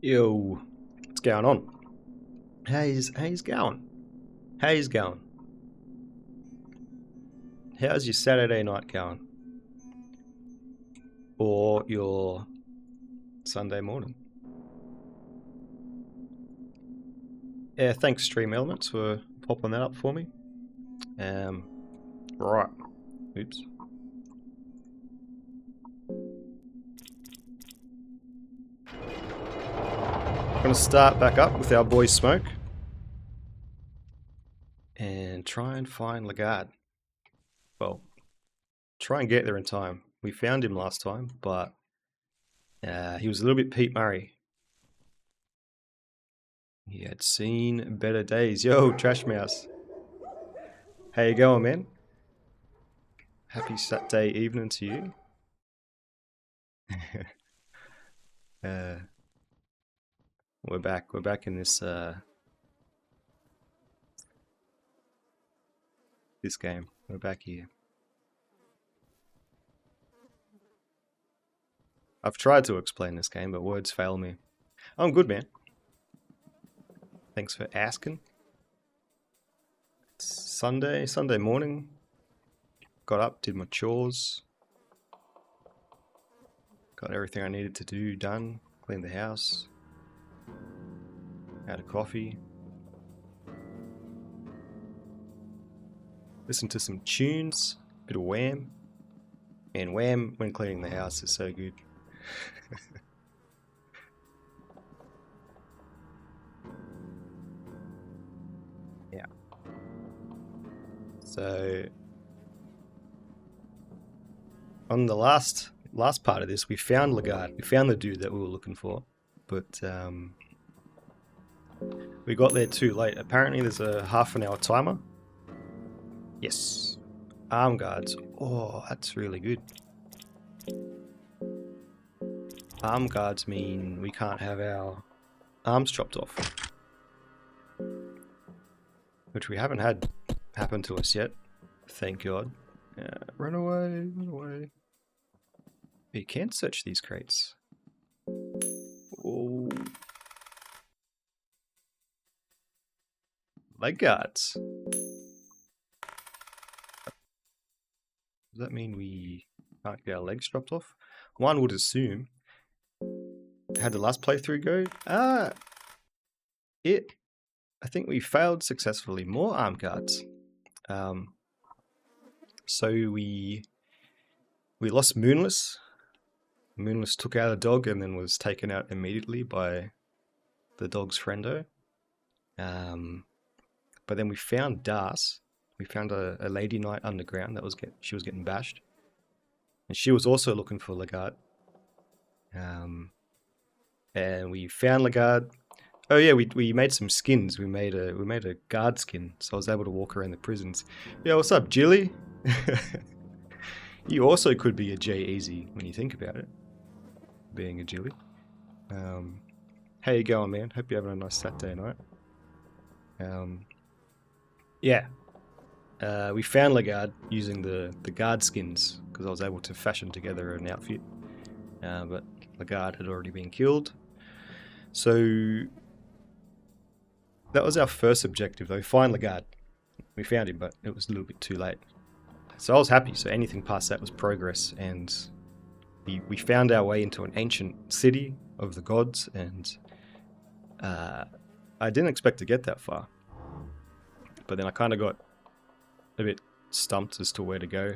Yo, what's going on? How's going? How's going? How's your Saturday night going? Or your Sunday morning? Yeah, thanks Stream Elements for popping that up for me. Um, right. Oops. Gonna start back up with our boy Smoke. And try and find Lagarde. Well, try and get there in time. We found him last time, but he was a little bit Pete Murray. He had seen better days. Yo, Trash Mouse. How you going, man? Happy Saturday evening to you. uh, we're back. We're back in this this game. We're back here. I've tried to explain this game, but words fail me. I'm good, man. Thanks for asking. It's Sunday morning. Got up, did my chores. Got everything I needed to do done. Cleaned the house. Had a coffee. Listened to some tunes. Bit of Wham. And Wham when cleaning the house is so good. Yeah. So on the last part of this, we found Lagarde. We found the dude that we were looking for, but we got there too late. Apparently, there's a half-an-hour timer. Yes, arm guards. Oh, that's really good. Arm guards mean we can't have our arms chopped off, which we haven't had happen to us yet. Thank God. Run away, run away. You can't search these crates. Oh. Leg guards. Does that mean we can't get our legs chopped off? One would assume. How'd the last playthrough go? I think we failed successfully. More arm guards. So we lost Moonless. Moonless took out a dog and then was taken out immediately by the dog's friendo. But then we found Das. We found a lady knight underground that she was getting bashed, and she was also looking for Lagarde. And we found Lagarde. Oh yeah, we made some skins. We made a guard skin, so I was able to walk around the prisons. Yo, what's up, Jilly? You also could be a J-Easy when you think about it, being a Jilly. How you going, man? Hope you're having a nice Saturday night. Yeah. We found Lagarde using the guard skins because I was able to fashion together an outfit. But Lagarde had already been killed. So that was our first objective though, find Lagarde. We found him, but it was a little bit too late. So I was happy, so anything past that was progress, and we found our way into an ancient city of the gods, and I didn't expect to get that far. But then I kind of got a bit stumped as to where to go.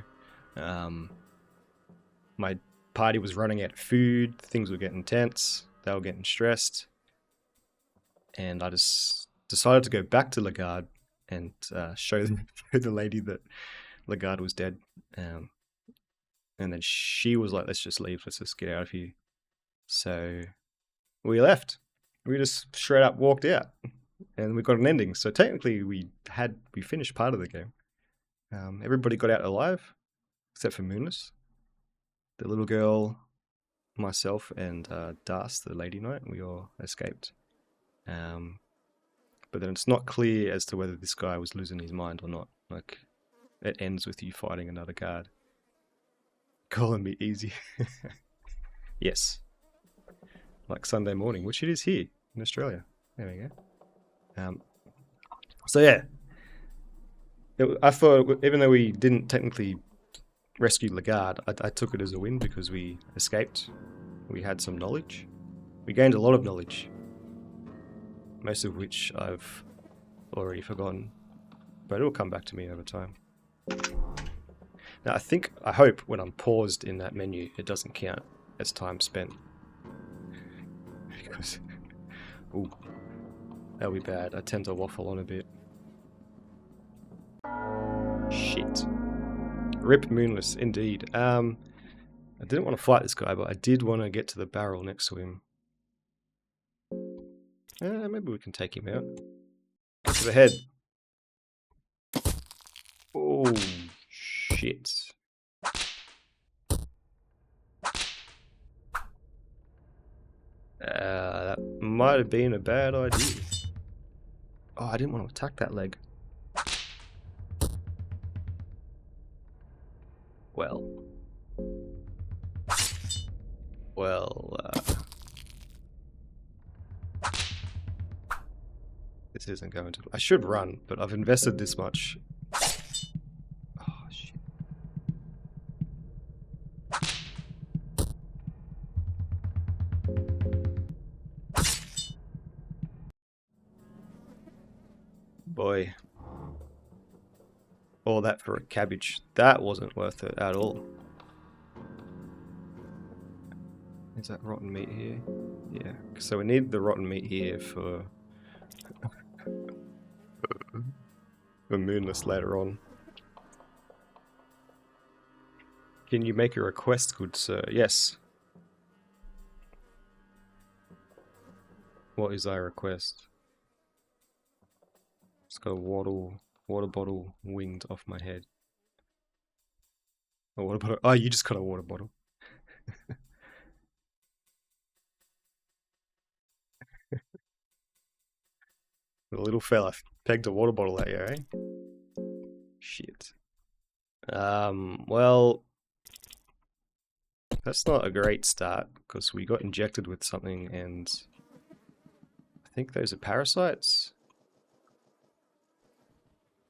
My party was running out of food, things were getting tense, they were getting stressed, and I just decided to go back to Lagarde and show the lady that Lagarde was dead. And then she was like, let's just leave, let's just get out of here. So we left. We just straight up walked out. And we got an ending. So technically we finished part of the game. Everybody got out alive, except for Moonless. The little girl, myself, and Das, the lady knight, we all escaped. But then it's not clear as to whether this guy was losing his mind or not. Like, it ends with you fighting another guard. Calling me easy. Yes. like Sunday morning, which it is here in Australia. There we go. So yeah, I thought even though we didn't technically rescue Lagarde, I took it as a win because we escaped. We had some knowledge. We gained a lot of knowledge, most of which I've already forgotten, but it'll come back to me over time. Now I hope when I'm paused in that menu, it doesn't count as time spent. Because, ooh, that'll be bad. I tend to waffle on a bit. Shit. Rip Moonless, indeed. I didn't want to fight this guy, but I did want to get to the barrel next to him. Maybe we can take him out. Go to the head. Oh, shit. That might have been a bad idea. Oh, I didn't want to attack that leg. Well, this isn't going to... I should run, but I've invested this much. Oh, shit. Boy. All that for a cabbage. That wasn't worth it at all. Is that rotten meat here? Yeah. So we need the rotten meat here for Moonless later on. Can you make a request, good sir? Yes. What is thy request? Just got a water bottle winged off my head. A water bottle. Oh, you just got a water bottle. The little fella pegged a water bottle at you, eh? Shit. Well, that's not a great start because we got injected with something and I think those are parasites.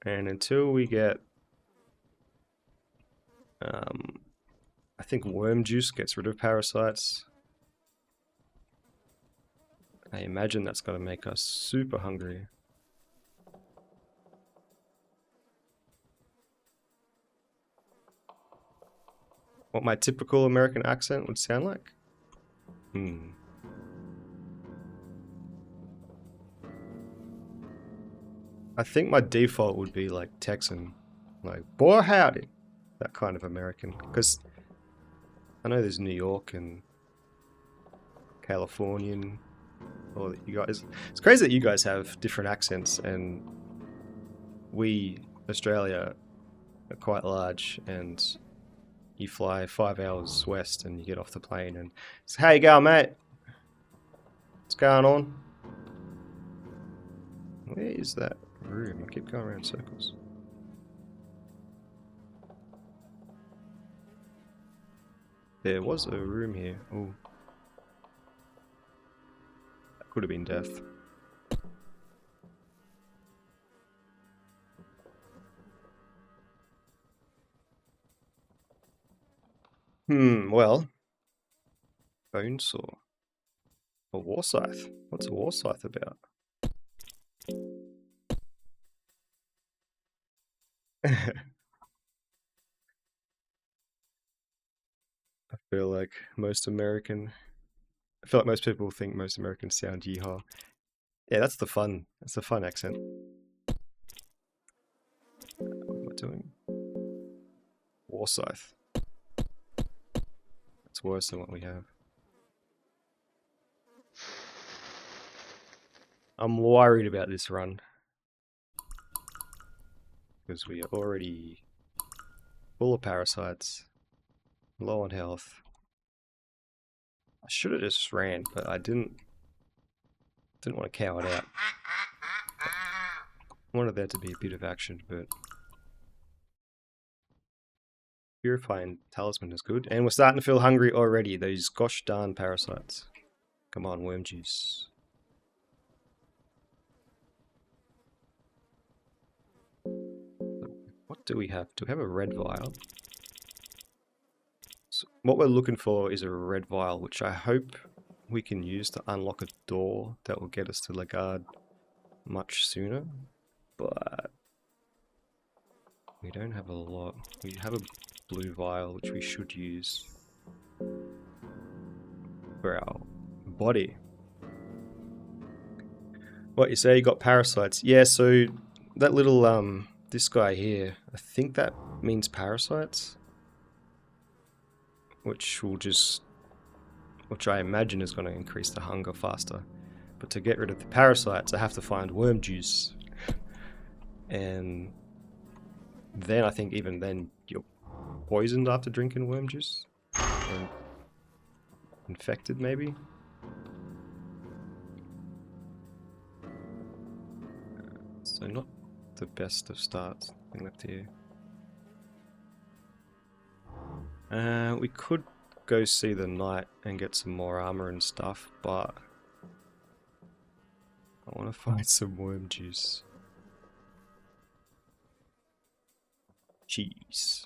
And until we get, I think worm juice gets rid of parasites. I imagine that's going to make us super hungry. What my typical American accent would sound like? I think my default would be like Texan. Like, boy howdy. That kind of American. Because I know there's New York and Californian. Or you guys... It's crazy that you guys have different accents and we, Australia, are quite large and you fly 5 hours west and you get off the plane and it's, how you going, mate? What's going on? Where is that room? I keep going around in circles. There was a room here. Oh. That could have been death. Well. Bone saw. A war scythe. What's a war scythe about? I feel like most people think most Americans sound yeehaw. Yeah, that's the fun accent. What am I doing? War scythe. It's worse than what we have. I'm worried about this run. Because we are already full of parasites, low on health. I should have just ran, but I didn't want to cow it out. I wanted there to be a bit of action, but Purifying Talisman is good. And we're starting to feel hungry already, those gosh darn parasites. Come on, worm juice. What do we have? Do we have a red vial? So what we're looking for is a red vial, which I hope we can use to unlock a door that will get us to Lagarde much sooner. But we don't have a lot. We have a blue vial, which we should use for our body. What you say, you got parasites? Yeah, so that little, this guy here, I think that means parasites. Which I imagine is going to increase the hunger faster. But to get rid of the parasites, I have to find worm juice. And then I think even then you're poisoned after drinking worm juice. Or infected, maybe? So not the best of starts. Nothing left here. We could go see the knight and get some more armor and stuff, but I want to find some worm juice. Cheese.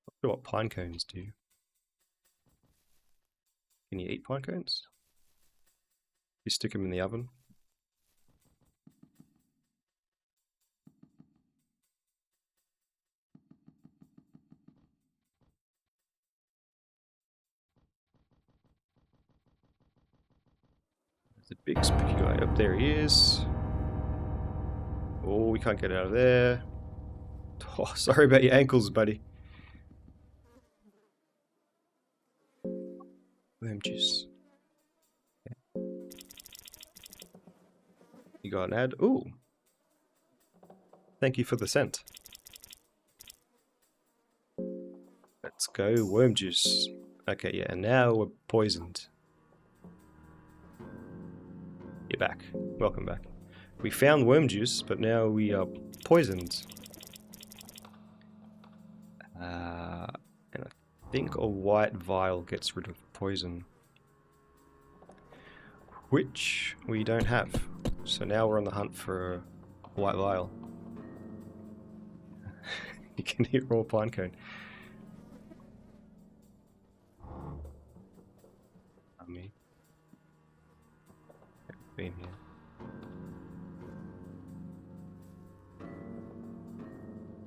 I wonder what pine cones do. Can you eat pine cones? You stick them in the oven. There's a big spooky guy up there. He is. Oh, we can't get out of there. Oh, sorry about your ankles, buddy. Worm juice. You got an ad? Ooh. Thank you for the scent. Let's go, worm juice. Okay, yeah, and now we're poisoned. You're back. Welcome back. We found worm juice, but now we are poisoned. And I think a white vial gets rid of poison. Which we don't have. So now we're on the hunt for a white vial. You can hear raw pine cone. Me. Been here.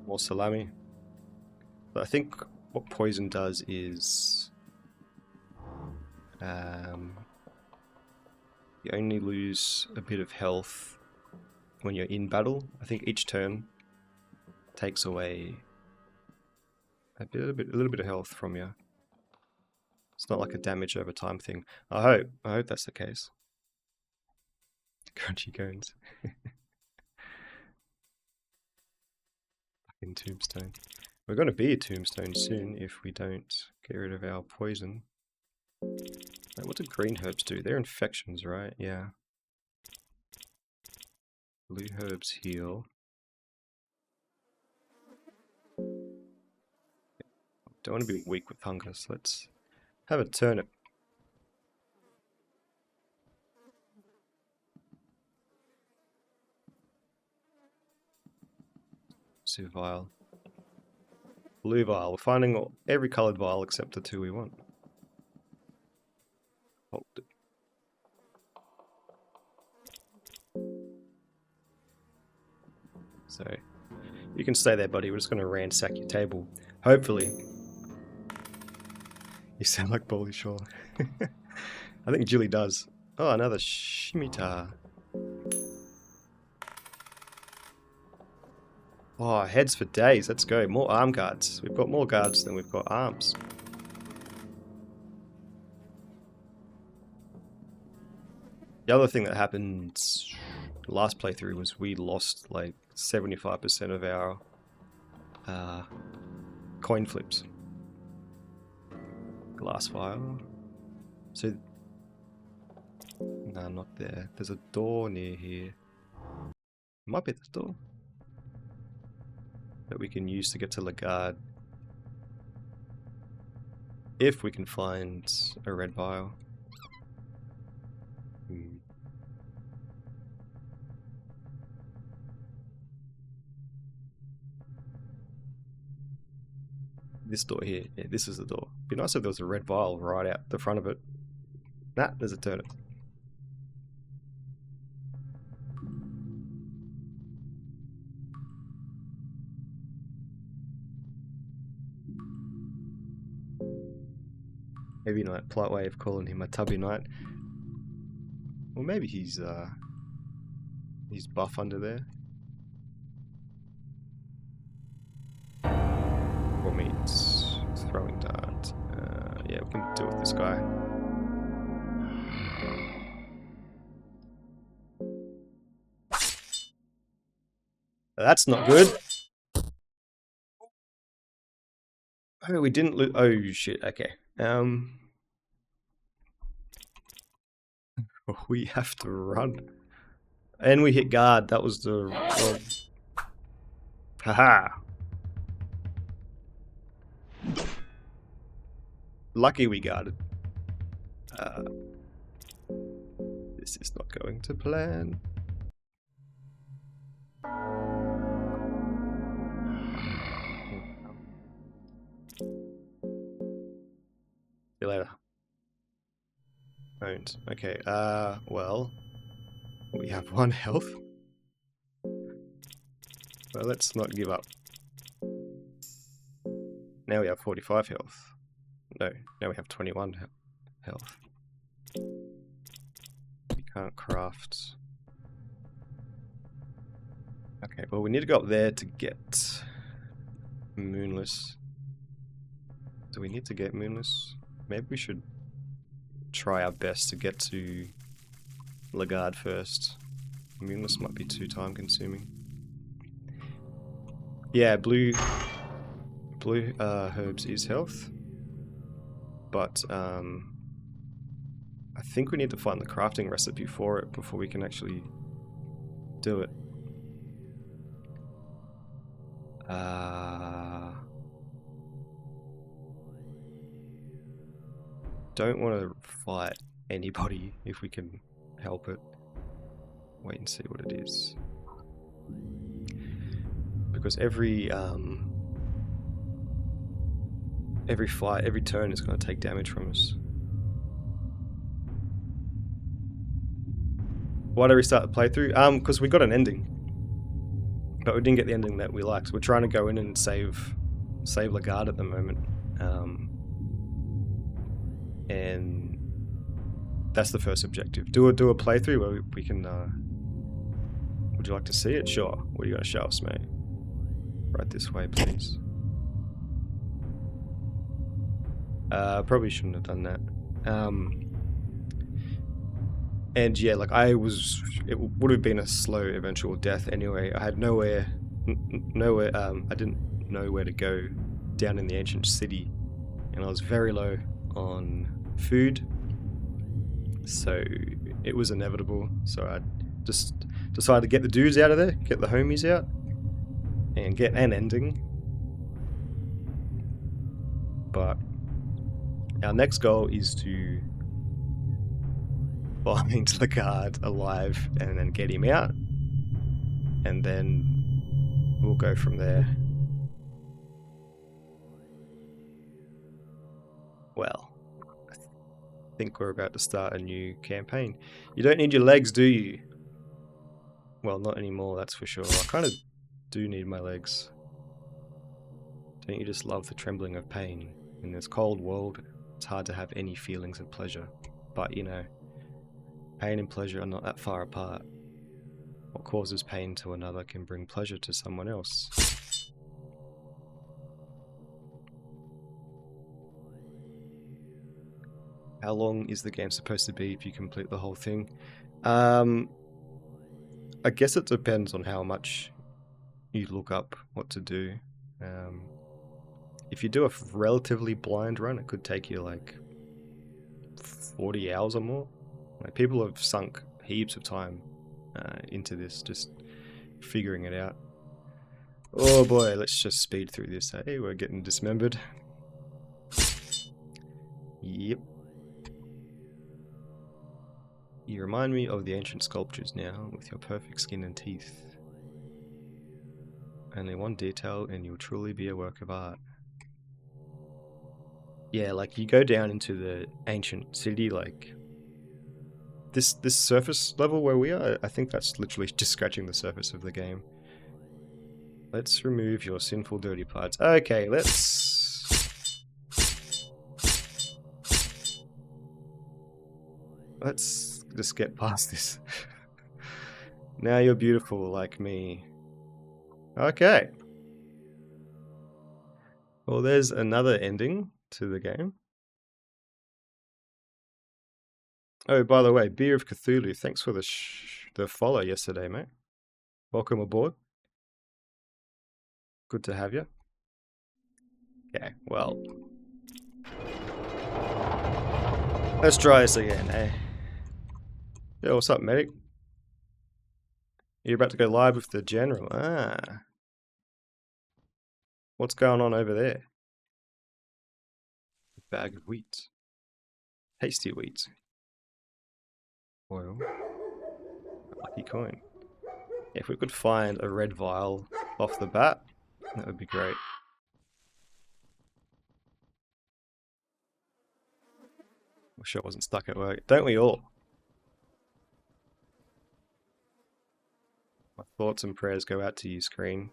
More salami. But I think what poison does is you only lose a bit of health when you're in battle. I think each turn takes away a little bit of health from you. It's not like a damage over time thing. I hope that's the case. Crunchy cones. Fucking tombstone. We're going to be a tombstone soon if we don't get rid of our poison. Wait, what do green herbs do? They're infections, right? Yeah. Blue herbs heal. Don't want to be weak with hunger, so let's have a turnip. See vial. Blue vial. We're finding every coloured vial except the two we want. Hold it. So, you can stay there, buddy. We're just going to ransack your table. Hopefully. You sound like Bolly Shaw. I think Julie does. Oh, another Shimitar. Oh, heads for days. Let's go. More arm guards. We've got more guards than we've got arms. The other thing that happened last playthrough was we lost like 75% of our coin flips. Glass vial. So, no, not there. There's a door near here. Might be the door that we can use to get to Lagarde. If we can find a red vial. This door here. Yeah, this is the door. Be nice if there was a red vial right out the front of it. Nah, there's a turnip. Heavy Knight, polite way of calling him a tubby knight. Or maybe he's buff under there. Or means throwing dart. Yeah, we can deal with this guy. That's not good. Oh, we didn't lose. Oh shit. Okay. We have to run. And we hit guard. That was the. Well, haha. Lucky we guarded. This is not going to plan. See you later. Owned. Okay, well, we have 1 health. Well, let's not give up. Now we have 45 health. No, now we have 21 health. We can't craft. Okay, well, we need to go up there to get Moonless. Do we need to get Moonless? Maybe we should try our best to get to Lagarde first. Moonless might be too time consuming. Yeah, blue herbs is health. But I think we need to find the crafting recipe for it before we can actually do it. Don't want to fight anybody if we can help it. Wait and see what it is. Because every fight, every turn is going to take damage from us. Why did we start the playthrough? Because we got an ending. But we didn't get the ending that we liked. So we're trying to go in and save Lagarde at the moment. And that's the first objective. Do a playthrough where we can. Would you like to see it? Sure. What are you going to show us, mate? Right this way, please. Probably shouldn't have done that. And yeah, like it would have been a slow eventual death anyway. I had nowhere. I didn't know where to go down in the ancient city, and I was very low on food, so it was inevitable. So I just decided to get the dudes out of there, get the homies out, and get an ending. But our next goal is to find Lagarde alive and then get him out, and then we'll go from there. Well, I think we're about to start a new campaign. You don't need your legs, do you? Well, not anymore, that's for sure. I kind of do need my legs. Don't you just love the trembling of pain? In this cold world, it's hard to have any feelings of pleasure. But, you know, pain and pleasure are not that far apart. What causes pain to another can bring pleasure to someone else. How long is the game supposed to be if you complete the whole thing? I guess it depends on how much you look up what to do. If you do a relatively blind run, it could take you like 40 hours or more. Like, people have sunk heaps of time into this, just figuring it out. Oh boy, let's just speed through this. Hey, we're getting dismembered. Yep. You remind me of the ancient sculptures now, with your perfect skin and teeth. Only one detail and you'll truly be a work of art. Yeah, like you go down into the ancient city, like this surface level where we are, I think that's literally just scratching the surface of the game. Let's remove your sinful dirty parts. Okay, let's just get past this. Now you're beautiful like me. Okay. Well, there's another ending to the game. Oh, by the way, Beer of Cthulhu, thanks for the follow yesterday, mate. Welcome aboard. Good to have you. Okay, well. Let's try this again, eh? Yo, what's up, medic? You're about to go live with the general. Ah. What's going on over there? A bag of wheat. Hasty wheat. Oil. A lucky coin. If we could find a red vial off the bat, that would be great. Wish I wasn't stuck at work. Don't we all? My thoughts and prayers go out to you, screen.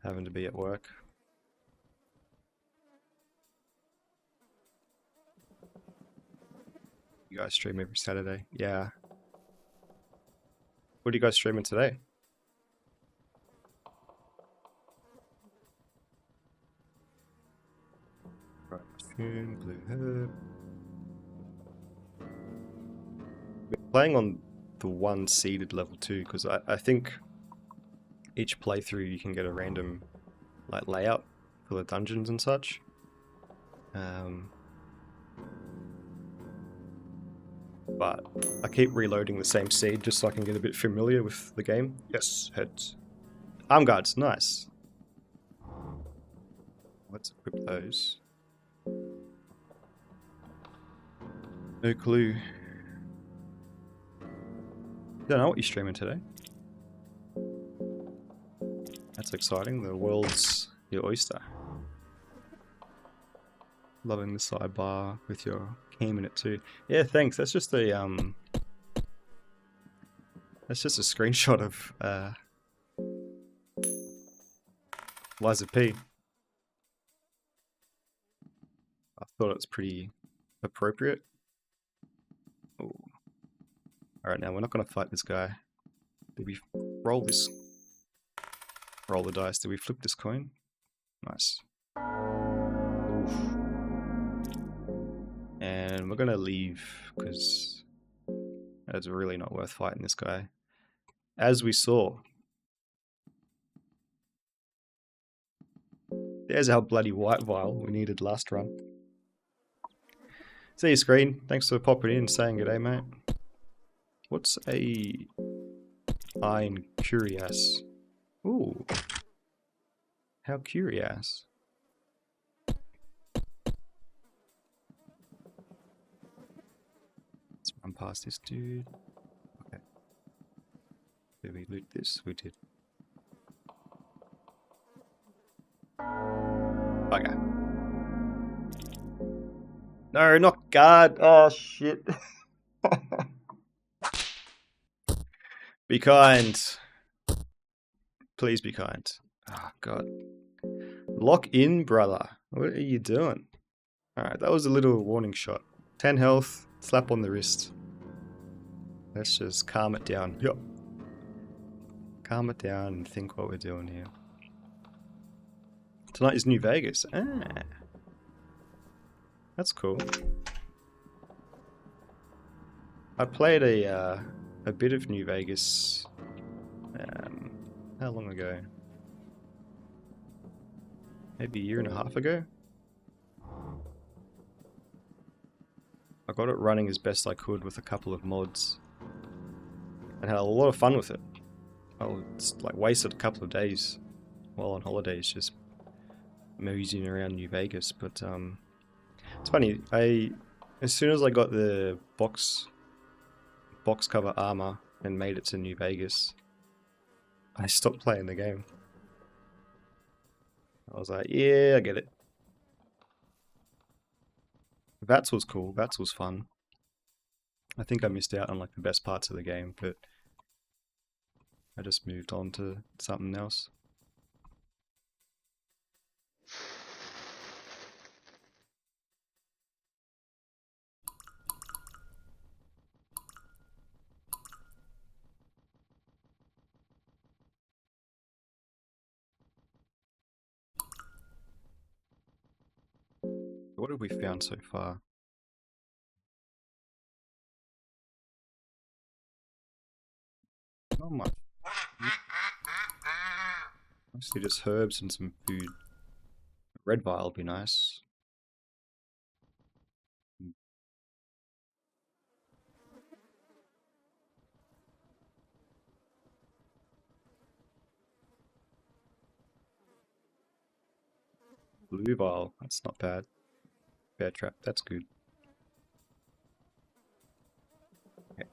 Having to be at work. You guys stream every Saturday? Yeah. What are you guys streaming today? Right, mushroom, blue herb. We're playing on the one seeded level 2 because I think each playthrough you can get a random like layout for the dungeons and such. But I keep reloading the same seed just so I can get a bit familiar with the game. Yes, heads. Arm guards, nice. Let's equip those. No clue. Don't know what you're streaming today. That's exciting. The world's your oyster. Loving the sidebar with your cam in it too. Yeah, thanks. That's just a screenshot of Liza P. I thought it was pretty appropriate. Ooh. Alright, now we're not gonna fight this guy. Did we roll this? Roll the dice. Did we flip this coin? Nice. Oof. And we're gonna leave because it's really not worth fighting this guy. As we saw. There's our bloody white vial we needed last run. See you, screen. Thanks for popping in and saying good day, mate. What's a iron curious? Ooh. How curious. Let's run past this dude. Okay. Did we loot this? We did. Okay. No, not guard. Oh, shit. Be kind. Please be kind. Oh, God. Lock in, brother. What are you doing? Alright, that was a little warning shot. 10 health, slap on the wrist. Let's just calm it down. Yup. Calm it down and think what we're doing here. Tonight is New Vegas. Ah. That's cool. I played a bit of New Vegas. How long ago? Maybe a year and a half ago? I got it running as best I could with a couple of mods. And had a lot of fun with it. I just like wasted a couple of days while on holidays just moseying around New Vegas, but It's funny, as soon as I got the box cover armor and made it to New Vegas, I stopped playing the game. I was like, yeah, I get it. Vats was cool, Vats was fun. I think I missed out on like the best parts of the game, but I just moved on to something else. What have we found so far? Not much. Mostly just herbs and some food. Red vial would be nice. Blue vial, that's not bad. Bear trap, that's good. Okay.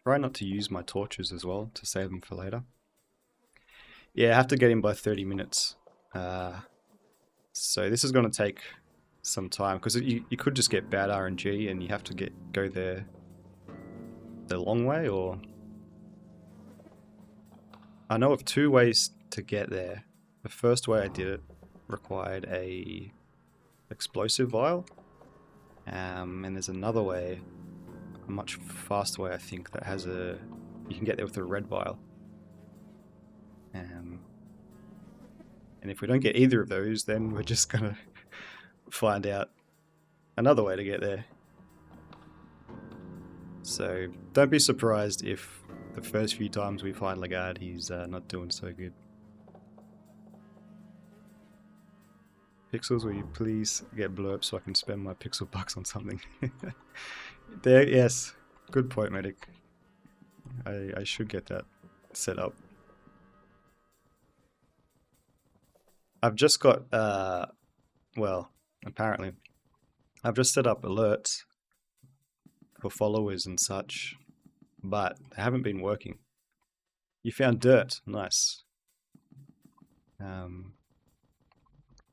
Try not to use my torches as well to save them for later. Yeah, I have to get in by 30 minutes. So this is going to take some time because you could just get bad RNG and you have to go there the long way, or I know of 2 ways to get there. The first way I did it required a explosive vial, and there's another way, a much faster way I think, that has you can get there with a red vial. And if we don't get either of those, then we're just gonna find out another way to get there. So don't be surprised if the first few times we find Lagarde, he's not doing so good. Pixels, will you please get blew up so I can spend my pixel bucks on something? There, yes. Good point, medic. I should get that set up. I've just got, well, apparently, I've just set up alerts for followers and such, but they haven't been working. You found dirt, nice.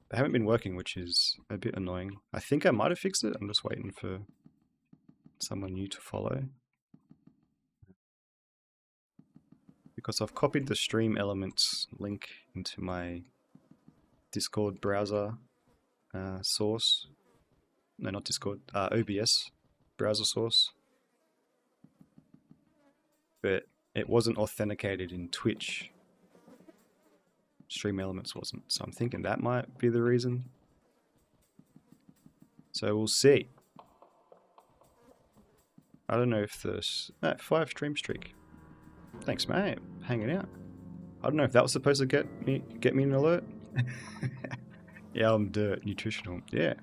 They haven't been working, which is a bit annoying. I think I might have fixed it. I'm just waiting for someone new to follow. Because I've copied the stream elements link into my Discord browser source. No, not Discord, OBS browser source. But it wasn't authenticated in Twitch. Stream elements wasn't, so I'm thinking that might be the reason. So we'll see. I don't know if this 5 stream streak. Thanks, mate. Hanging out. I don't know if that was supposed to get me an alert. Yeah, I'm dirt nutritional. Yeah.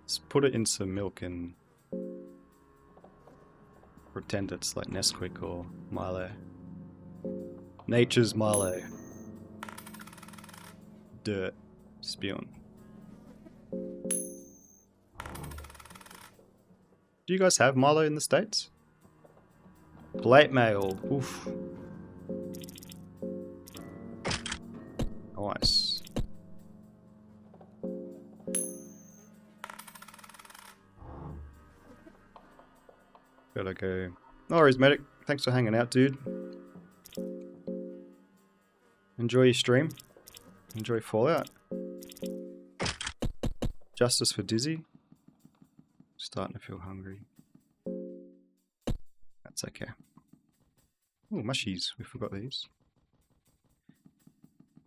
Let's put it in some milk and pretend it's like Nesquik or Milo. Nature's Milo. Dirt. Spion. Do you guys have Milo in the States? Plate mail. Oof. Nice. Gotta go. No worries, medic. Thanks for hanging out, dude. Enjoy your stream. Enjoy Fallout. Justice for Dizzy. Starting to feel hungry. That's okay. Oh, mushies. We forgot these.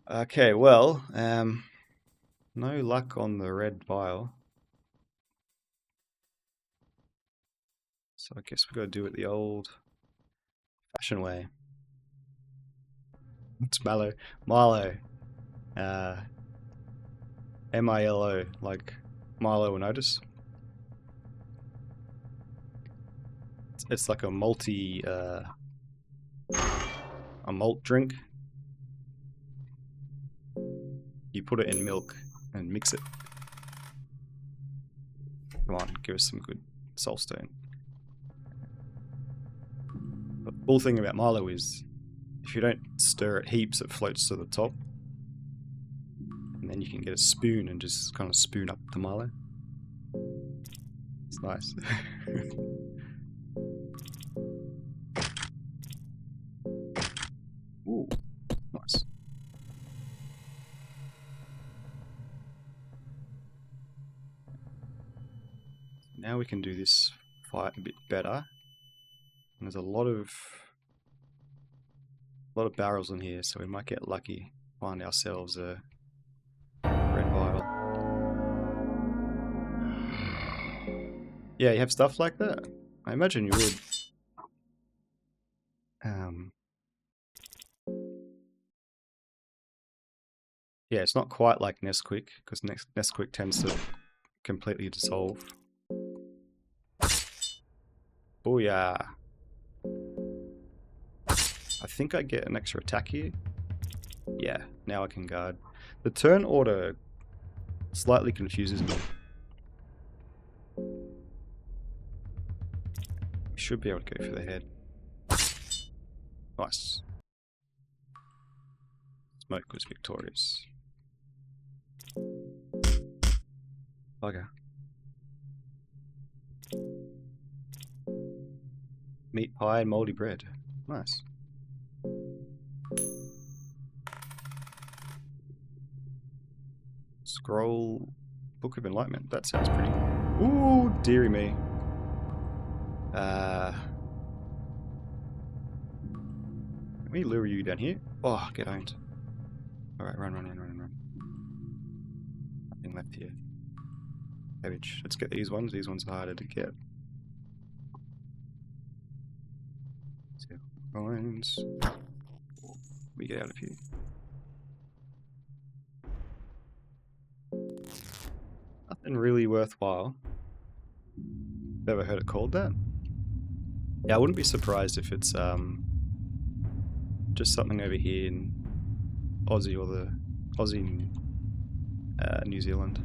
Okay, well, no luck on the red vial. So I guess we gotta do it the old fashioned way. It's Mallow. Milo. M-I-L-O, like Milo and Otis. It's like a malty, a malt drink. you put it in milk and mix it. Come on, give us some good soulstone. But the cool thing about Milo is, if you don't stir it heaps, it floats to the top. And then you can get a spoon and just kind of spoon up the Milo. It's nice. Ooh, nice. Now we can do this fight a bit better. And there's a lot of barrels in here, so we might get lucky, find ourselves a red vial. Yeah, you have stuff like that? I imagine you would. Yeah, it's not quite like Nesquik, because Nesquik tends to completely dissolve. Booyah! I think I get an extra attack here. Yeah, now I can guard. The turn order slightly confuses me. We should be able to go for the head. Nice. Smoke was victorious. Bugger. Meat pie and moldy bread. Nice. Scroll Book of Enlightenment. That sounds pretty. Ooh, dearie me. Let me lure you down here. Oh, get owned. Alright, run. Nothing left here. Cabbage. Let's get these ones. These ones are harder to get. Coins. We get out of here. Nothing really worthwhile. Never heard it called that. Yeah, I wouldn't be surprised if it's just something over here in Aussie or the Aussie New Zealand.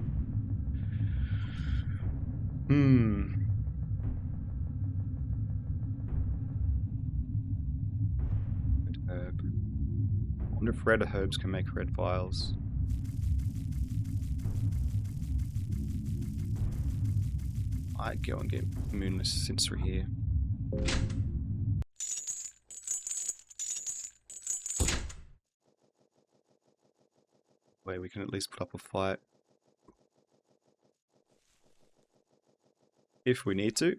Red herb. I wonder if red herbs can make red vials. I'd go and get Moonless Sensory here. Where we can at least put up a fight. If we need to.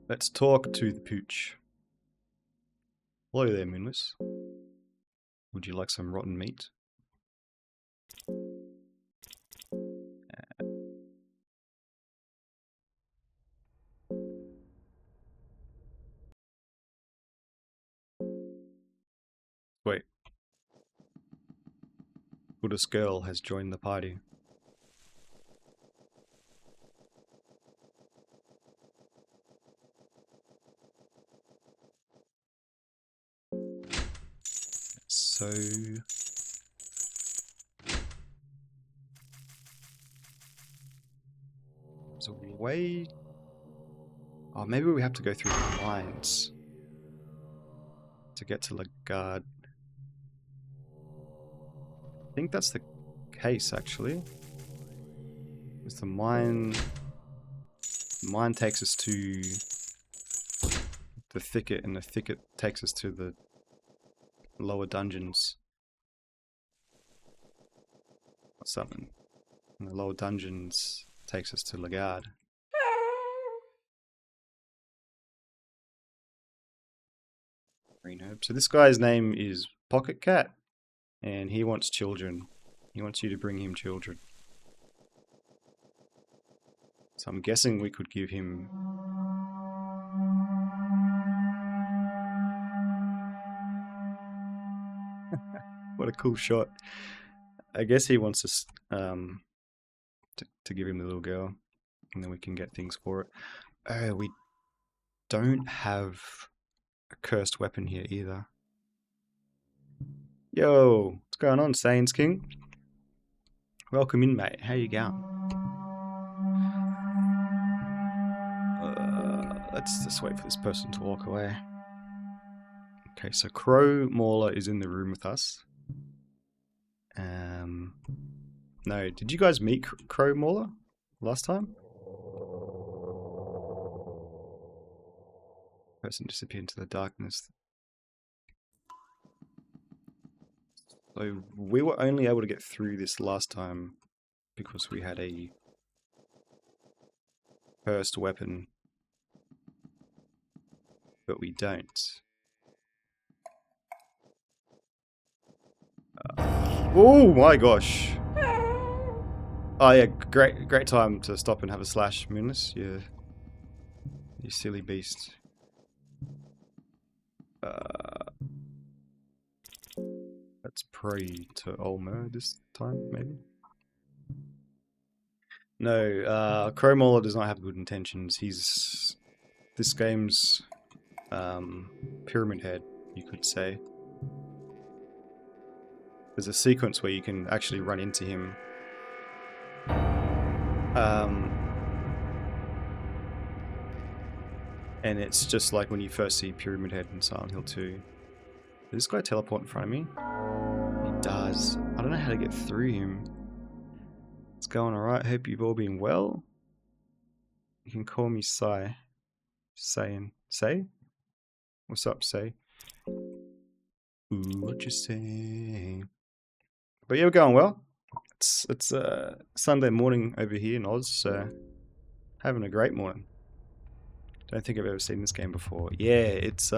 Let's talk to the pooch. Hello there, Moonless. Would you like some rotten meat? Wait. Buddhist girl has joined the party. So... there's a way... oh, maybe we have to go through the mines to get to Lagarde. I think that's the case, actually. Because the mine takes us to the thicket, and the thicket takes us to the lower dungeons. Or something. And the lower dungeons takes us to Lagarde. Green herb. So this guy's name is Pocket Cat, and he wants children. He wants you to bring him children. So I'm guessing we could give him... what a cool shot. I guess he wants us to give him the little girl, and then we can get things for it. Oh, don't have a cursed weapon here either. Yo, what's going on, Sains King? Welcome in, mate. How you going? Let's just wait for this person to walk away. Okay, so Crow Mauler is in the room with us. No, did you guys meet Crow Mauler last time? Person disappeared into the darkness. So we were only able to get through this last time because we had a cursed weapon, but we don't. Oh my gosh! Oh yeah, great time to stop and have a slash, Moonless. You silly beast. Let's pray to Olmo this time, maybe. No, Crow Mauler does not have good intentions. He's this game's pyramid head, you could say. There's a sequence where you can actually run into him. And it's just like when you first see Pyramid Head in Silent Hill 2. Does this guy teleport in front of me? He does. I don't know how to get through him. It's going alright. Hope you've all been well. You can call me Sai. Say? What's up, Say? Ooh, what you say? But yeah, we're going well. It's Sunday morning over here in Oz, so having a great morning. Don't think I've ever seen this game before. Yeah, it's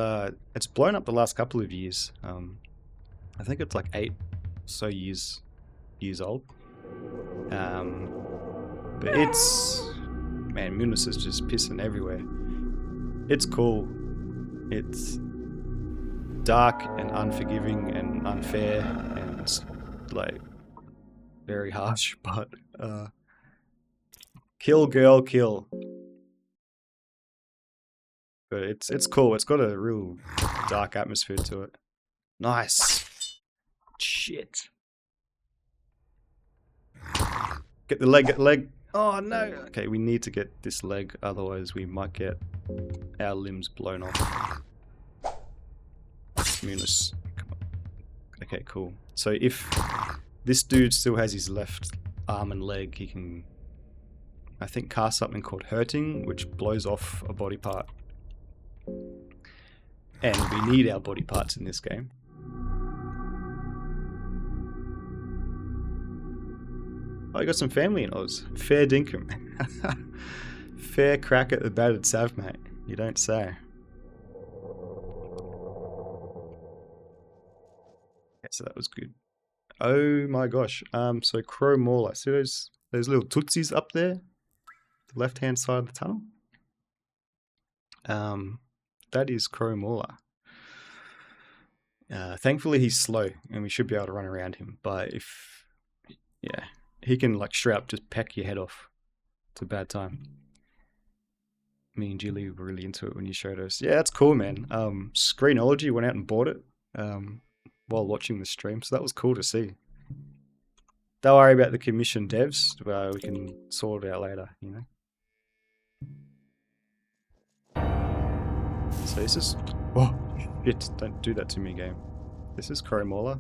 blown up the last couple of years. I think it's like 8 or so years old. But it's, man, Moonless is just pissing everywhere. It's cool. It's dark and unforgiving and unfair and like very harsh, but kill girl kill. But it's cool. It's got a real dark atmosphere to it. Nice. Shit. Get the leg, get the leg. Oh no. Okay, we need to get this leg, otherwise we might get our limbs blown off. Moonless. Come on. Okay, cool. So if this dude still has his left arm and leg, he can, I think, cast something called Hurting, which blows off a body part. And we need our body parts in this game. Oh, you got some family in Oz. Fair dinkum. Fair crack at the battered sav, mate. You don't say. Okay, so that was good. Oh my gosh. So Crow Mauler. See those little tootsies up there? The left-hand side of the tunnel? That is Crow Mauler. Thankfully he's slow and we should be able to run around him, but if, yeah, he can like straight up just peck your head off. It's a bad time. Me and Julie were really into it when you showed us. Yeah, that's cool, man. Screenology went out and bought it while watching the stream, so that was cool to see. Don't worry about the commission devs. We can sort it out later, you know. So this is... Oh, shit. Don't do that to me, game. This is Crow Mauler.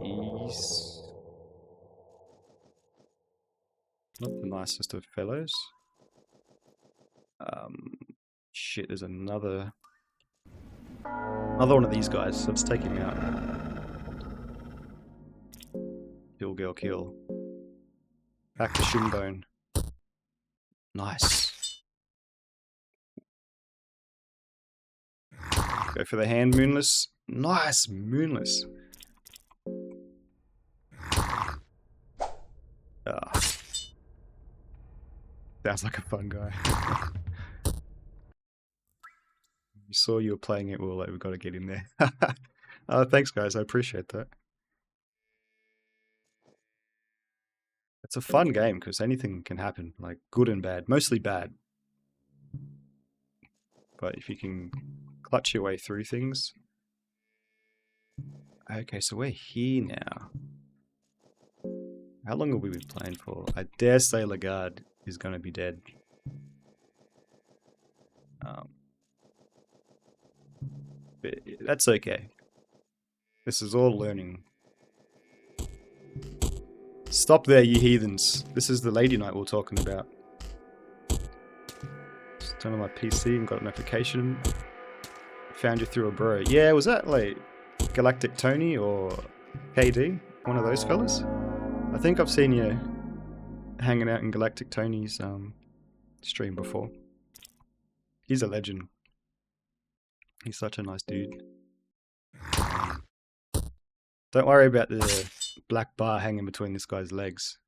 He's not the nicest of fellows. Shit, there's another one of these guys. So let's take him out. Kill girl kill. Back to Shinbone. Nice. Go for the hand, Moonless. Nice, Moonless. Sounds like a fun guy. We saw you were playing it, we were like, we've got to get in there. Thanks guys, I appreciate that. It's a fun game because anything can happen, like good and bad, mostly bad. but if you can clutch your way through things. Okay, so we're here now. How long have we been playing for? I dare say Lagarde is going to be dead. But that's okay. This is all learning. Stop there, you heathens. This is the lady night we're talking about. Just turned on my PC and got a notification. Found you through a bro. Yeah, was that like Galactic Tony or KD? One of those fellas? I think I've seen you hanging out in Galactic Tony's stream before. He's a legend. He's such a nice dude. Don't worry about the black bar hanging between this guy's legs.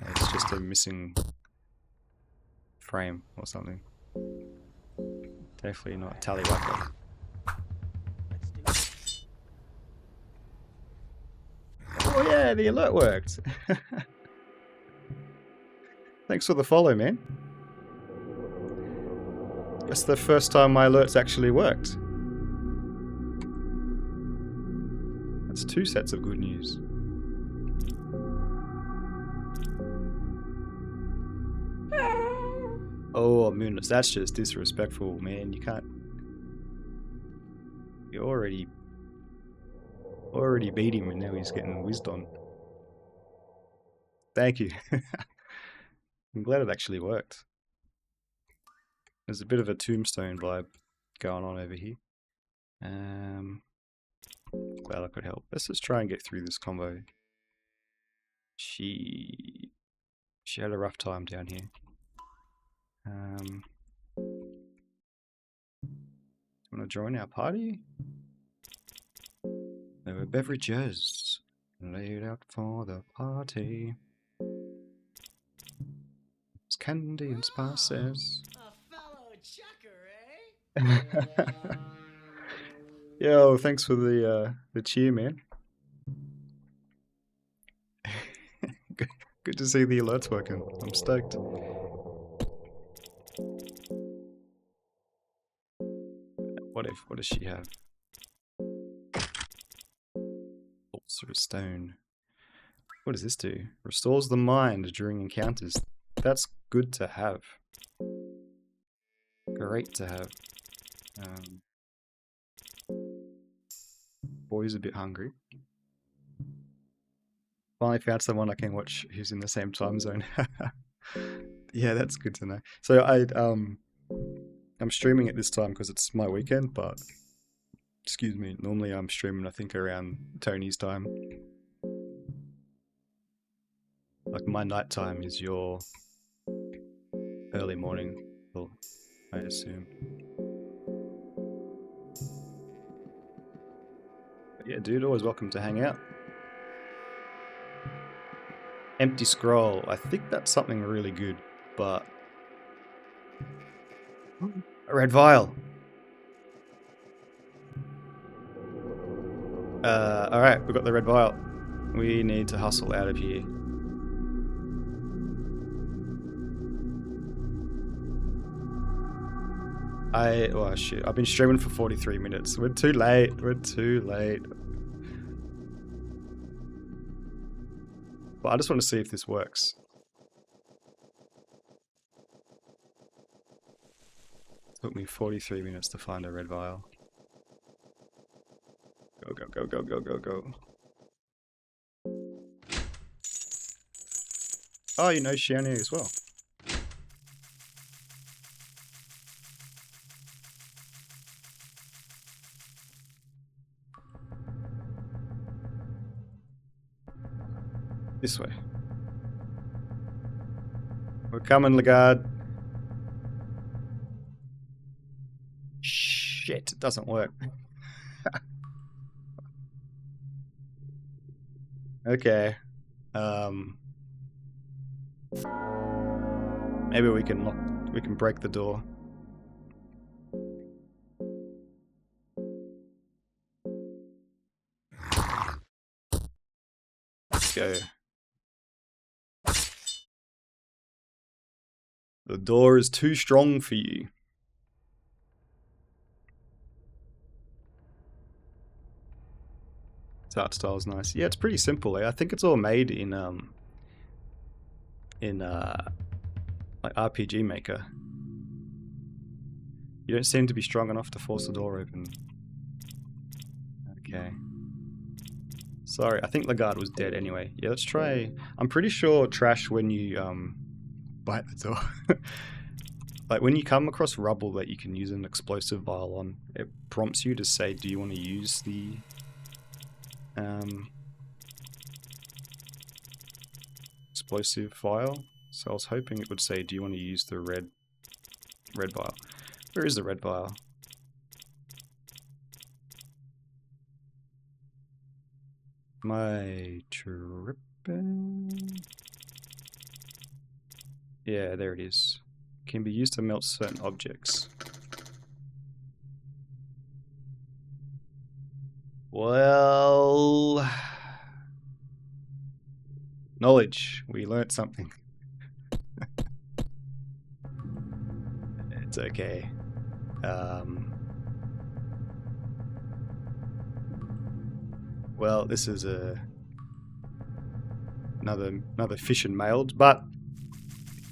It's just a missing frame or something. Definitely not Tallywhacker. Oh yeah, the alert worked. Thanks for the follow, man. That's the first time my alerts actually worked. That's 2 sets of good news. Oh, Moonless, that's just disrespectful, man. You can't... You already beat him and now he's getting whizzed on. Thank you. I'm glad it actually worked. There's a bit of a Tombstone vibe going on over here. Glad I could help. Let's just try and get through this combo. She had a rough time down here. Want to join our party? There were beverages laid out for the party. It's candy and spices. A fellow chucker, eh? Yo, thanks for the cheer, man. Good to see the alerts working. I'm stoked. What does she have? Sorcerer Stone. What does this do? Restores the mind during encounters. That's good to have. Great to have. Boy's a bit hungry. Finally found someone I can watch who's in the same time zone. Yeah, that's good to know. So I'm streaming at this time because it's my weekend, but excuse me, normally I'm streaming I think around Tony's time. Like my night time is your early morning, well, I assume. But yeah, dude, always welcome to hang out. Empty scroll. I think that's something really good, but... A red vial! Alright, we've got the red vial. We need to hustle out of here. Oh shit, I've been streaming for 43 minutes. We're too late, we're too late. But I just want to see if this works. It took me 43 minutes to find a red vial. Go, go, go, go, go, go, go. Oh, you know Xiaonia as well. This way. We're coming, Lagarde. Shit, it doesn't work. Okay. Maybe we can break the door. Let's go. The door is too strong for you. Its art style's nice. Yeah, it's pretty simple. I think it's all made in like RPG Maker. You don't seem to be strong enough to force the door open. Okay. Sorry, I think Lagarde was dead anyway. Yeah, let's try. I'm pretty sure trash when you bite the door. Like when you come across rubble that you can use an explosive vial on, it prompts you to say, do you want to use the explosive vial? So I was hoping it would say, do you want to use the red vial? Where is the red vial? Am I tripping? Yeah, there it is. Can be used to melt certain objects. Well, knowledge. We learnt something. It's okay. Well, this is another fish and mailed, but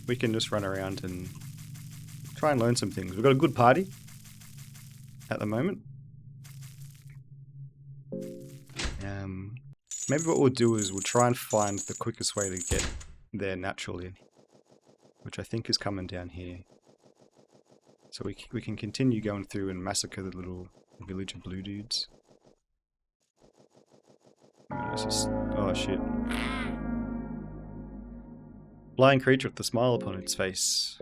we can just run around and try and learn some things. We've got a good party at the moment. Maybe what we'll do is we'll try and find the quickest way to get there naturally, which I think is coming down here. So we can continue going through and massacre the little village of blue dudes. Let's just, oh shit. Flying creature with a smile upon its face.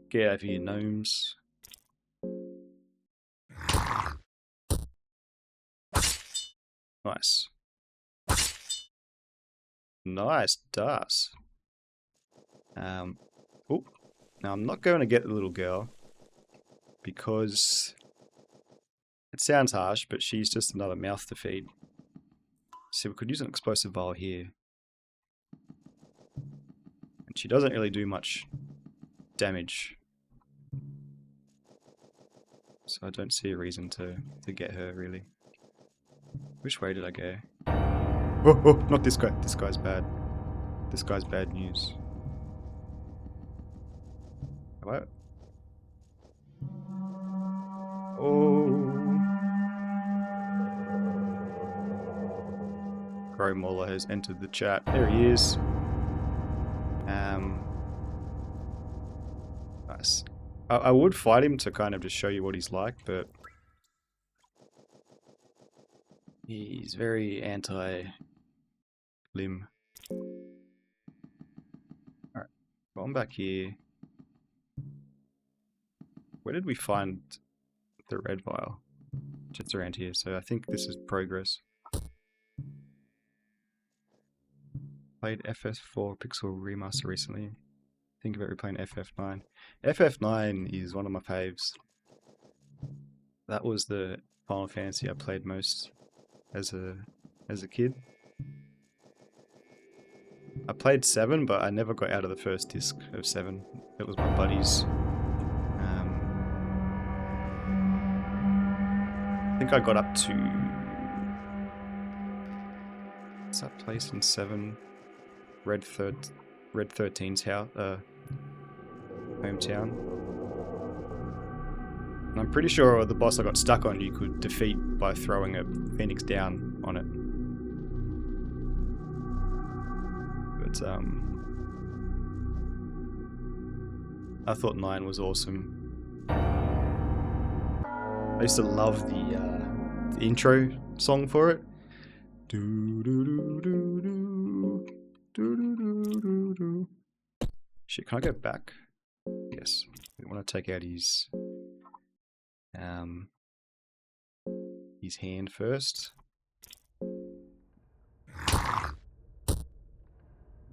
Get out of here, gnomes. Nice. Nice dust. Oh, now I'm not going to get the little girl because it sounds harsh, but she's just another mouth to feed. So we could use an explosive vial here. And she doesn't really do much damage. So I don't see a reason to get her, really. Which way did I go? Oh, oh, not this guy. This guy's bad. This guy's bad news. What? Oh. Frapollo has entered the chat. There he is. Nice. I would fight him to kind of just show you what he's like, but he's very anti-limb. Alright, going back here. Where did we find the red vial? Just around here, so I think this is progress. Played FF4 Pixel Remaster recently. Think about replaying FF9. FF9 is one of my faves. That was the Final Fantasy I played most as a kid. I played 7, but I never got out of the first disc of 7. It was my buddy's. I think I got up to... what's that place in 7? Red 13's house, hometown. And I'm pretty sure the boss I got stuck on you could defeat by throwing a phoenix down on it. But I thought 9 was awesome. I used to love the intro song for it. Do do do do do do do do do. Shit, can I go back? Yes. We want to take out his hand first.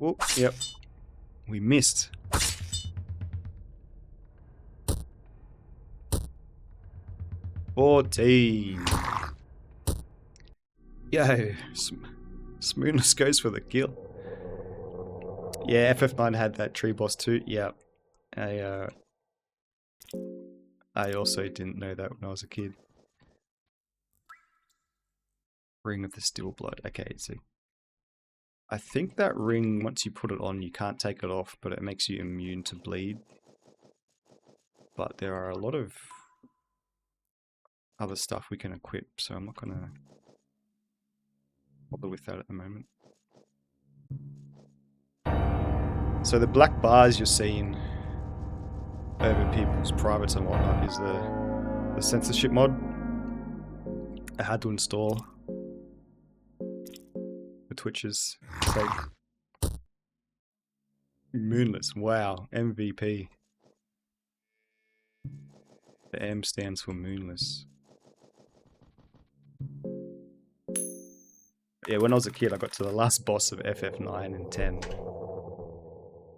Oh, yep. We missed. $14. Yo, Smoothness goes for the kill. Yeah, FF9 had that tree boss too. Yeah, I also didn't know that when I was a kid. Ring of the Steel Blood. Okay, so I think that ring, once you put it on, you can't take it off, but it makes you immune to bleed. But there are a lot of other stuff we can equip, so I'm not going to bother with that at the moment. So the black bars you're seeing over people's privates and whatnot is the censorship mod. I had to install for Twitch's sake. Moonless, wow, MVP. The M stands for Moonless. Yeah, when I was a kid, I got to the last boss of FF9 and 10.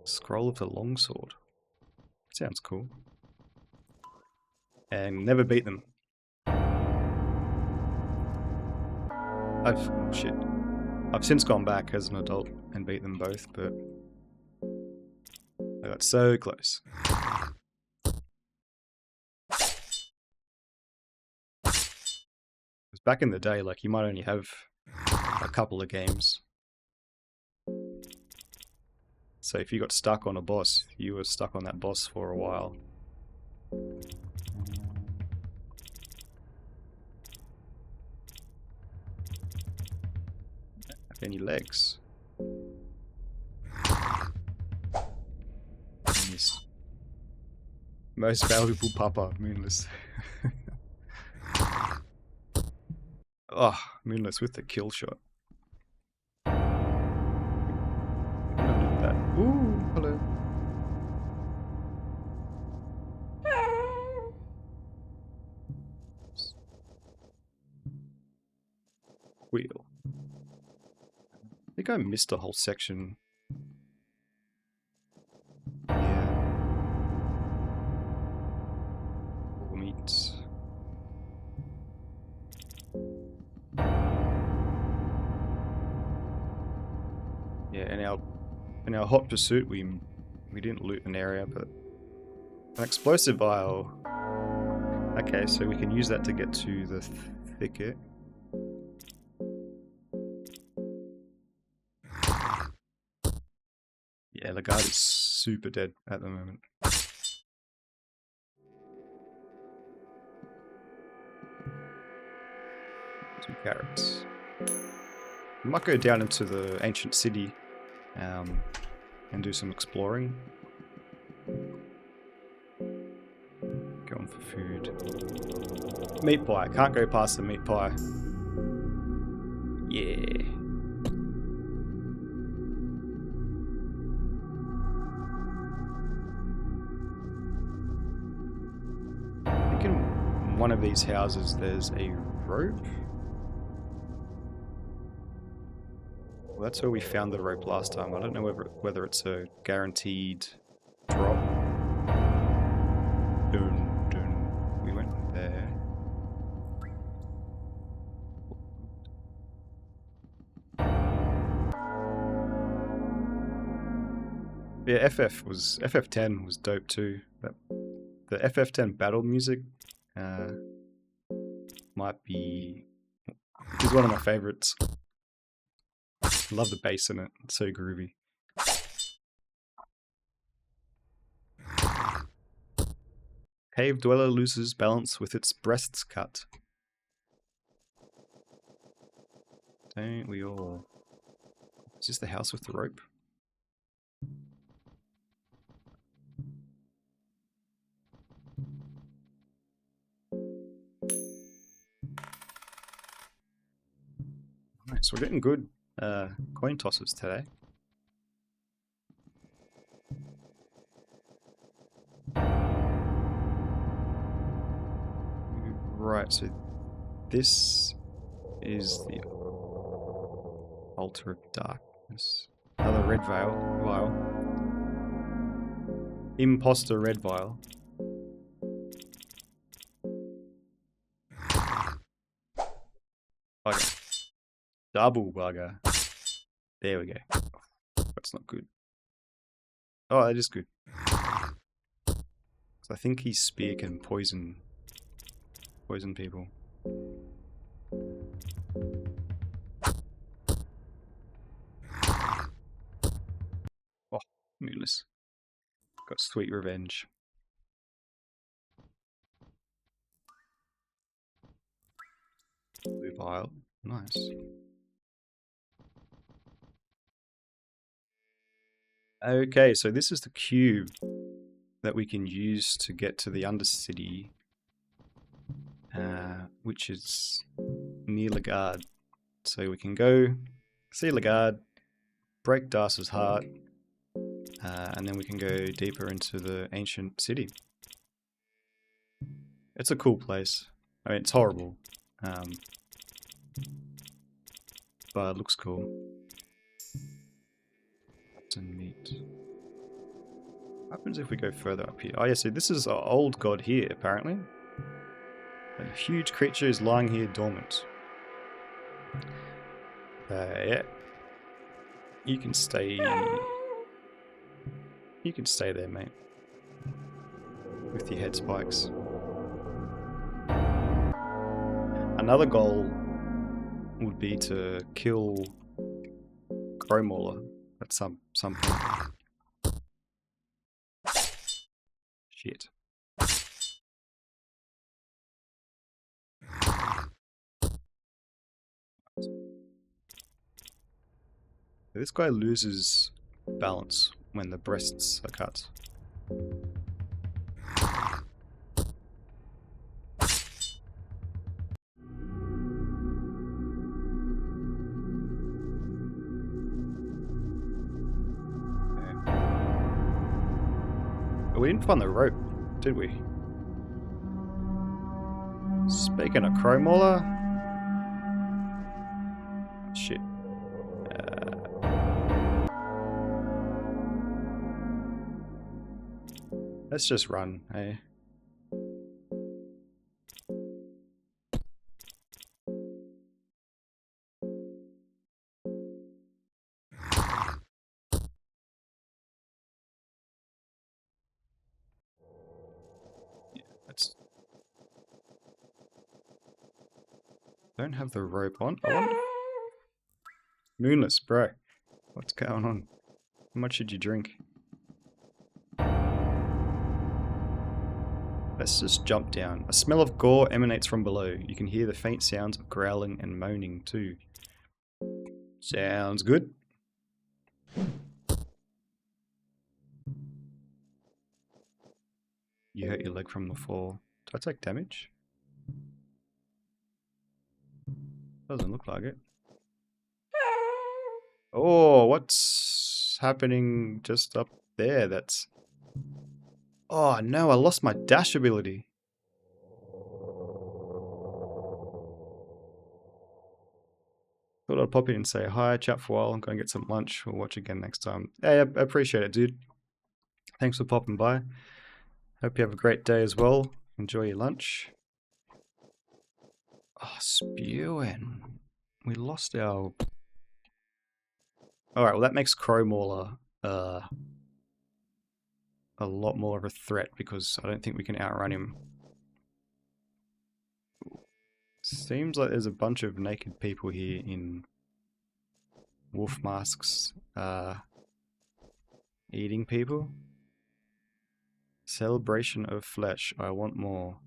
Scroll of the Longsword. Sounds cool. And never beat them. I've since gone back as an adult and beat them both, but I got so close. Because back in the day, like, you might only have a couple of games. So if you got stuck on a boss, you were stuck on that boss for a while. Have any legs? Yes. Most valuable papa, Moonless. Oh, Moonless with the kill shot. That. Ooh, hello. Wheel. I think I missed a whole section. Yeah. All meat. Yeah, in our hot pursuit we didn't loot an area, but an explosive vial. Okay, so we can use that to get to the thicket. Yeah, the guard is super dead at the moment. 2 carrots. We might go down into the ancient city and do some exploring. Going for food. Meat pie. Can't go past the meat pie. Yeah. I think in one of these houses there's a rope. Well, that's where we found the rope last time. I don't know whether it's a guaranteed drop. Dun, dun. We went there. Yeah, FF10 was dope too. The FF10 battle music is one of my favorites. Love the bass in it. It's so groovy. Cave dweller loses balance with its breasts cut. Don't we all? Is this the house with the rope? Nice, we're getting good coin tosses today. Right, so this is the Altar of Darkness. Another red vial. Imposter red vial. Bugger. Double bugger. There we go. That's not good. Oh, that is good. So I think his spear can poison people. Moonless. Got sweet revenge. Blue vial. Nice. Okay, so this is the cube that we can use to get to the Undercity, which is near Lagarde. So we can go see Lagarde, break Darce's heart, and then we can go deeper into the ancient city. It's a cool place. I mean, it's horrible, but it looks cool. And meat. What happens if we go further up here? Oh yeah, so this is our old god here, apparently. A huge creature is lying here dormant. Yeah. You can stay there, mate. With your head spikes. Another goal would be to kill Crowmauler at some point. Shit. This guy loses balance when the breasts are cut. But we didn't find the rope, did we? Speaking of Crowmauler... Shit. Let's just run, hey? Yeah, let's... Don't have the rope on. I wonder... Moonless, bro. What's going on? How much did you drink? Let's just jump down. A smell of gore emanates from below. You can hear the faint sounds of growling and moaning too. Sounds good. You hurt your leg from the fall. Did I take damage? Doesn't look like it. Oh, what's happening just up there? That's... Oh no, I lost my dash ability. Thought I'd pop in and say hi, chat for a while, I'm going to get some lunch. We'll watch again next time. Hey, I appreciate it, dude. Thanks for popping by. Hope you have a great day as well. Enjoy your lunch. Oh, spewing. We lost our... Alright, well that makes Crowmauler a lot more of a threat because I don't think we can outrun him. Seems like there's a bunch of naked people here in wolf masks eating people. Celebration of flesh. I want more.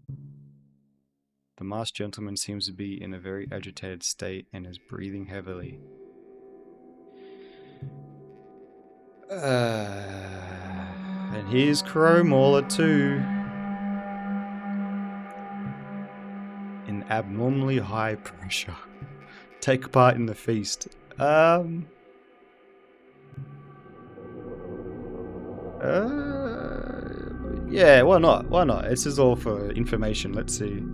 The masked gentleman seems to be in a very agitated state and is breathing heavily. And here's Crowmauler too. In abnormally high pressure. Take part in the feast. Yeah, why not? Why not? This is all for information. Let's see.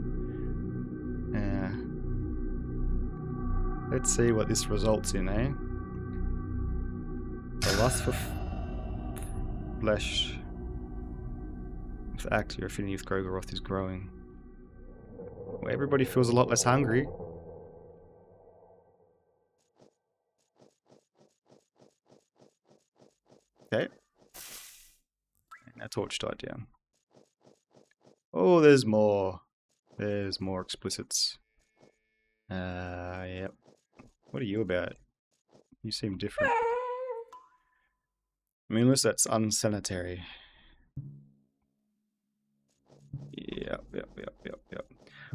Let's see what this results in, eh? The lust for flesh. With the act, your affinity with Grogoroth is growing. Well, everybody feels a lot less hungry. Okay. And our torch died down. Oh, there's more. There's more explicits. Yep. What are you about? You seem different. I mean, unless that's unsanitary. Yep.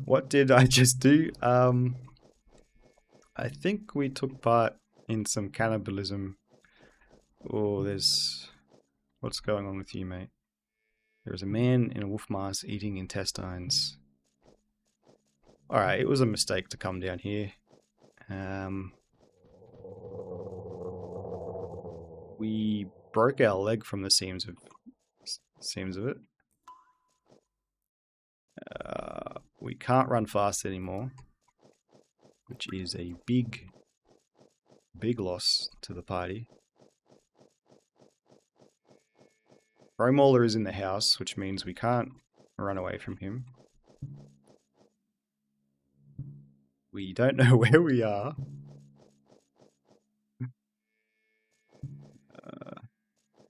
What did I just do? I think we took part in some cannibalism. Oh, there's... What's going on with you, mate? There is a man in a wolf mask eating intestines. Alright, it was a mistake to come down here. We broke our leg from the seams of it. We can't run fast anymore, which is a big loss to the party. Frapollo is in the house, which means we can't run away from him. We don't know where we are.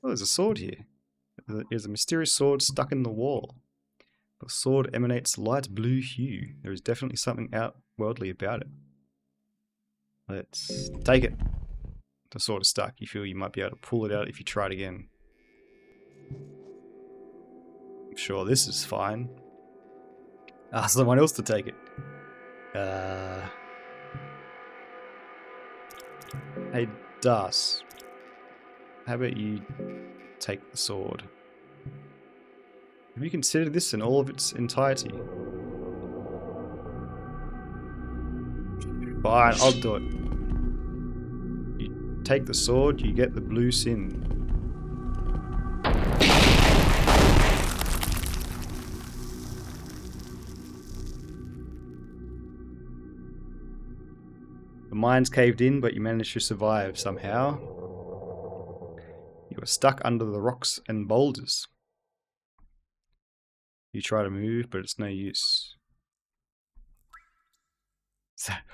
Oh, there's a sword here. There's a mysterious sword stuck in the wall. The sword emanates light blue hue. There is definitely something outworldly about it. Let's take it. The sword is stuck. You feel you might be able to pull it out if you try it again. I'm sure this is fine. Ask someone else to take it. Hey, Das. How about you take the sword? Have you considered this in all of its entirety? Fine, I'll do it. You take the sword, you get the blue sin. The mine's caved in, but you managed to survive somehow. You are stuck under the rocks and boulders. You try to move, but it's no use. Fuck.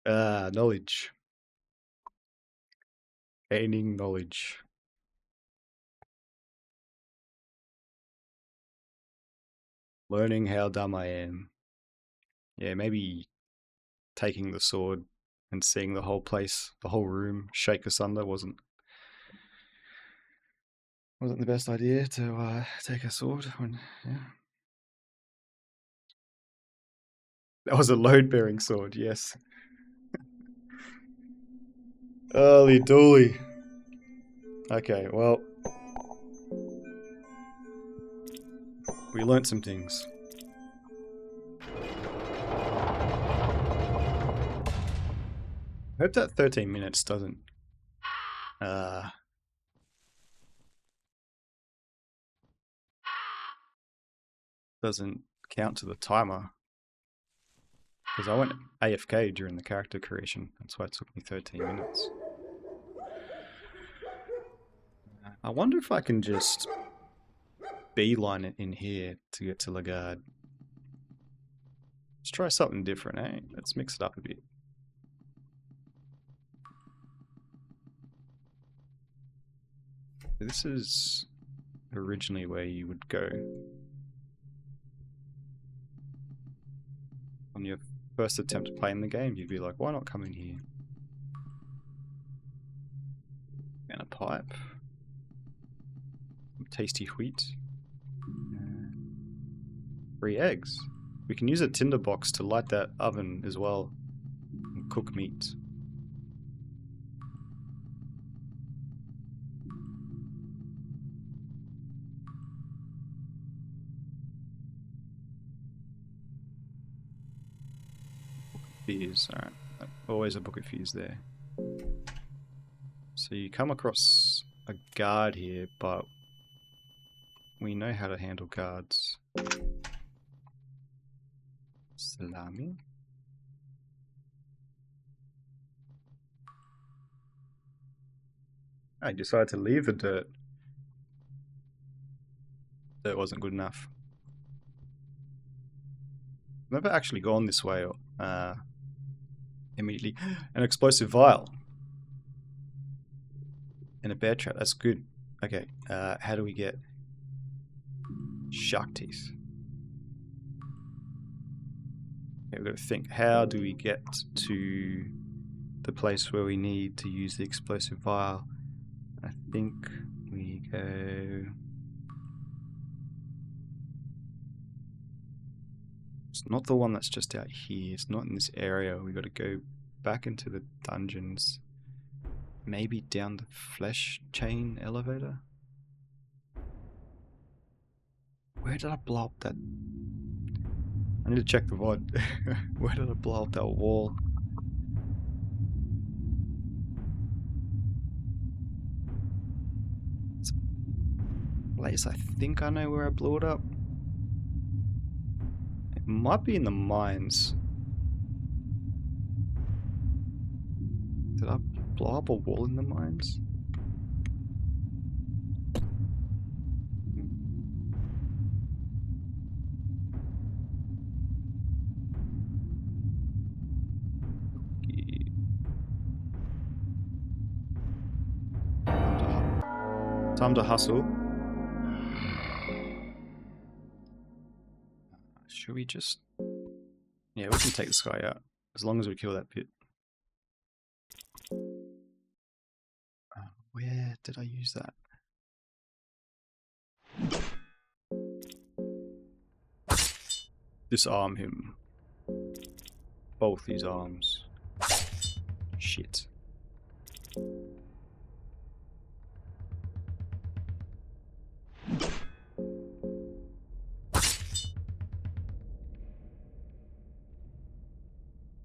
Knowledge. Gaining knowledge. Learning how dumb I am. Yeah, maybe taking the sword and seeing the whole place, the whole room shake asunder wasn't the best idea to take a sword when, yeah. That was a load-bearing sword, yes. Holy dooly. Okay, well, we learnt some things. I hope that 13 minutes doesn't count to the timer, because I went AFK during the character creation. That's why it took me 13 minutes. I wonder if I can just beeline it in here to get to Lagarde. Let's try something different, eh? Let's mix it up a bit. This is originally where you would go. On your first attempt playing the game, you'd be like, why not come in here? And a pipe. Some tasty wheat. 3 eggs. We can use a tinderbox to light that oven as well and cook meat. Fuse, alright. Always a book of fuse there. So you come across a guard here, but we know how to handle guards. Salami. I decided to leave the dirt. Dirt wasn't good enough. I've never actually gone this way immediately. An explosive vial. And a bear trap, that's good. Okay, how do we get shark teeth? we've got to think, how do we get to the place where we need to use the explosive vial? I think we go... It's not the one that's just out here. It's not in this area. We got to go back into the dungeons. Maybe down the flesh chain elevator? Where did I blow up that... I need to check the VOD. Where did I blow up that wall? It's a place I think I know where I blew it up. It might be in the mines. Did I blow up a wall in the mines? Time to hustle. Should we just... Yeah, we can take this guy out. As long as we kill that pit. Where did I use that? Disarm him. Both his arms. Shit.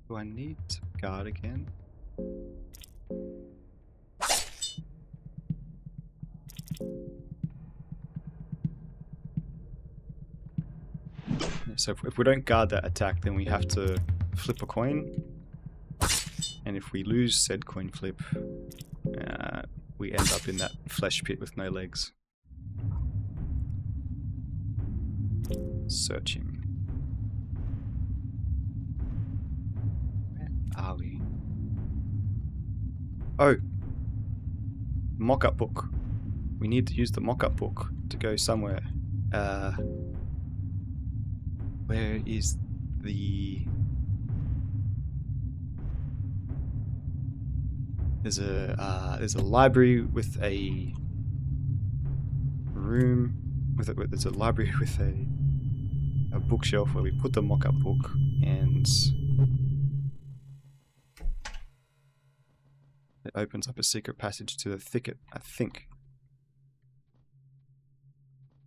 Do I need to guard again? So if we don't guard that attack, then we have to flip a coin. And if we lose said coin flip, we end up in that flesh pit with no legs. Searching. Where are we? Oh! Mock-up book. We need to use the mock-up book to go somewhere. Where is the... There's a library with a room there's a library with a bookshelf where we put the mock-up book, and it opens up a secret passage to the thicket, I think.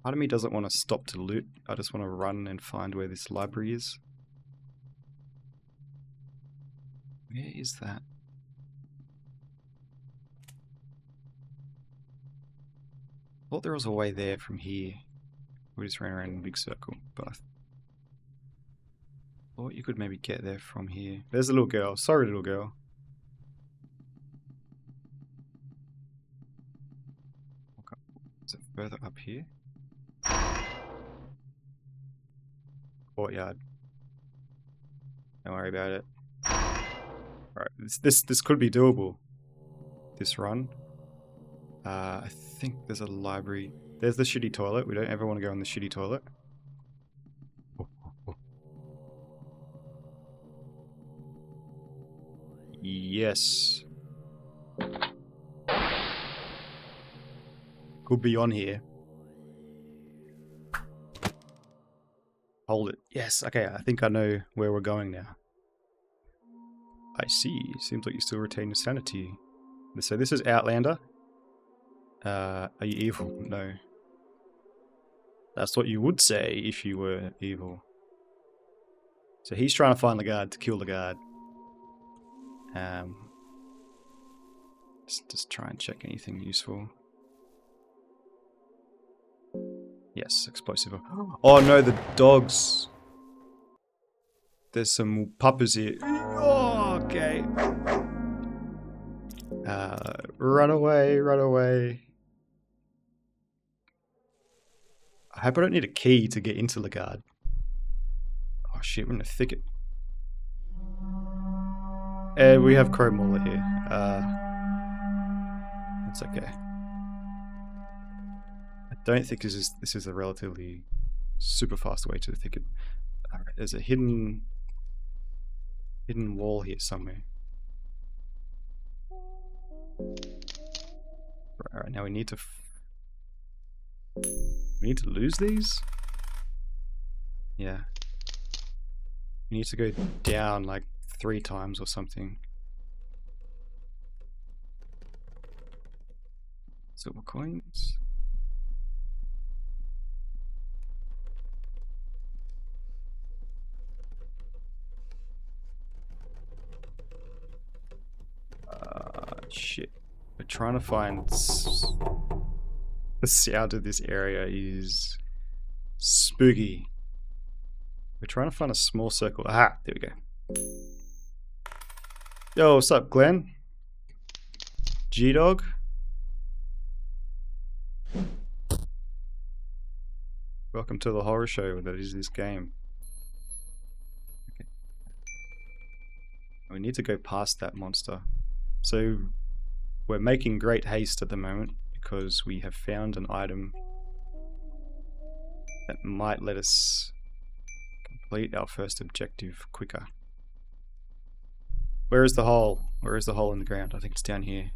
Part of me doesn't want to stop to loot. I just want to run and find where this library is. Where is that? I thought there was a way there from here. We just ran around in a big circle, but I thought you could maybe get there from here. There's a little girl. Sorry, little girl. Is it further up here? Courtyard. Don't worry about it. Alright, this could be doable. This run. I think there's a library. There's the shitty toilet. We don't ever want to go in the shitty toilet. Yes. Could be on here. Hold it. Yes, okay, I think I know where we're going now. I see. Seems like you still retain your sanity. So this is Outlander. Are you evil? No. That's what you would say if you were evil. So he's trying to find the guard to kill the guard. Just try and check anything useful. Yes, explosive. Oh no, the dogs. There's some puppers here. Oh, okay. Run away, run away. I hope I don't need a key to get into the guard. Oh shit, we're in a thicket. And we have Crow Mauler here. That's okay. I don't think this is a relatively super fast way to the thicket. Alright, there's a hidden hidden wall here somewhere. Alright, now we need to lose these? Yeah. We need to go down like 3 times or something. Silver coins. Shit. We're trying to find... The sound of this area is spooky. We're trying to find a small circle. Aha! There we go. Yo, what's up, Glenn? G-Dog? Welcome to the horror show that is this game. Okay. We need to go past that monster. So, we're making great haste at the moment because we have found an item that might let us complete our first objective quicker. Where is the hole? Where is the hole in the ground? I think it's down here.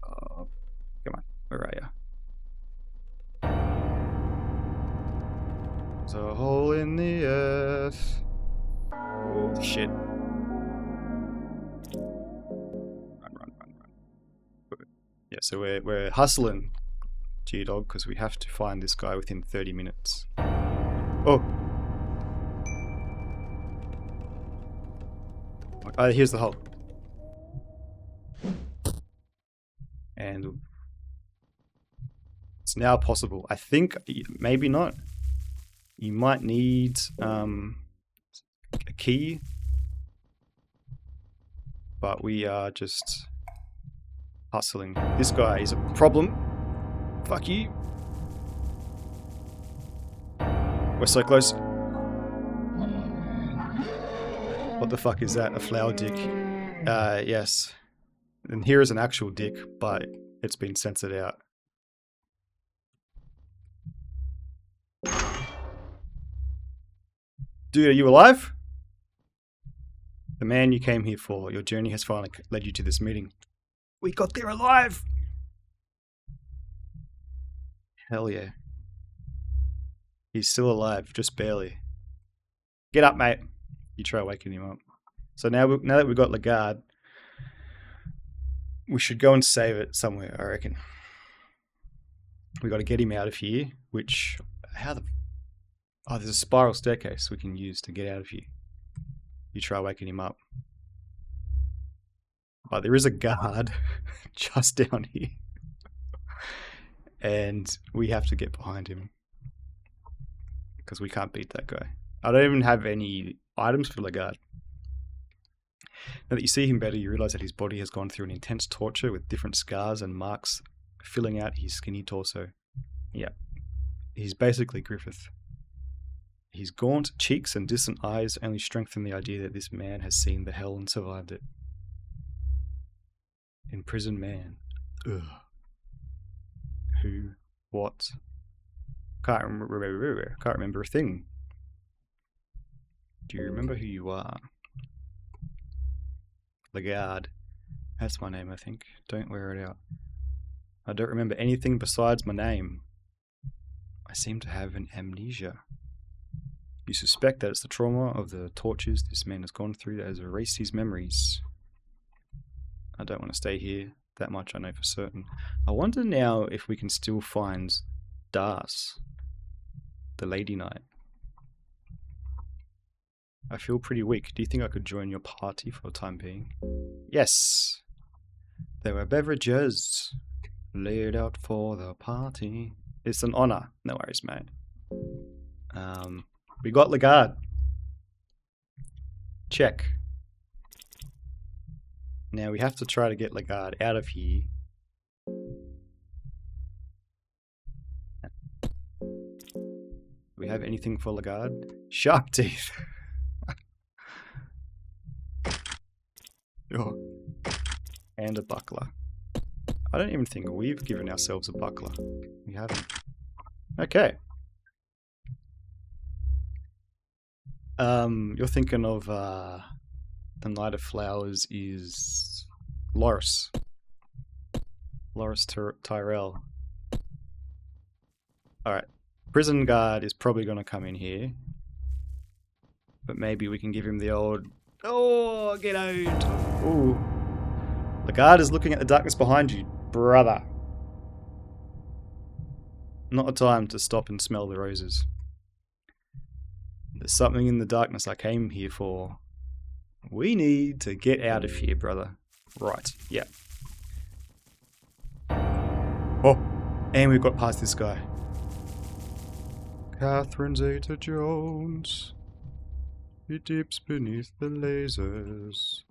Oh, come on. Where are you? There's a hole in the earth. Oh, shit. Run. Yeah, so we're hustling, G-Dog, because we have to find this guy within 30 minutes. Oh! Here's the hole. And it's now possible. I think, maybe not. You might need a key. But we are just hustling. This guy is a problem. Fuck you. We're so close. What the fuck is that? A flower dick? Yes. And here is an actual dick, but it's been censored out. Dude, are you alive? The man you came here for. Your journey has finally led you to this meeting. We got there alive! Hell yeah. He's still alive, just barely. Get up, mate. You try waking him up. So now that we've got Lagarde, we should go and save it somewhere, I reckon. We got to get him out of here, which... Oh, there's a spiral staircase we can use to get out of here. You try waking him up. But there is a guard just down here. And we have to get behind him. Because we can't beat that guy. I don't even have any items for Lagarde. Now that you see him better, you realize that his body has gone through an intense torture with different scars and marks filling out his skinny torso. Yeah. He's basically Griffith. His gaunt cheeks and distant eyes only strengthen the idea that this man has seen the hell and survived it. Imprisoned man. Ugh. Who? What? Can't remember a thing. Do you remember who you are? Lagarde. That's my name, I think. Don't wear it out. I don't remember anything besides my name. I seem to have an amnesia. You suspect that it's the trauma of the tortures this man has gone through that has erased his memories. I don't want to stay here. That much I know for certain. I wonder now if we can still find Das, the Lady Knight. I feel pretty weak. Do you think I could join your party for the time being? Yes! There were beverages laid out for the party. It's an honor. No worries, mate. We got Lagarde. Check. Now we have to try to get Lagarde out of here. Do we have anything for Lagarde? Shark teeth. Oh. And a buckler. I don't even think we've given ourselves a buckler. We haven't. Okay. You're thinking of the Knight of Flowers is Loris. Loris Tyrell. Alright. Prison guard is probably going to come in here. But maybe we can give him the old... Oh, get out! Ooh. The guard is looking at the darkness behind you, brother. Not a time to stop and smell the roses. There's something in the darkness I came here for. We need to get out of here, brother. Right, yeah. Oh, and we've got past this guy. Catherine Zeta-Jones. He dips beneath the lasers.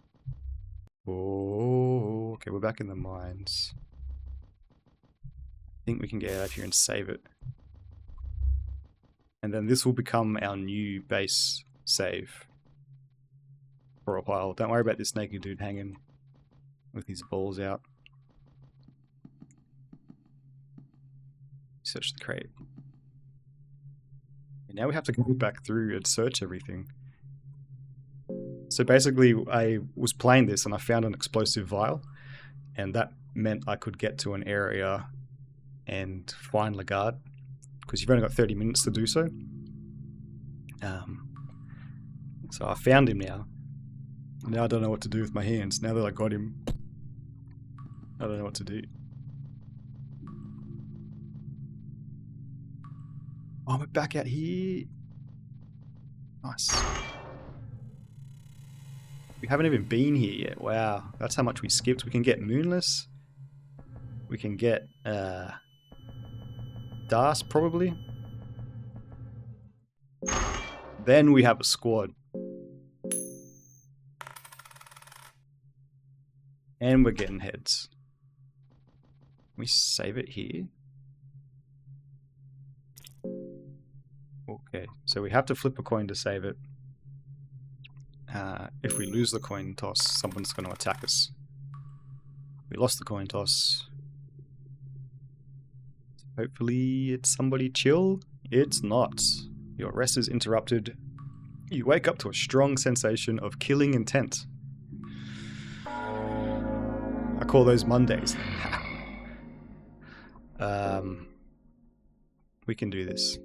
Oh, okay, we're back in the mines. I think we can get out of here and save it. And then this will become our new base save. For a while. Don't worry about this naked dude hanging with his balls out. Search the crate. And now we have to go back through and search everything. So basically, I was playing this and I found an explosive vial, and that meant I could get to an area and find Lagarde, because you've only got 30 minutes to do so. So I found him now. Now I don't know what to do with my hands. Now that I got him, I don't know what to do. Oh, we're back out here. Nice. We haven't even been here yet. Wow, that's how much we skipped. We can get Moonless. We can get Das, probably. Then we have a squad. And we're getting heads. Can we save it here? Okay, so we have to flip a coin to save it. If we lose the coin toss, someone's going to attack us. We lost the coin toss. Hopefully it's somebody chill. It's not. Your rest is interrupted. You wake up to a strong sensation of killing intent. I call those Mondays. We can do this.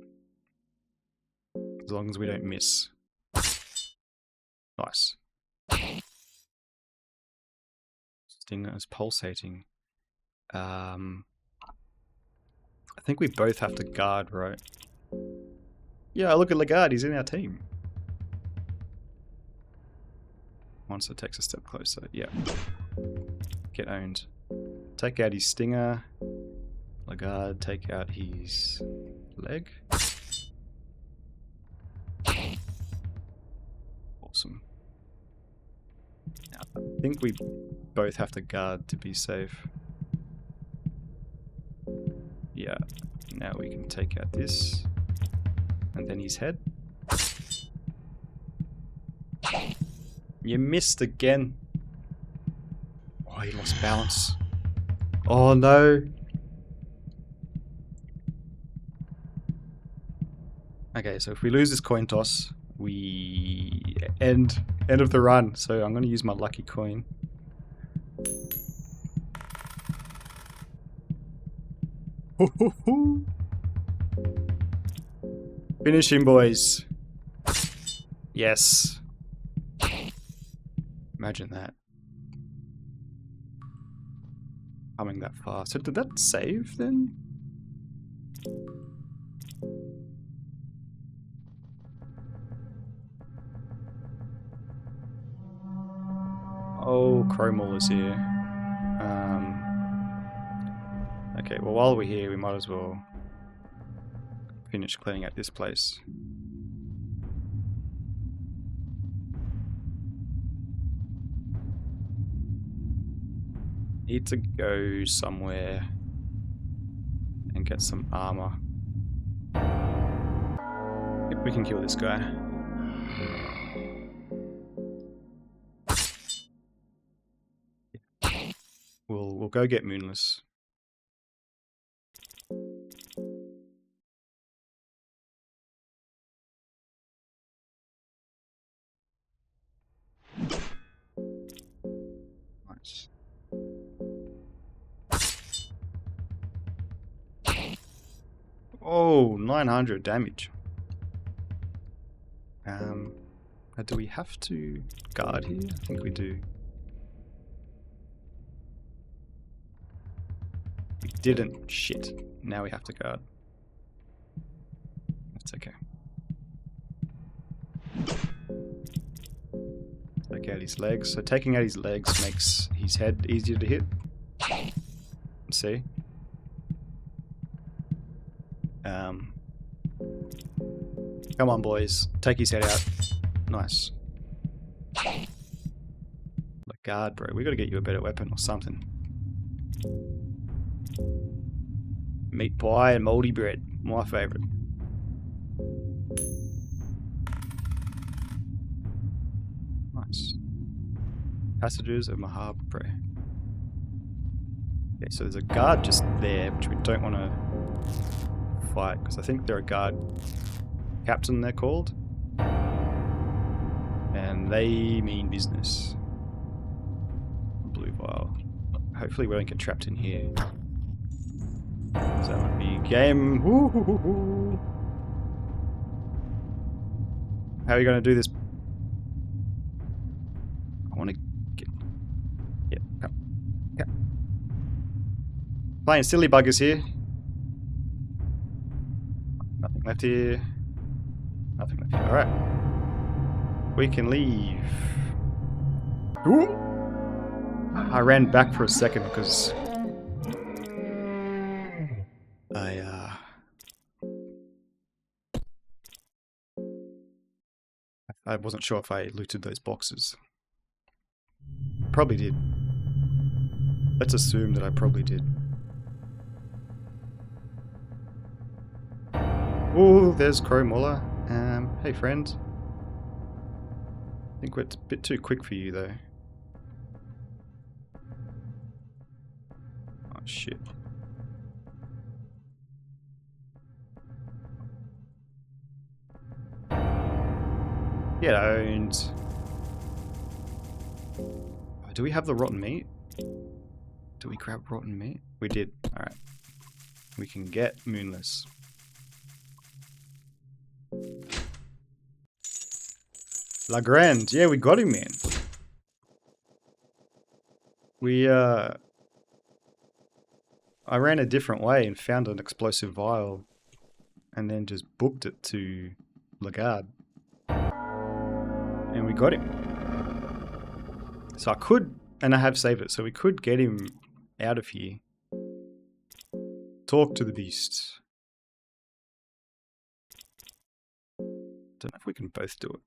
As long as we don't miss. Nice. Stinger is pulsating. I think we both have to guard, right? Yeah, look at Lagarde, he's in our team. Monster takes a step closer, yeah. Get owned. Take out his stinger. Lagarde, take out his leg. Awesome. Now, I think we both have to guard to be safe. Yeah, now we can take out this. And then his head. You missed again. Oh, he lost balance. Oh no. Okay, so if we lose this coin toss, we end of the run. So I'm going to use my lucky coin. Ho, ho, ho. Finish him, boys. Yes. Imagine that. Coming that far. So did that save then? Oh, Chromal is here. Okay, well while we're here, we might as well finish cleaning out this place. Need to go somewhere and get some armor. If we can kill this guy. We'll go get Moonless. Oh, 900 damage. Do we have to guard here? I think we do. We didn't. Shit. Now we have to guard. That's okay. Take out his legs. So taking out his legs makes his head easier to hit. See? Come on, boys. Take his head out. Nice. Like guard, bro. We gotta get you a better weapon or something. Meat pie and moldy bread. My favourite. Nice. Passages of Mahab, bro. Okay, so there's a guard just there, which we don't want to fight, because I think they're a guard captain, they're called. And they mean business. Blue vial. Hopefully we don't get trapped in here. So that would be game. Woo-hoo-hoo-hoo. How are you going to do this? I want to get... Yeah, come. Come. Playing silly buggers here. Nothing left here. Nothing left here. Alright. We can leave. Ooh. I ran back for a second because I wasn't sure if I looted those boxes. Probably did. Let's assume that I probably did. Oh, there's Crowmuller. Hey friend. I think we're a bit too quick for you though. Oh shit. Get owned. Oh, do we have the rotten meat? Do we grab rotten meat? We did. Alright. We can get Moonless. La Grande. Yeah, we got him, man. I ran a different way and found an explosive vial and then just booked it to Lagarde. And we got him. So I could, and I have saved it, so we could get him out of here. Talk to the beast. Don't know if we can both do it.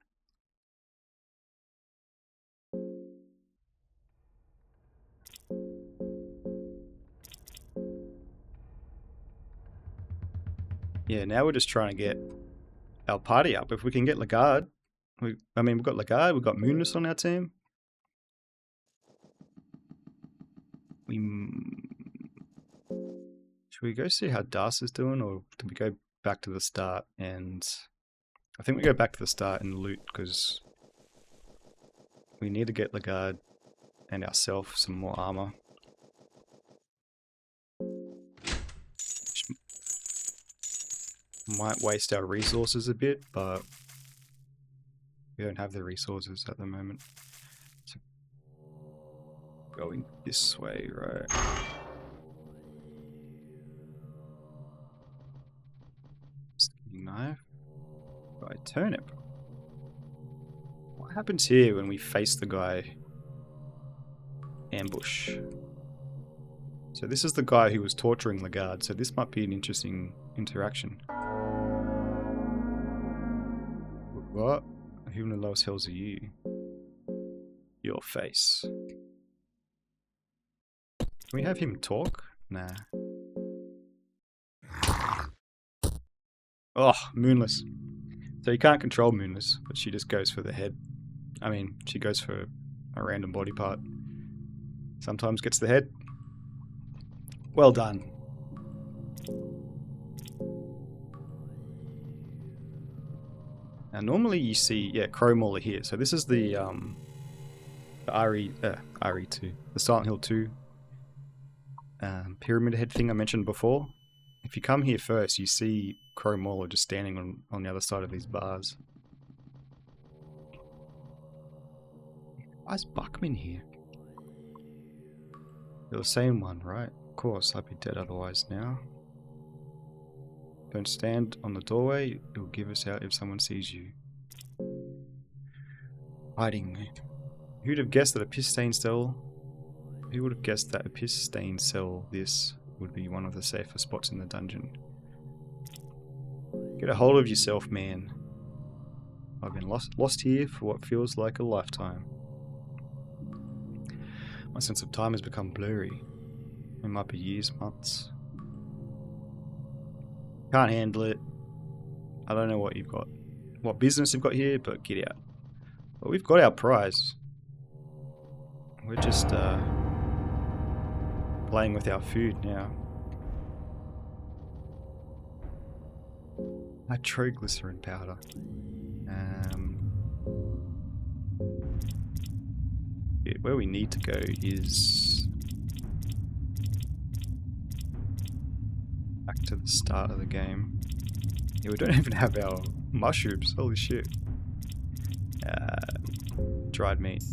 Yeah, now we're just trying to get our party up. If we can get Lagarde, we've got Lagarde, we've got Moonless on our team. Should we go see how Das is doing, or do we go back to the start? And I think we go back to the start and loot, because we need to get Lagarde and ourselves some more armor. Which might waste our resources a bit, but we don't have the resources at the moment. So going this way, right? Skinning knife. Right, turnip. What happens here when we face the guy? Ambush. So this is the guy who was torturing Lagarde, so this might be an interesting interaction. What? Who in the lowest hells are you? Your face. Can we have him talk? Nah. Oh, Moonless. So you can't control Moonless, but she just goes for the head. I mean, she goes for a random body part. Sometimes gets the head. Well done. Now normally you see, yeah, Crowmuller here. So this is the RE2, the Silent Hill 2 pyramid head thing I mentioned before. if you come here first, you see Frapollo just standing on the other side of these bars. Why is Buckman here? You're the same one, right? Of course, I'd be dead otherwise now. Don't stand on the doorway, it will give us out if someone sees you. Hiding. Who'd have guessed that a piss-stained cell? Who would have guessed that a piss-stained cell this would be one of the safer spots in the dungeon? Get a hold of yourself, man. I've been lost here for what feels like a lifetime. My sense of time has become blurry. It might be years, months. Can't handle it. I don't know what you've got, what business you've got here, but get out. Well, we've got our prize. We're just playing with our food now. Nitroglycerin powder. Yeah, where we need to go is back to the start of the game. Yeah, we don't even have our mushrooms. Holy shit. Dried meat.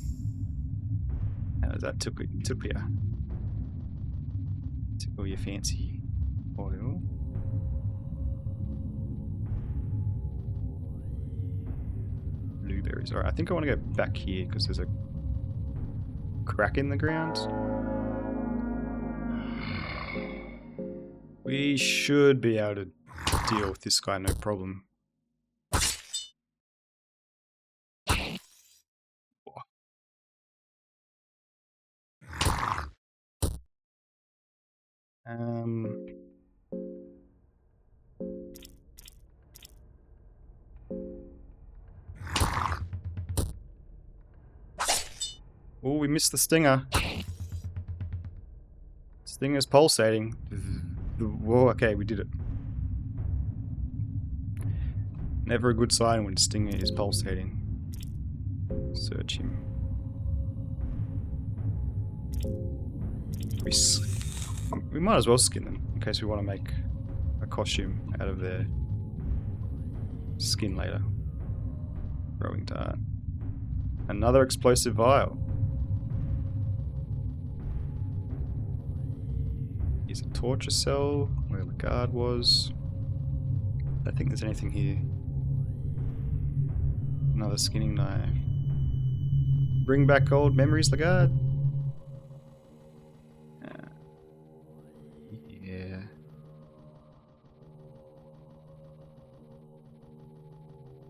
How does that tickle you? Tickle your fancy oil. Blueberries. Alright, I think I want to go back here because there's a crack in the ground. We should be able to deal with this guy, no problem. Oh, we missed the stinger. Stinger's pulsating. Whoa, okay, we did it. Never a good sign when Stinger is pulsating. Search him. We might as well skin them in case we want to make a costume out of their skin later. Throwing dart. Another explosive vial. Here's a torture cell where the guard was. I don't think there's anything here. Another skinning knife. Bring back old memories, Lagarde. Yeah.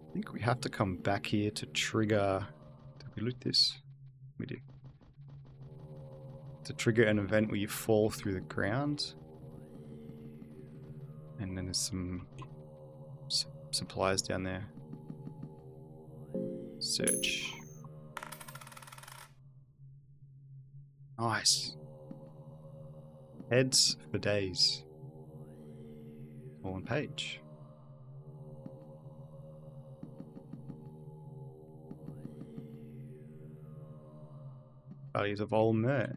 I think we have to come back here to trigger... Did we loot this? We did. To trigger an event where you fall through the ground. And then there's some supplies down there. Search. Nice. Heads for days. All on page. Values of all mer.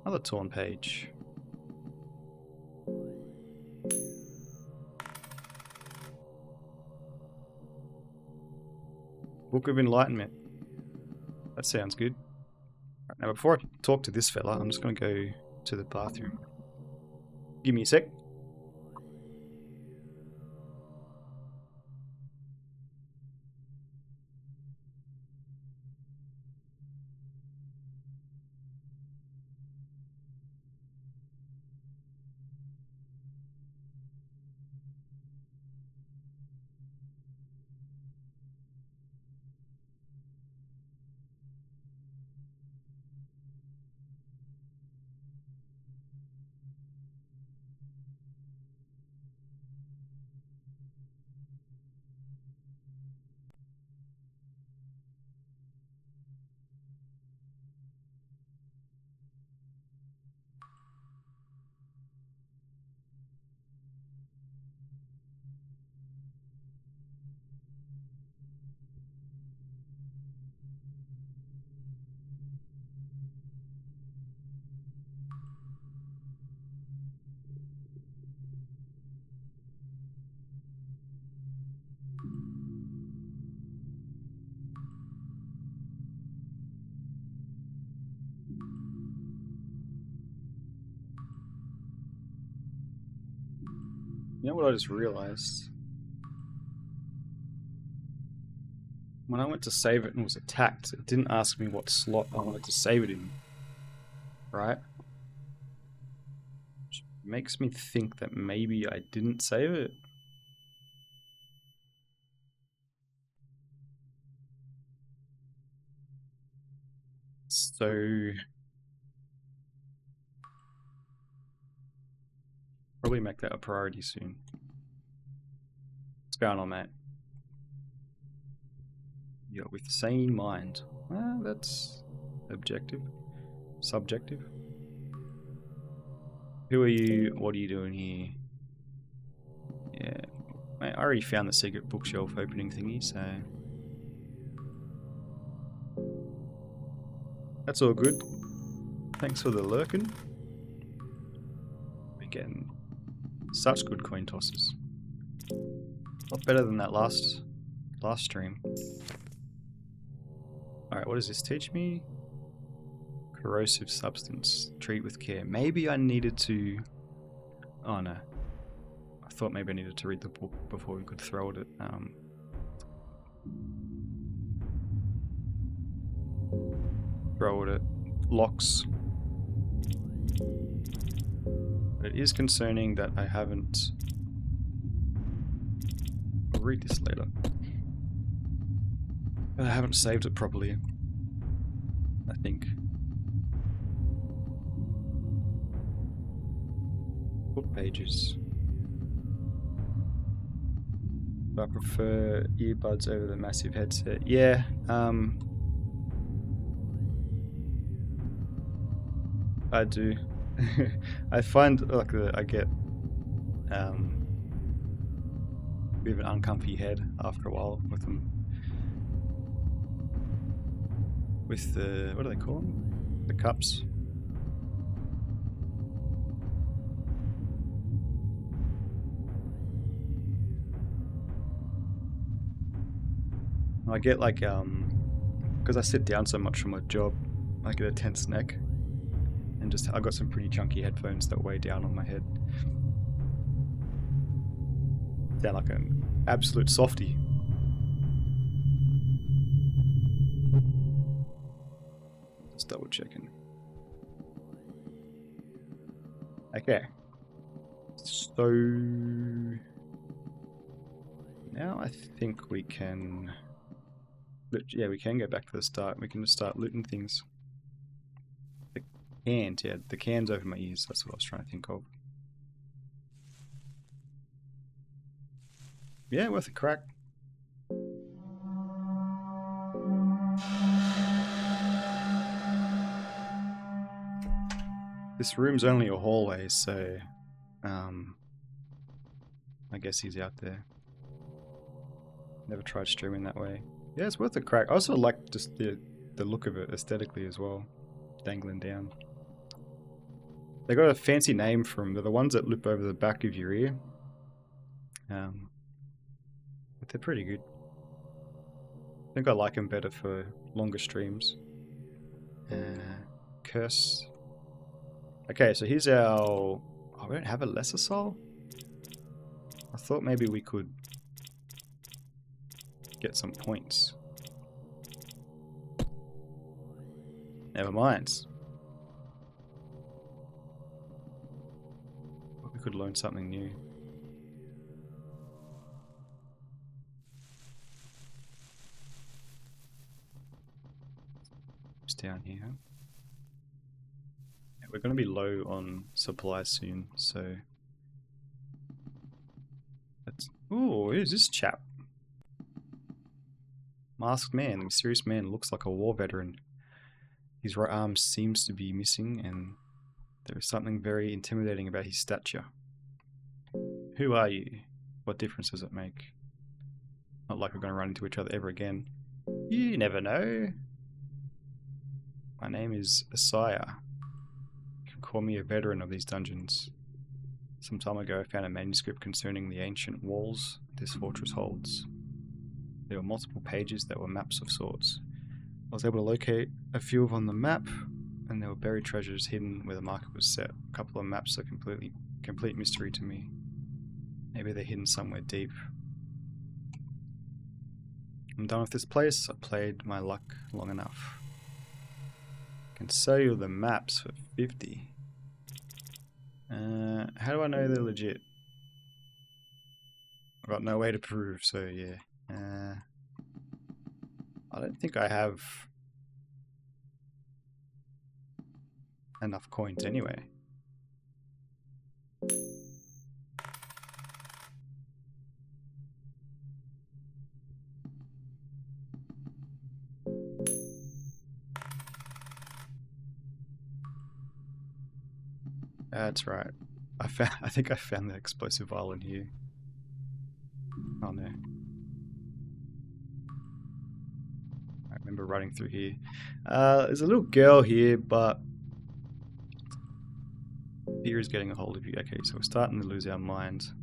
Another torn page. Book of Enlightenment. That sounds good. Right, now before I talk to this fella, I'm just going to go to the bathroom. Give me a sec. You know what I just realized? When I went to save it and was attacked, it didn't ask me what slot I wanted to save it in. Right? Which makes me think that maybe I didn't save it. So probably make that a priority soon. What's going on, mate? You're with sane mind. Well, that's objective. Subjective. Who are you? What are you doing here? Yeah, mate, I already found the secret bookshelf opening thingy, so that's all good. Thanks for the lurking. We're getting such good coin tosses. A lot better than that last stream. Alright, what does this teach me? Corrosive substance. Treat with care. Maybe I needed to... Oh no. I thought maybe I needed to read the book before we could throw it at... Throw it at locks. But it is concerning that I haven't... I'll read this later. But I haven't saved it properly. I think. Book pages. Do I prefer earbuds over the massive headset? Yeah, I do. I find like I get a bit of an uncomfy head after a while with them. With the, what do they call them? The cups. I get like, because I sit down so much from my job, I get a tense neck. And just, I got some pretty chunky headphones that weigh down on my head. Sound like an absolute softie. Just double checking. Okay. So now I think we can... Yeah, we can go back to the start. We can just start looting things. The cans, yeah, the cans over my ears. That's what I was trying to think of. Yeah, worth a crack. This room's only a hallway, so I guess he's out there. Never tried streaming that way. Yeah, it's worth a crack. I also like just the look of it aesthetically as well. Dangling down. They got a fancy name for them. They're the ones that loop over the back of your ear. But they're pretty good. I think I like them better for longer streams. Curse. Okay, so here's our... Oh, we don't have a lesser soul? I thought maybe we could get some points. Never mind. But we could learn something new. It's down here. Yeah, we're going to be low on supplies soon, so... Let's... Ooh, who's this chap? Masked man. The mysterious man looks like a war veteran. His right arm seems to be missing, and there is something very intimidating about his stature. Who are you? What difference does it make? Not like we're going to run into each other ever again. You never know. My name is Asaya. You can call me a veteran of these dungeons. Some time ago I found a manuscript concerning the ancient walls this fortress holds. There were multiple pages that were maps of sorts. I was able to locate a few of on the map, and there were buried treasures hidden where the marker was set. A couple of maps are complete mystery to me. Maybe they're hidden somewhere deep. I'm done with this place. I played my luck long enough. I can sell you the maps for 50. How do I know they're legit? I've got no way to prove, so yeah. I don't think I have enough coins anyway. That's right. I think I found the explosive island here. Oh no. I remember running through here. There's a little girl here, but fear is getting a hold of you. Okay, so we're starting to lose our minds.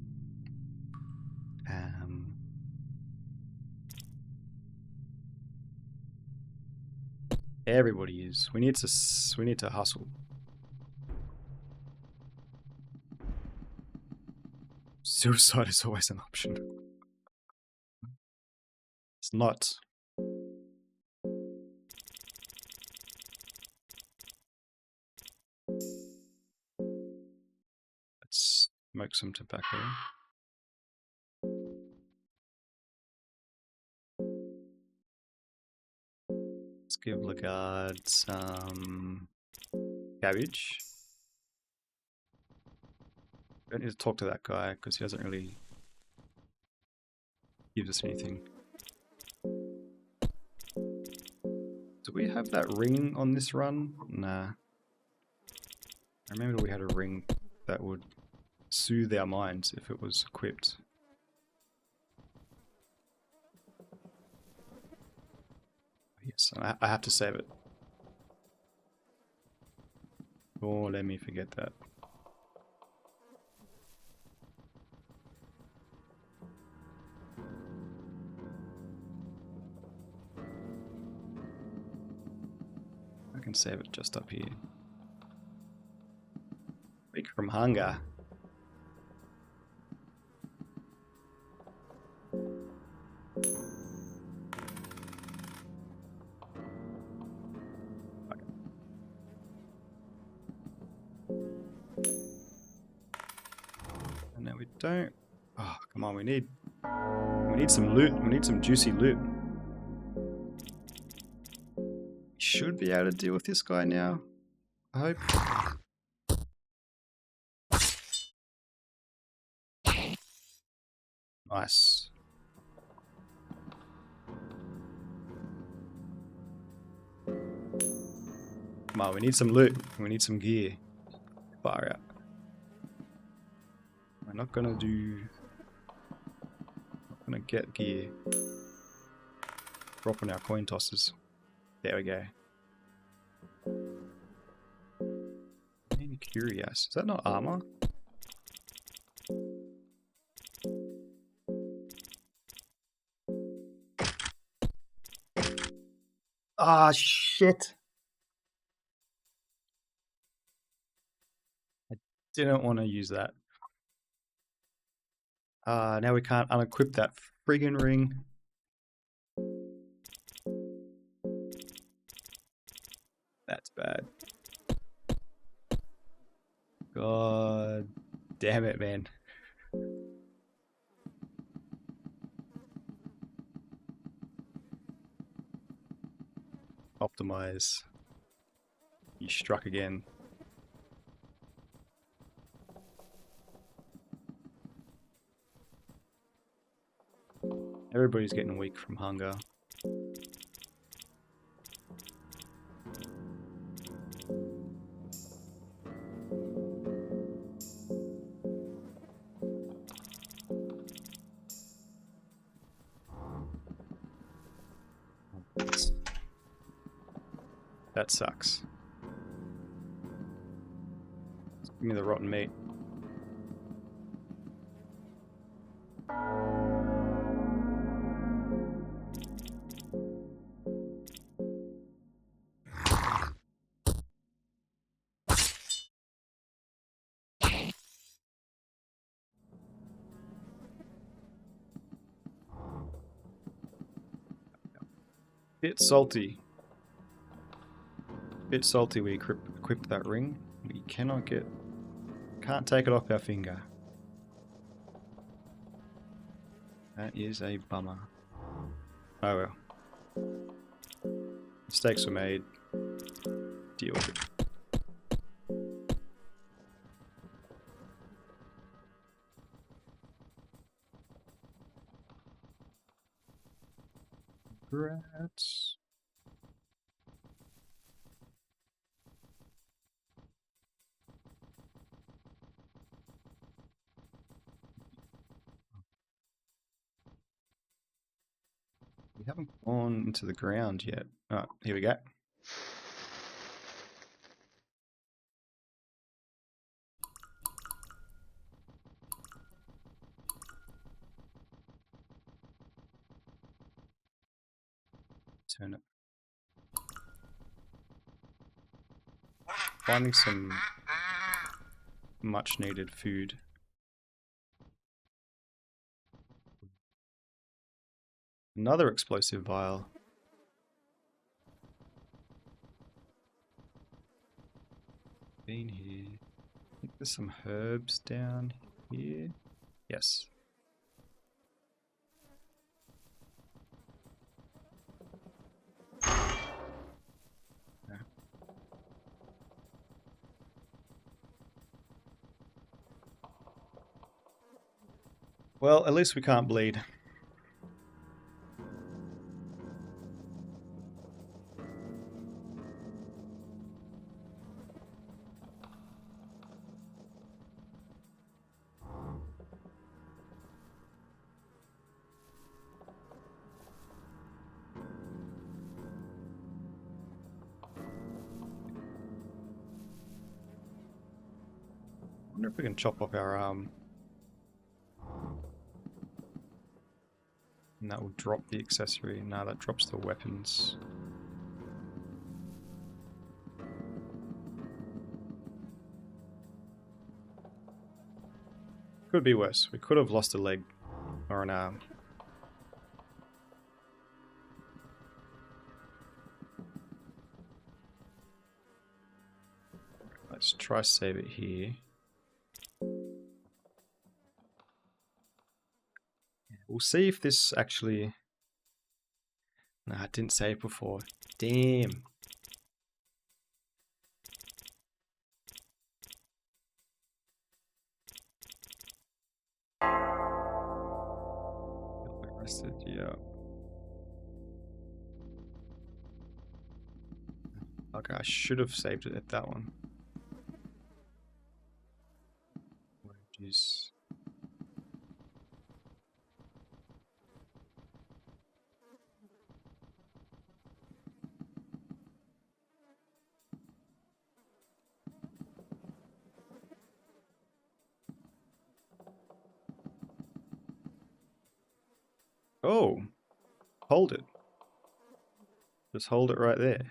Everybody is. We need to hustle. Suicide is always an option. It's not. Let's smoke some tobacco. Let's give Lagarde some cabbage. Don't need to talk to that guy because he doesn't really give us anything. Do we have that ring on this run? Nah. I remember we had a ring that would soothe our minds if it was equipped. Yes, I have to save it. Oh, let me forget that. I can save it just up here. Weak from hunger. And now we don't. Oh, come on, we need some loot. We need some juicy loot. We should be able to deal with this guy now. I hope. Nice. Come on, we need some loot. We need some gear. Far out. We're not gonna get gear. Dropping our coin tosses. There we go. Maybe curious. Is that not armor? Ah, shit. I didn't want to use that. Now we can't unequip that friggin' ring. That's bad. God damn it, man. Optimize. You struck again. Everybody's getting weak from hunger. That sucks. Give me the rotten meat. Bit salty. Bit salty we equipped that ring. We can't take it off our finger. That is a bummer. Oh well. Mistakes were made. Deal with it. Rats. We haven't gone into the ground yet. Oh, here we go. Turn it. Finding some much needed food. Another explosive vial. Been here. I think there's some herbs down here. Yes. Yeah. Well, at least we can't bleed. I wonder if we can chop off our arm. And that will drop the accessory. No, that drops the weapons. Could be worse. We could have lost a leg or an arm. Let's try save it here. We'll see if this actually... Nah, it didn't save before. Damn. Arrested, yeah. Okay, I should have saved it at that one. Jeez. Oh, hold it. Just hold it right there.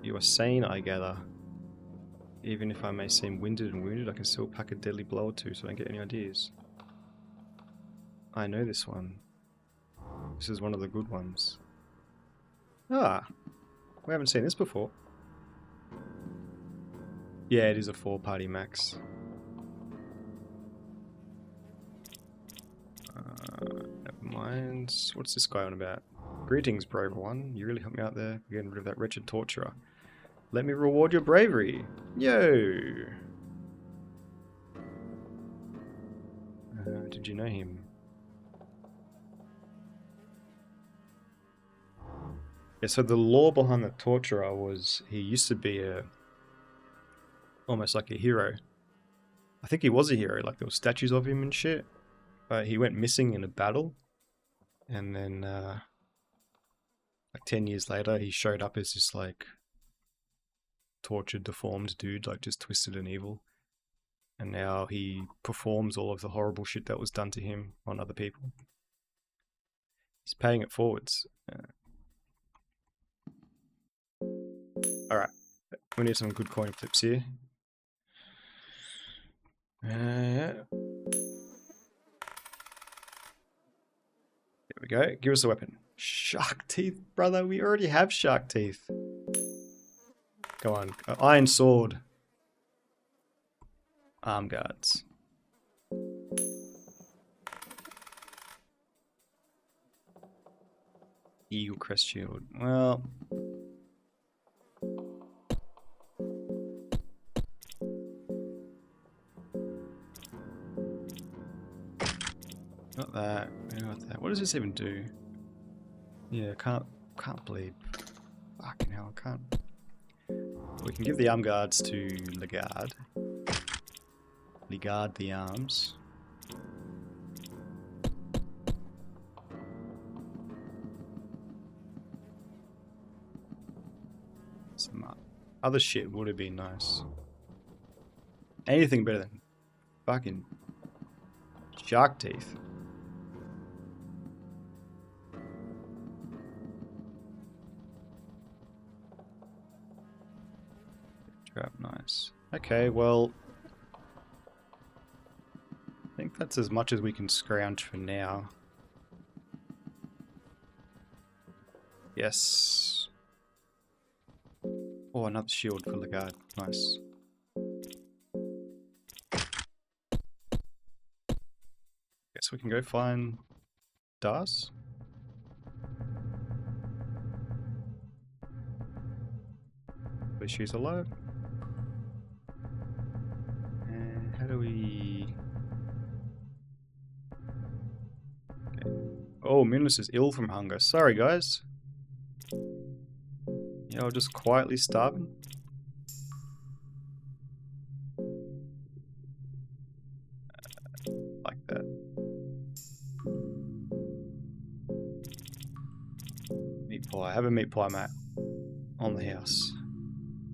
You are sane, I gather. Even if I may seem winded and wounded, I can still pack a deadly blow or two so I don't get any ideas. I know this one. This is one of the good ones. Ah, we haven't seen this before. Yeah, it is a 4-party max. Never mind. What's this guy on about? Greetings, brave one. You really helped me out there, getting rid of that wretched torturer. Let me reward your bravery. Yo! Did you know him? Yeah, so the lore behind the torturer was he used to be almost like a hero. I think he was a hero, like there were statues of him and shit. But he went missing in a battle. And then, like 10 years later, he showed up as this, like, tortured, deformed dude, like just twisted and evil. And now he performs all of the horrible shit that was done to him on other people. He's paying it forwards. Alright, we need some good coin flips here. There we go, give us a weapon. Shark teeth, brother. We already have shark teeth. Go on. Iron sword. Arm guards. Eagle crest shield. Well, got that. We got that. What does this even do? Yeah, can't bleed. Fucking hell, I can't. We can give the arm guards to Legard. Legard the arms. Some other shit would have been nice. Anything better than fucking shark teeth. Trap, nice. Okay, well, I think that's as much as we can scrounge for now. Yes. Oh, another shield for the guard. Nice. Guess we can go find Das. Please she's alive. And how do we... Okay. Oh, Munus is ill from hunger. Sorry, guys. Yeah, I'll just quietly starving. Like that. Meat pie. Have a meat pie, Matt. On the house.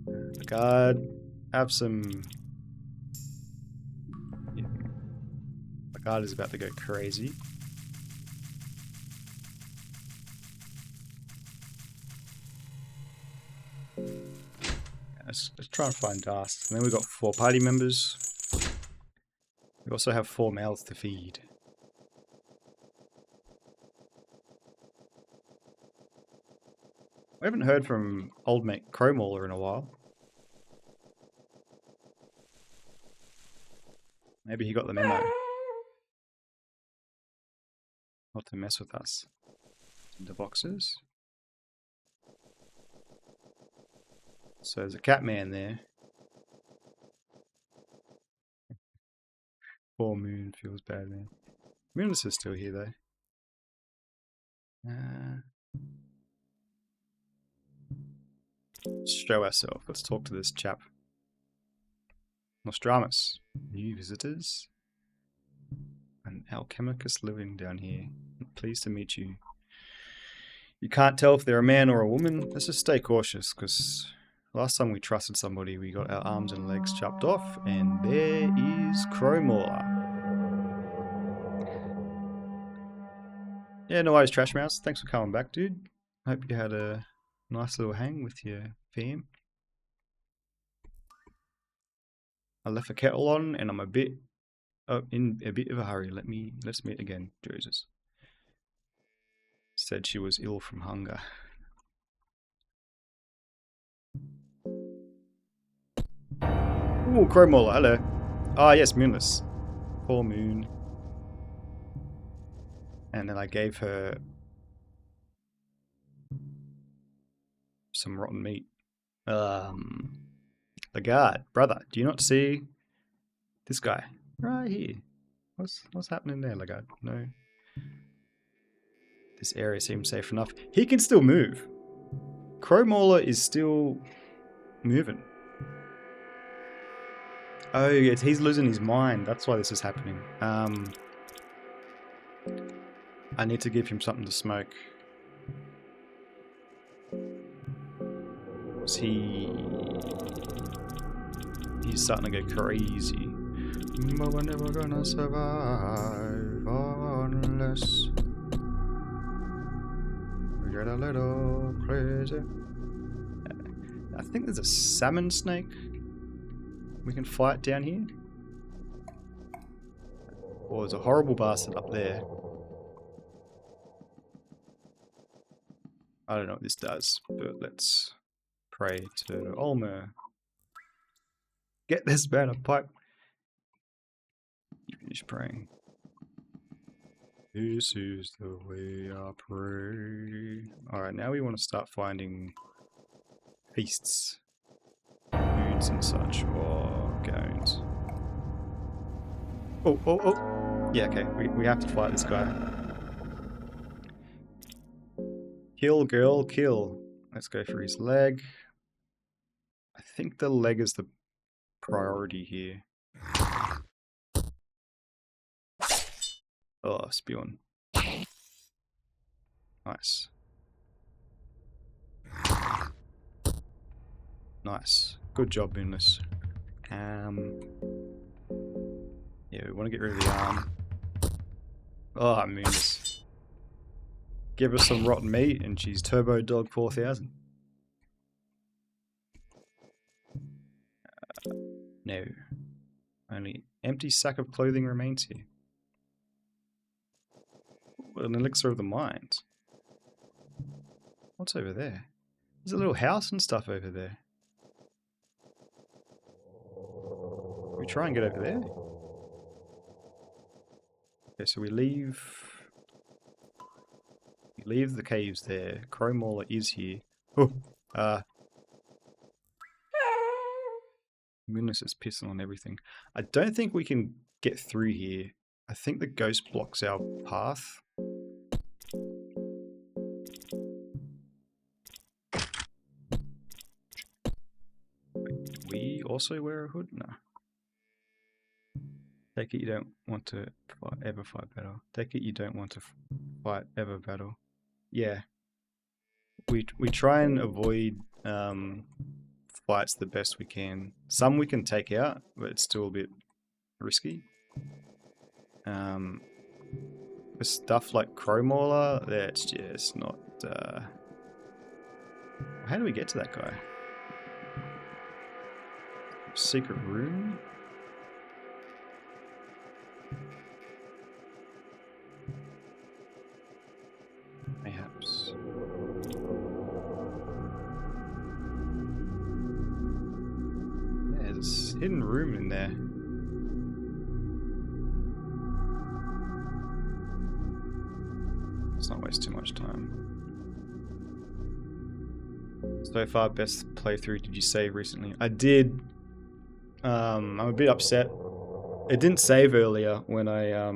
The guard. Have some... Yeah. The guard is about to go crazy. Let's try and find Dust. And then we've got 4 party members. We also have 4 mouths to feed. We haven't heard from old mate Crowmauler in a while. Maybe he got the memo. Not to mess with us. The boxes. So there's a cat man there. Poor Moon feels bad, man. Moonless is still here though. Let's show ourselves. Let's talk to this chap. Nostramus. New visitors. An alchemicus living down here. Pleased to meet you. You can't tell if they're a man or a woman. Let's just stay cautious, because last time we trusted somebody, we got our arms and legs chopped off, and there is Crowmauler. Yeah, no worries, Trash Mouse. Thanks for coming back, dude. Hope you had a nice little hang with your fam. I left the kettle on, and I'm in a bit of a hurry. Let's meet again, Jesus. Said she was ill from hunger. Ooh, Crowmauler, hello. Ah, yes, Moonless. Poor Moon. And then I gave her some rotten meat. Legard, brother, do you not see this guy right here? What's happening there, Legard? No. This area seems safe enough. He can still move. Crowmauler is still moving. Oh, yes, he's losing his mind. That's why this is happening. I need to give him something to smoke. He's starting to go crazy. But we're never gonna survive unless we get a little crazy. I think there's a salmon snake we can fight down here. Or there's a horrible bastard up there. I don't know what this does, but let's pray to Olmer. Get this man a pipe. You finish praying. This is the way I pray. Alright, now we want to start finding feasts, foods and such. Oh, goons. Oh, oh, oh. Yeah, okay, we have to fight this guy. Kill, girl, kill. Let's go for his leg. I think the leg is the priority here. Oh, spewing. Nice. Nice. Good job in this. Yeah, we want to get rid of the arm. Oh, I mean this. Give her some rotten meat and she's Turbo Dog 4000. No. Only empty sack of clothing remains here. Ooh, an elixir of the mind. What's over there? There's a little house and stuff over there. We try and get over there. Okay, so we leave the caves there. Crow Mauler is here. Oh, Goodness is pissing on everything. I don't think we can get through here. I think the ghost blocks our path. Wait, do we also wear a hood? No. Take it you don't want to ever fight battle. Take it you don't want to fight ever battle. Yeah. We try and avoid fights the best we can. Some we can take out, but it's still a bit risky. For stuff like Crow Mauler, that's just not... How do we get to that guy? Secret room? Mayhaps. Yeah, there's a hidden room in there. Let's not waste too much time. So far, best playthrough. Did you save recently? I did. I'm a bit upset. It didn't save earlier when I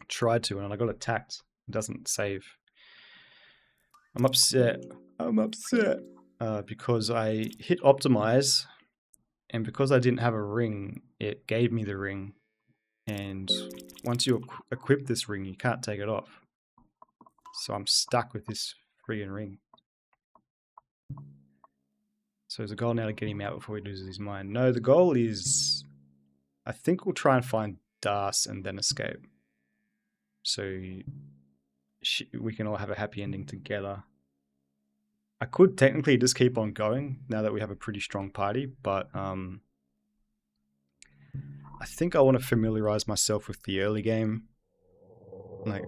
tried to, and I got attacked. It doesn't save. I'm upset. Because I hit optimize, and because I didn't have a ring, it gave me the ring. And once you equip this ring, you can't take it off. So I'm stuck with this friggin' ring. So there's a goal now to get him out before he loses his mind. No, the goal is... I think we'll try and find Das and then escape. So we can all have a happy ending together. I could technically just keep on going now that we have a pretty strong party, but I think I want to familiarize myself with the early game. Like,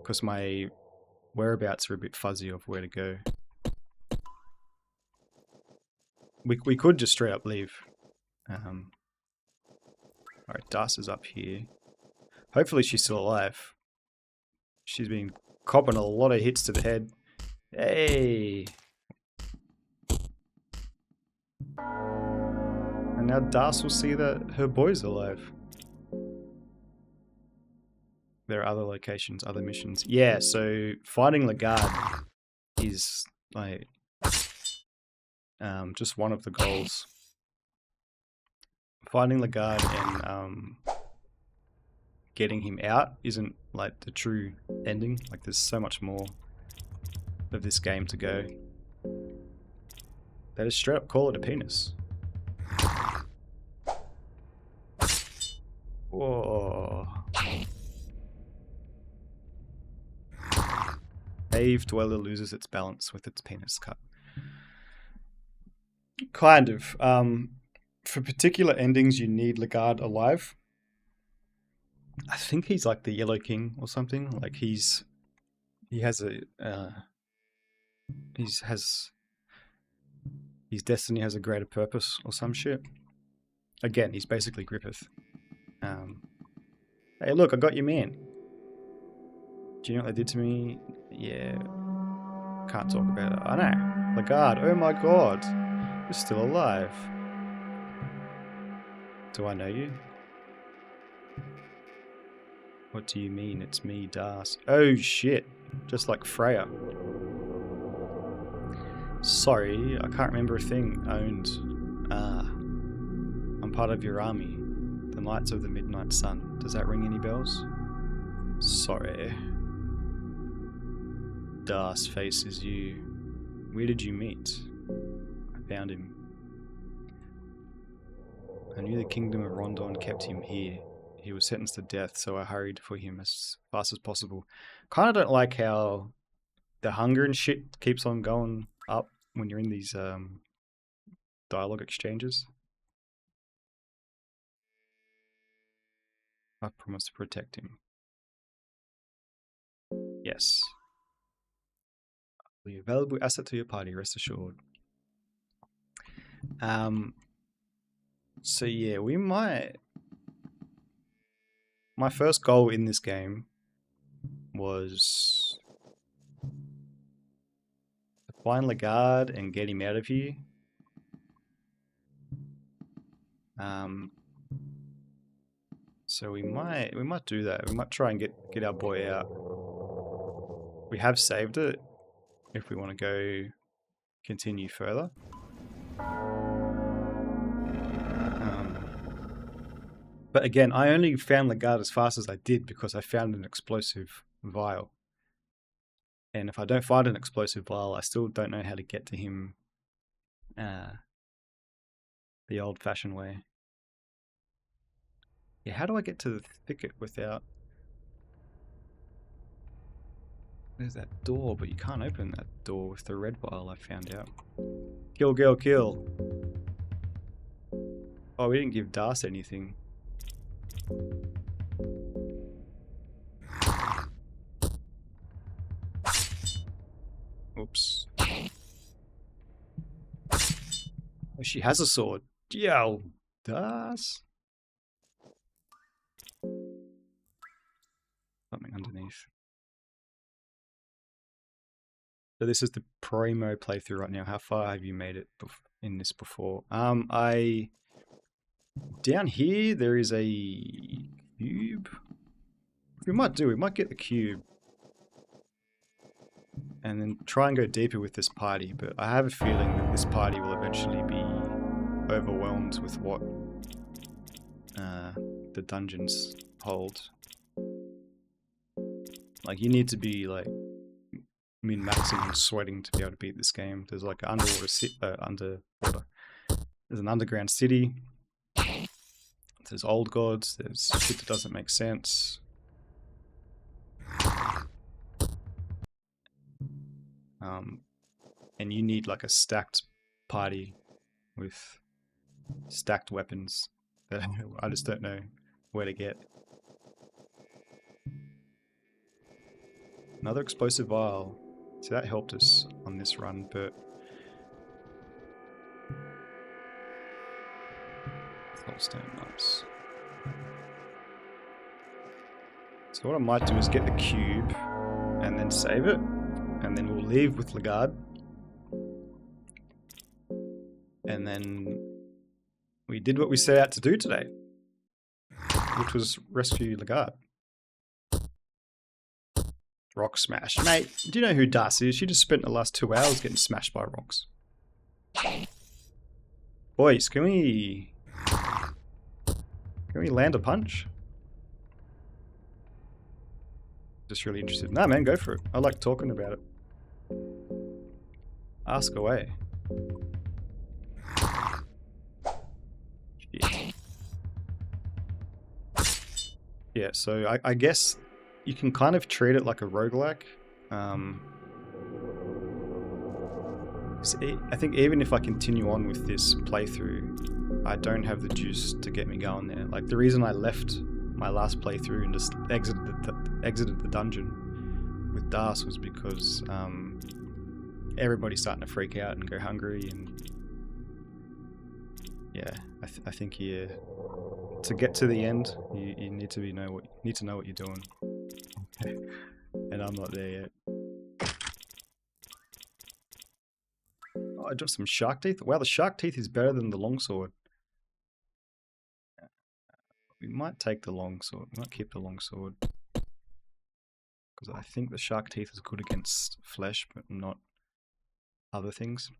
because my whereabouts are a bit fuzzy of where to go. We could just straight up leave. Alright, Das is up here. Hopefully she's still alive. She's been copping a lot of hits to the head. Hey! And now Das will see that her boy's alive. There are other locations, other missions. Yeah, so fighting Lagarde is like just one of the goals. Finding Lagarde and getting him out isn't like the true ending. Like there's so much more of this game to go. They just straight up call it a penis. Whoa. Cave dweller loses its balance with its penis cut. Kind of. For particular endings, you need Lagarde alive. I think he's like the Yellow King or something. Like he's he has a his destiny has a greater purpose or some shit. Again, he's basically Griffith. Hey, look, I got your man. Do you know what they did to me? Yeah, can't talk about it. I know. Lagarde, oh my god, you're still alive. Do I know you? What do you mean? It's me, Das. Oh shit, just like Freya. Sorry, I can't remember a thing. Owned. I'm part of your army. The Knights of the Midnight Sun. Does that ring any bells? Sorry. Das faces you. Where did you meet? I found him. I knew the kingdom of Rondon kept him here. He was sentenced to death, so I hurried for him as fast as possible. Kind of don't like how the hunger and shit keeps on going up when you're in these dialogue exchanges. I promise to protect him. Yes. The valuable asset to your party, rest assured. So yeah, we might... My first goal in this game was to find Lagarde and get him out of here. So we might do that. We might try and get our boy out. We have saved it if we want to go continue further. But again, I only found Lagarde as fast as I did because I found an explosive vial. And if I don't find an explosive vial, I still don't know how to get to him the old-fashioned way. Yeah, how do I get to the thicket without... There's that door, but you can't open that door with the red vial, I found out. Kill, girl, kill. Oh, we didn't give Das anything. Oops. Oh, she has a sword. Yo, Das. Something underneath. So this is the primo playthrough right now. How far have you made it in this before? Down here there is a cube. We might get the cube and then try and go deeper with this party, but I have a feeling that this party will eventually be overwhelmed with what the dungeons hold. Like, you need to be like min-maxing and sweating to be able to beat this game. There's like an underwater. There's an underground city. There's old gods. There's shit that doesn't make sense. And you need like a stacked party with stacked weapons that I just don't know where to get. Another explosive vial. So that helped us on this run, but Soulstone, nice. So what I might do is get the cube and then save it, and then we'll leave with Lagarde. And then we did what we set out to do today, which was rescue Lagarde. Rock smash. Mate, do you know who Das is? She just spent the last 2 hours getting smashed by rocks. Boys, can we land a punch? Just really interested. Nah, man, go for it. I like talking about it. Ask away. Shit. Yeah, so I guess you can kind of treat it like a roguelike. So I think even if I continue on with this playthrough, I don't have the juice to get me going there. Like, the reason I left my last playthrough and just exited the dungeon with DAS was because everybody's starting to freak out and go hungry, and yeah, I think to get to the end, you need to know what you're doing, and I'm not there yet. Oh, I dropped some shark teeth. Wow, the shark teeth is better than the longsword. We might take the longsword. We might keep the longsword because I think the shark teeth is good against flesh, but not other things.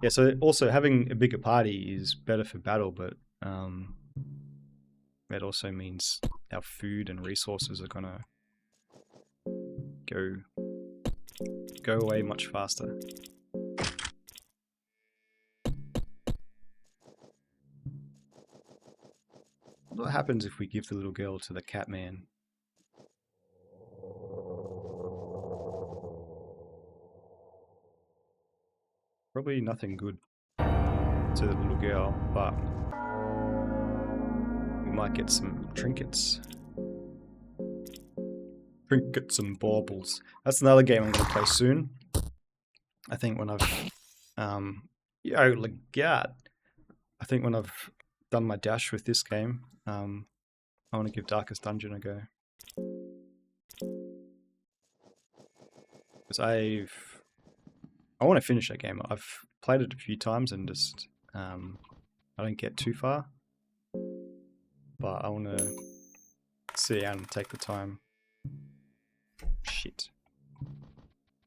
Yeah, so also having a bigger party is better for battle, but that also means our food and resources are gonna go away much faster. What happens if we give the little girl to the cat man? Probably nothing good to the little girl, but we might get some trinkets. Trinkets and baubles. That's another game I'm going to play soon. I think when I've... yo, legard. I think when I've done my dash with this game, I want to give Darkest Dungeon a go. Because I want to finish that game. I've played it a few times and just I don't get too far, but I want to sit down and take the time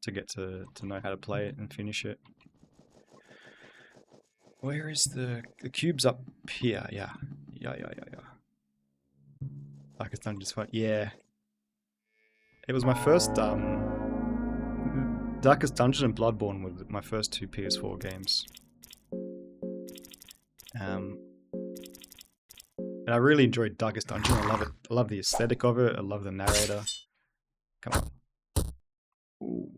to get to know how to play it and finish it. Where is the cube's up here? Yeah. Darkest Dungeon is fun. Yeah. It was my first Darkest Dungeon and Bloodborne were my first two PS4 games. And I really enjoyed Darkest Dungeon. I love it. I love the aesthetic of it. I love the narrator. Come on. Ooh.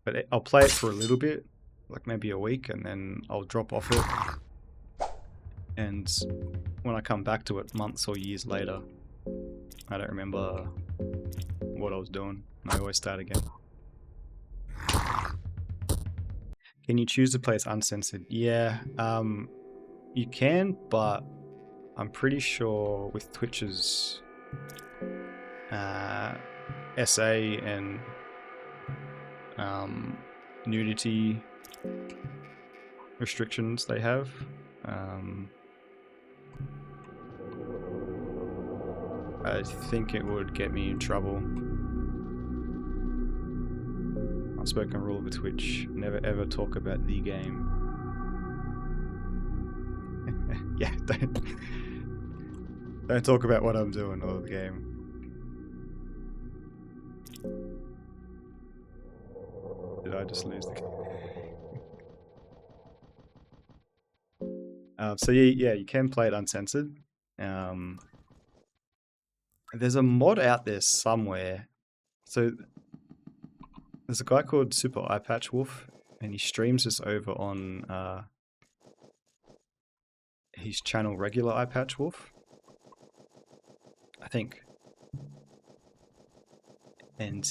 But I'll play it for a little bit, like maybe a week, and then I'll drop off it. And when I come back to it months or years later, I don't remember what I was doing. I always start again. Can you choose to play as uncensored? Yeah, you can, but I'm pretty sure with Twitch's SA and nudity restrictions they have, I think it would get me in trouble. Unspoken rule with Twitch: never ever talk about the game. Yeah, don't talk about what I'm doing or the game. Did I just lose the game? So yeah, you can play it uncensored. There's a mod out there somewhere. So there's a guy called Super Eyepatch Wolf, and he streams this over on his channel Regular Eyepatch Wolf, I think. And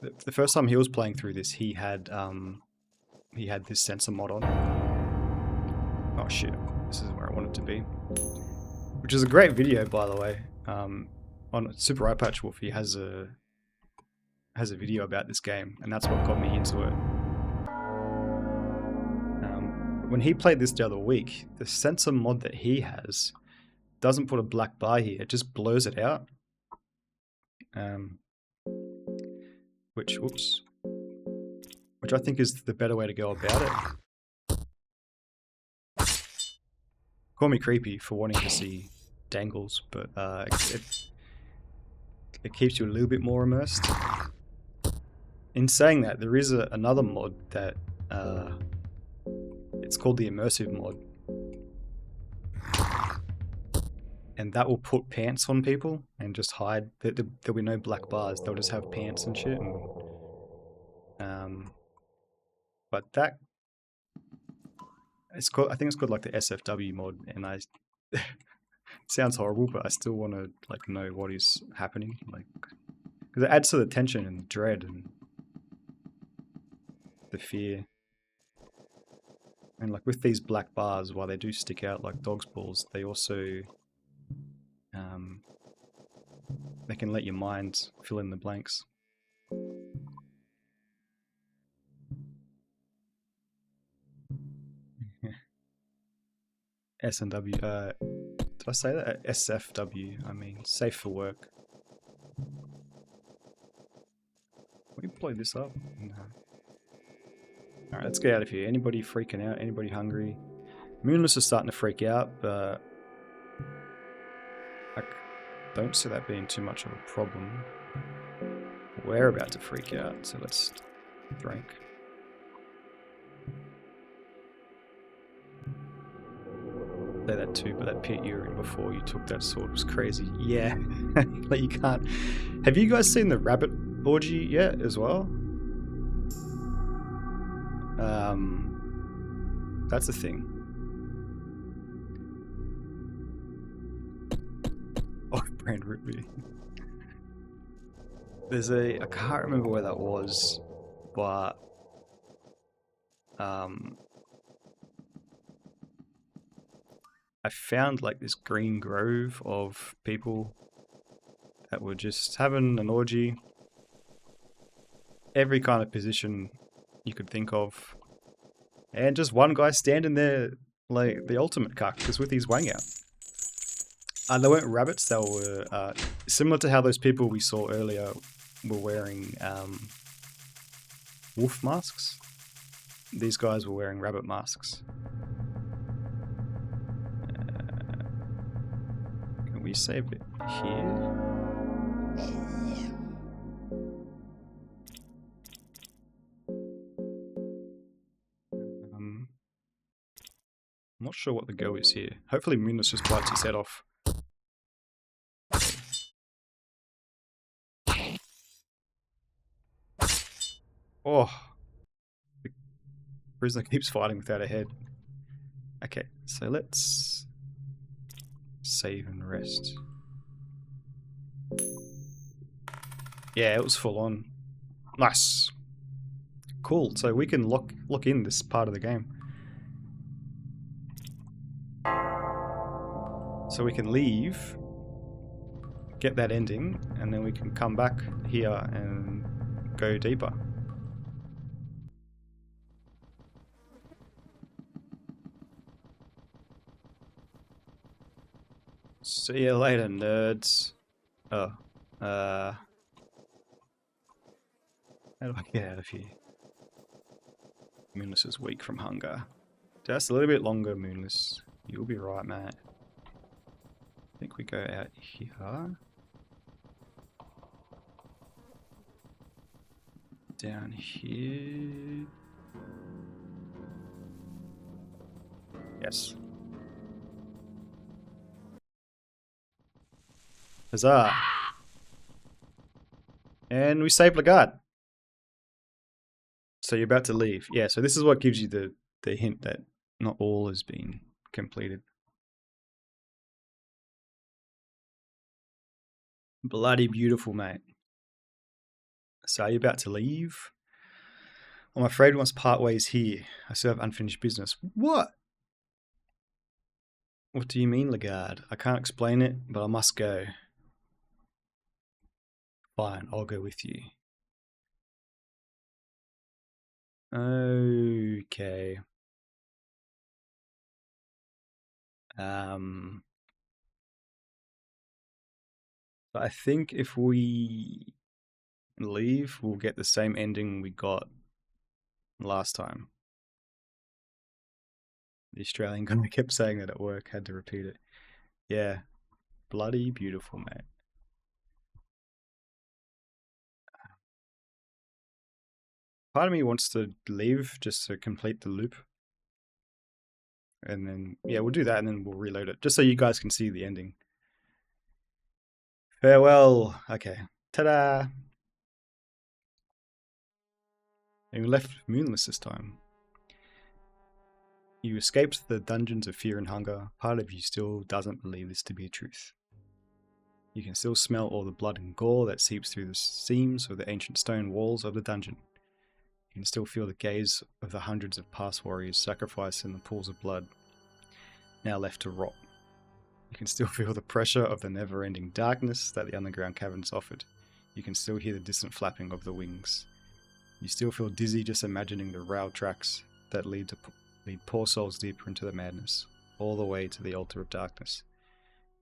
the first time he was playing through this, he had this censor mod on. Oh shit, this is where I want it to be. Which is a great video, by the way. On Super Eyepatch Wolf, he has a video about this game, and that's what got me into it. When he played this the other week, the censor mod that he has doesn't put a black bar here, it just blurs it out. Which I think is the better way to go about it. Call me creepy for wanting to see dangles, but it keeps you a little bit more immersed. In saying that, there is another mod that it's called the immersive mod, and that will put pants on people and just hide. There'll be no black bars. They'll just have pants and shit. But that it's called. I think it's called like the SFW mod, and it sounds horrible, but I still want to like know what is happening. Like, Because it adds to the tension and the dread and the fear. And like with these black bars, while they do stick out like dog's balls, they also they can let your mind fill in the blanks. S&W, did I say that? SFW, I mean, safe for work. Can we blow this up? No. Alright, let's get out of here. Anybody freaking out? Anybody hungry? Moonless is starting to freak out, but I don't see that being too much of a problem. We're about to freak out, so let's drink. Say that too, but that pit you were in before you took that sword was crazy. Yeah, like you can't. Have you guys seen the rabbit orgy yet as well? That's a thing. Off-brand root beer. There's I can't remember where that was, but I found like this green grove of people that were just having an orgy. Every kind of position you could think of. And just one guy standing there like the ultimate cuck, just with his wang out. They weren't rabbits, they were similar to how those people we saw earlier were wearing wolf masks. These guys were wearing rabbit masks. Can we save it here? I'm not sure what the go is here. Hopefully Moonless just bites his head off. Oh, the prisoner keeps fighting without a head. Okay, so let's save and rest. Yeah, it was full on. Nice. Cool, so we can lock in this part of the game. So we can leave, get that ending, and then we can come back here and go deeper. See you later, nerds. Oh, how do I get out of here? Moonless is weak from hunger. Just a little bit longer, Moonless. You'll be right, mate. I think we go out here. Down here. Yes. Huzzah! And we saved Lagarde. So you're about to leave. Yeah, so this is what gives you the hint that not all has been completed. Bloody beautiful, mate. So are you about to leave? I'm afraid we must part ways here. I still have unfinished business. What? What do you mean, Lagarde? I can't explain it, but I must go. Fine, I'll go with you. Okay. I think if we leave, we'll get the same ending we got last time. The Australian guy kept saying that at work, had to repeat it. Yeah, bloody beautiful, mate. Part of me wants to leave just to complete the loop. And then, yeah, we'll do that and then we'll reload it, just so you guys can see the ending. Farewell. Okay. Ta-da! And we left Moonless this time. You escaped the dungeons of fear and hunger. Part of you still doesn't believe this to be a truth. You can still smell all the blood and gore that seeps through the seams of the ancient stone walls of the dungeon. You can still feel the gaze of the hundreds of past warriors sacrificed in the pools of blood, now left to rot. You can still feel the pressure of the never-ending darkness that the underground caverns offered. You can still hear the distant flapping of the wings. You still feel dizzy just imagining the rail tracks that lead poor souls deeper into the madness, all the way to the altar of darkness.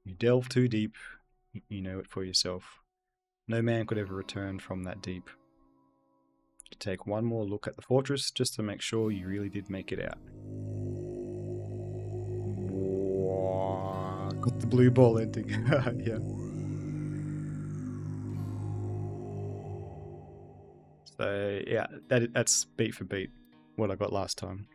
You delve too deep, you know it for yourself. No man could ever return from that deep. To take one more look at the fortress just to make sure you really did make it out. Got the blue ball ending. Yeah. So yeah, that's beat for beat what I got last time.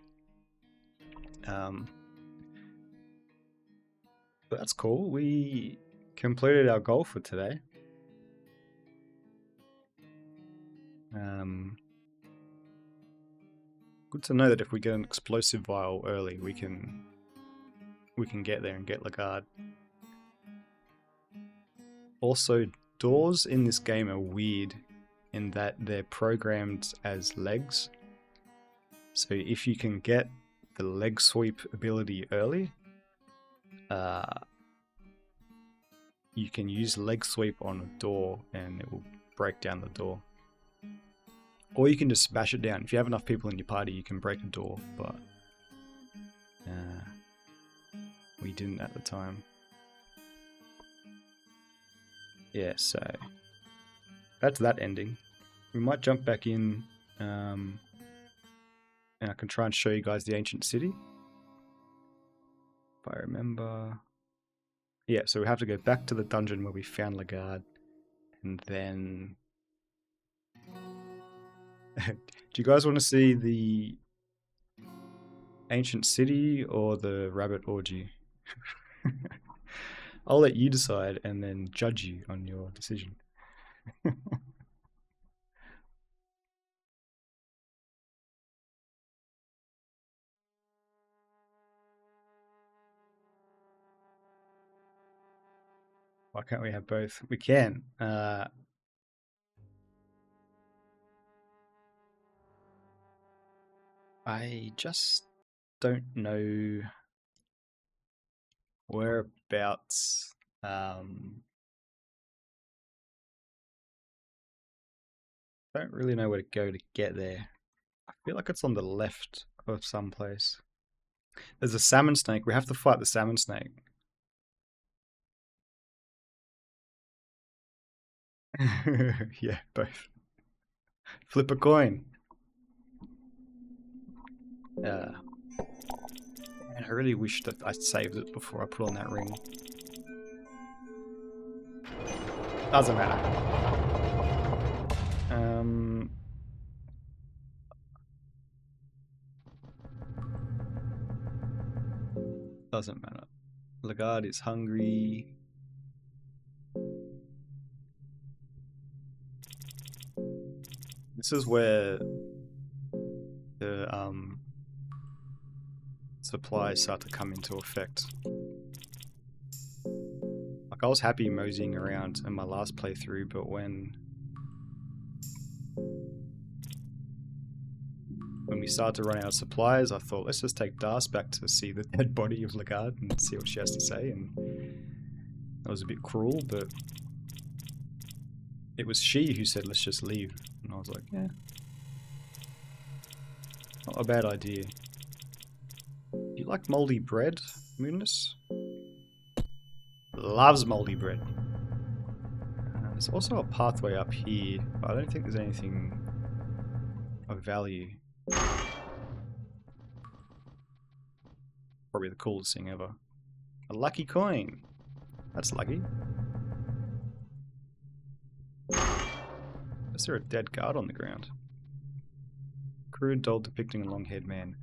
But that's cool. We completed our goal for today. Good to know that if we get an explosive vial early, we can get there and get Lagarde. Also, doors in this game are weird in that they're programmed as legs. So if you can get the leg sweep ability early, you can use leg sweep on a door and it will break down the door. Or you can just smash it down. If you have enough people in your party, you can break a door, but we didn't at the time. Yeah, so that's that ending. We might jump back in and I can try and show you guys the ancient city. If I remember. Yeah, so we have to go back to the dungeon where we found Lagarde, and then do you guys want to see the ancient city or the rabbit orgy? I'll let you decide and then judge you on your decision. Why can't we have both? We can. I just don't know whereabouts. Don't really know where to go to get there. I feel like it's on the left of some place. There's a salmon snake. We have to fight the salmon snake. Yeah, both. Flip a coin. Man, I really wish that I saved it before I put on that ring. Doesn't matter. Doesn't matter. Lagarde is hungry. This is where the supplies start to come into effect. Like I was happy moseying around in my last playthrough, but when we started to run out of supplies, I thought, let's just take Das back to see the dead body of Lagarde and see what she has to say, and that was a bit cruel, but it was she who said, let's just leave, and I was like, yeah, not a bad idea. Do you like moldy bread, Moonus? Loves moldy bread. There's also a pathway up here, but I don't think there's anything of value. Probably the coolest thing ever. A lucky coin. That's lucky. Is there a dead guard on the ground? Crude doll depicting a long-haired man.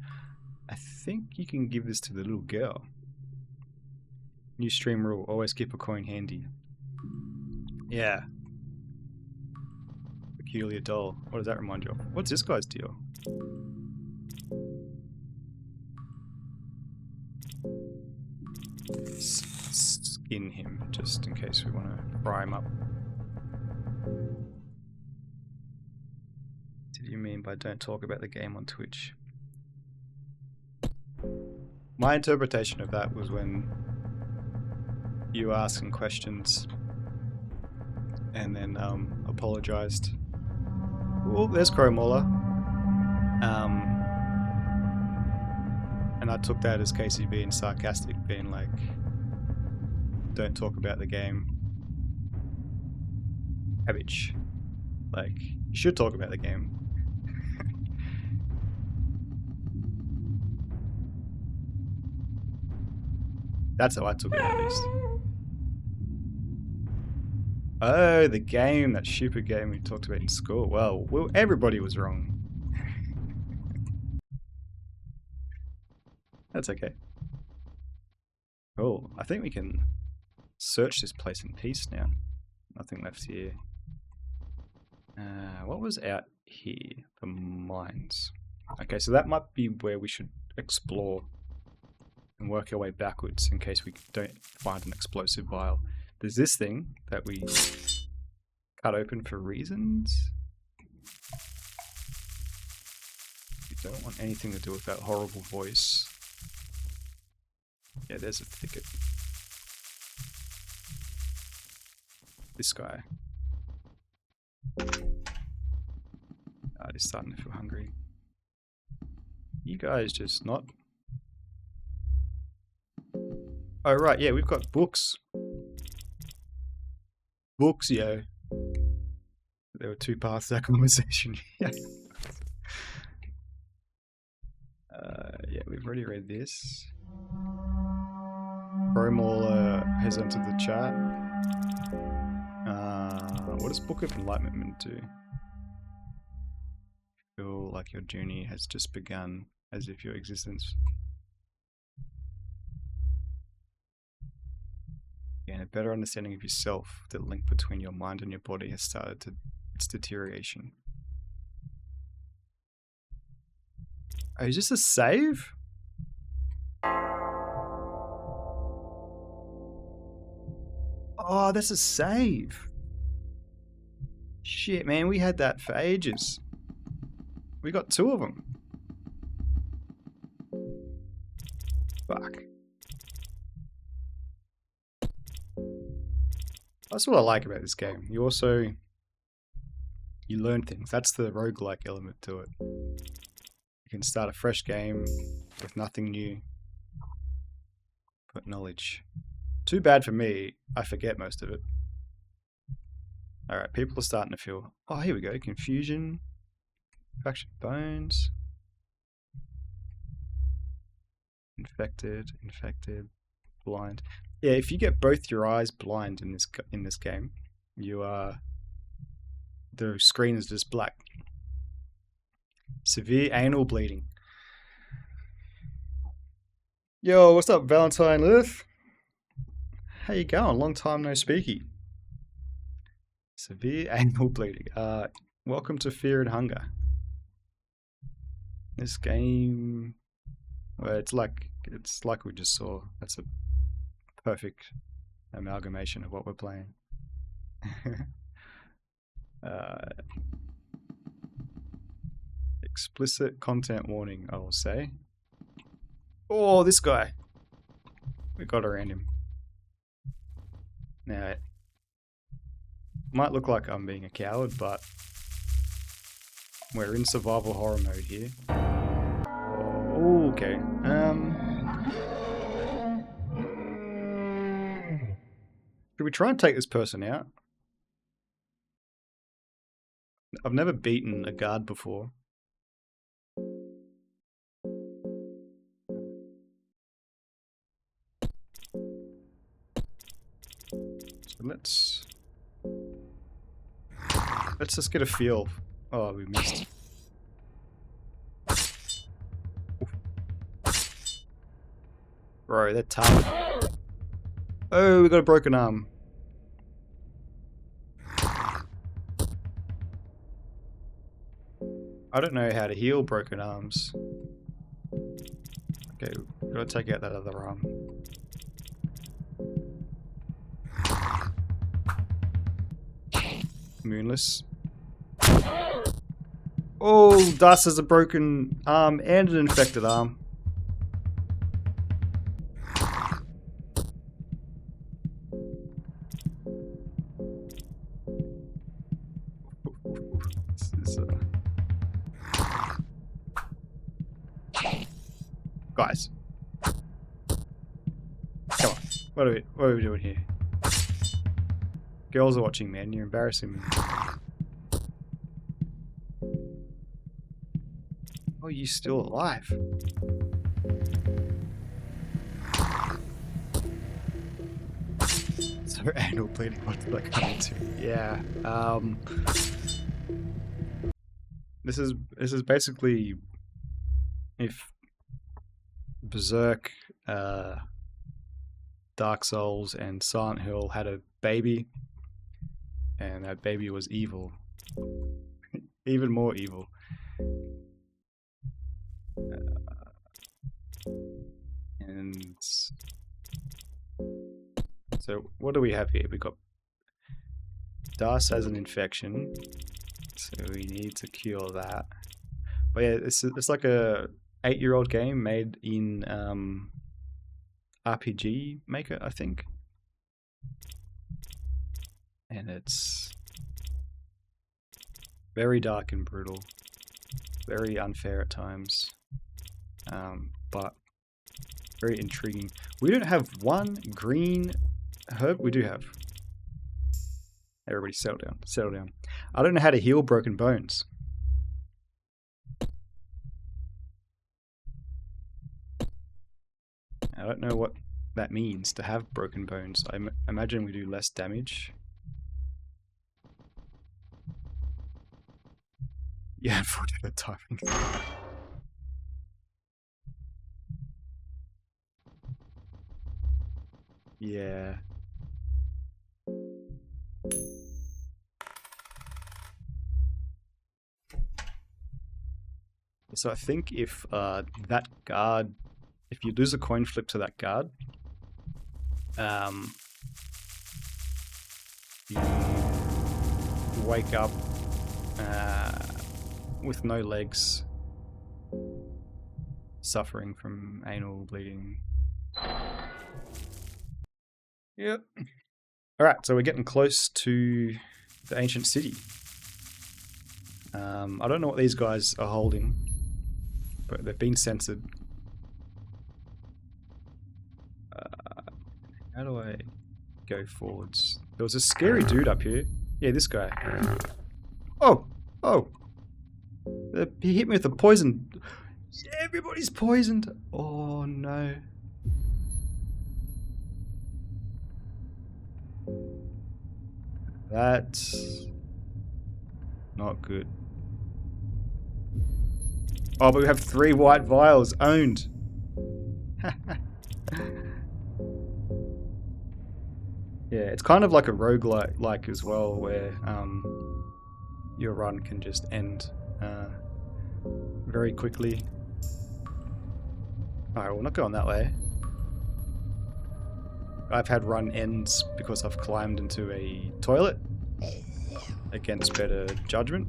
I think you can give this to the little girl. New stream rule, always keep a coin handy. Yeah. Peculiar doll. What does that remind you of? What's this guy's deal? in him, just in case we want to fry him up. What did you mean by don't talk about the game on Twitch? My interpretation of that was when you were asking questions and then apologized. Oh, there's Crowmauler. And I took that as Casey being sarcastic, being like, don't talk about the game. Cabbage. Like, you should talk about the game. That's how I took it, at least. Oh, the game, that stupid game we talked about in school. Well, everybody was wrong. That's okay. Oh, I think we can search this place in peace now. Nothing left here. What was out here? The mines. Okay, so that might be where we should explore and work our way backwards in case we don't find an explosive vial. There's this thing that we cut open for reasons. We don't want anything to do with that horrible voice. Yeah, there's a thicket. This guy. He's starting to feel hungry. You guys just not... Oh right, yeah, we've got books. Books, yo. There were two parts to that conversation. Yeah, we've already read this. Fromall has entered the chat. What does Book of Enlightenment do? Feel like your journey has just begun, as if your existence... Gain a better understanding of yourself. The link between your mind and your body has started its deterioration. Oh, is this a save? Oh, that's a save. Shit, man, we had that for ages. We got two of them. Fuck. That's what I like about this game. You learn things. That's the roguelike element to it. You can start a fresh game with nothing new, but knowledge. Too bad for me, I forget most of it. Alright, people are starting to feel... Oh, here we go. Confusion. Faction bones. Infected. Blind. Yeah, if you get both your eyes blind in this game, you are... The screen is just black. Severe anal bleeding. Yo, what's up, Valentine Lilith? How you going? Long time no speaky. Severe anal bleeding. Welcome to Fear and Hunger. This game, well, it's like we just saw. That's a perfect amalgamation of what we're playing. Explicit content warning, I will say. Oh, this guy. We got around him. Now, it might look like I'm being a coward, but we're in survival horror mode here. Oh, okay. Should we try and take this person out? I've never beaten a guard before. So let's just get a feel. Oh, we missed. Bro, they're tough. Oh, we got a broken arm. I don't know how to heal broken arms. Okay, we've got to take out that other arm. Moonless. Oh, Das has a broken arm and an infected arm. This is, guys. Come on. What are we doing here? Girls are watching, man. You're embarrassing me. Oh, you still alive? So anal bleeding, what did I come into? Yeah. This is basically if Berserk, Dark Souls, and Silent Hill had a baby, and that baby was evil. Even more evil. And so what do we have here? We got Das has an infection, so we need to cure that. But yeah, it's like a 8-year-old game made in RPG Maker, I think. And it's very dark and brutal, very unfair at times, but very intriguing. We don't have one green herb. We do have. Everybody settle down, settle down. I don't know how to heal broken bones. I don't know what that means to have broken bones. I imagine we do less damage. Yeah, unfortunate timing. Yeah. So I think if that guard, if you lose a coin flip to that guard, you wake up with no legs, suffering from anal bleeding. Yep. Alright, so we're getting close to the ancient city. I don't know what these guys are holding, but they've been censored. How do I go forwards? There was a scary dude up here. Yeah, this guy. Oh! Oh! He hit me with a poison. Everybody's poisoned. Oh no. That's not good. Oh, but we have 3 white vials owned. Yeah, it's kind of like a roguelike as well, where your run can just end very quickly. Alright, we're not going that way. I've had run ends because I've climbed into a toilet against better judgment,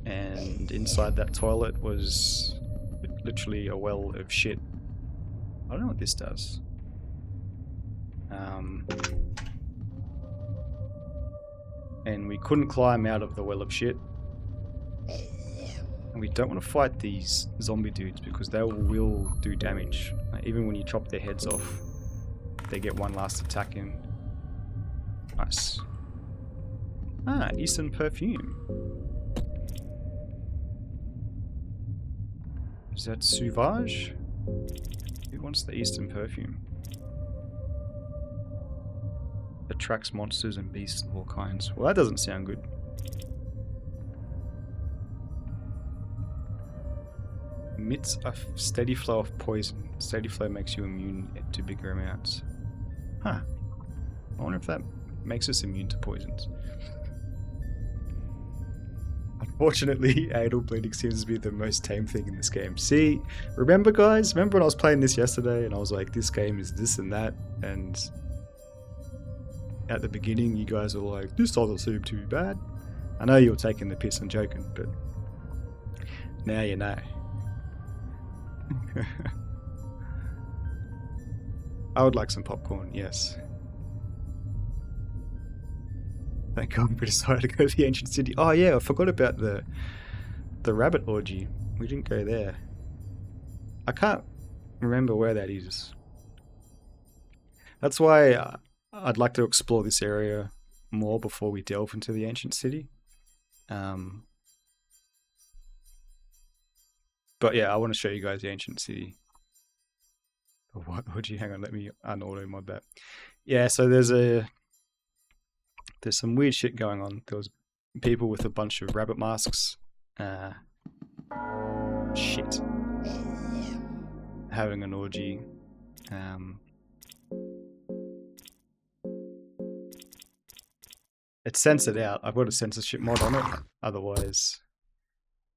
and inside that toilet was literally a well of shit. I don't know what this does. And we couldn't climb out of the well of shit. And we don't want to fight these zombie dudes because they will do damage. Even when you chop their heads off, they get one last attack in. Nice. Ah, Eastern perfume. Is that Sauvage? Who wants the Eastern perfume? Attracts monsters and beasts of all kinds. Well, that doesn't sound good. Emits a steady flow of poison. Steady flow makes you immune to bigger amounts. Huh. I wonder if that makes us immune to poisons. Unfortunately, anal bleeding seems to be the most tame thing in this game. See, remember guys? Remember when I was playing this yesterday and I was like, this game is this and that, and at the beginning, you guys were like, this doesn't seem too bad. I know you were taking the piss and joking, but now you know. I would like some popcorn, yes. Thank God we decided to go to the ancient city. Oh yeah, I forgot about the rabbit orgy. We didn't go there. I can't remember where that is. That's why I'd like to explore this area more before we delve into the ancient city. But yeah, I want to show you guys the ancient city. What would you? Hang on, let me unauto mod that. Yeah, so there's some weird shit going on. There was people with a bunch of rabbit masks. Shit. Having an orgy. It's censored out. I've got a censorship mod on it. Otherwise,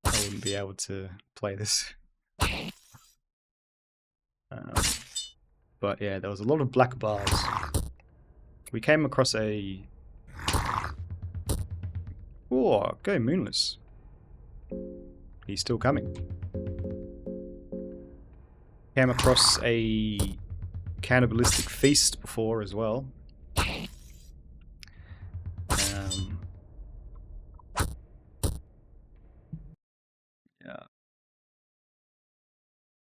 I wouldn't be able to play this. But yeah, there was a lot of black bars. We came across a... Oh, go Moonless. He's still coming. Came across a cannibalistic feast before as well. Yeah.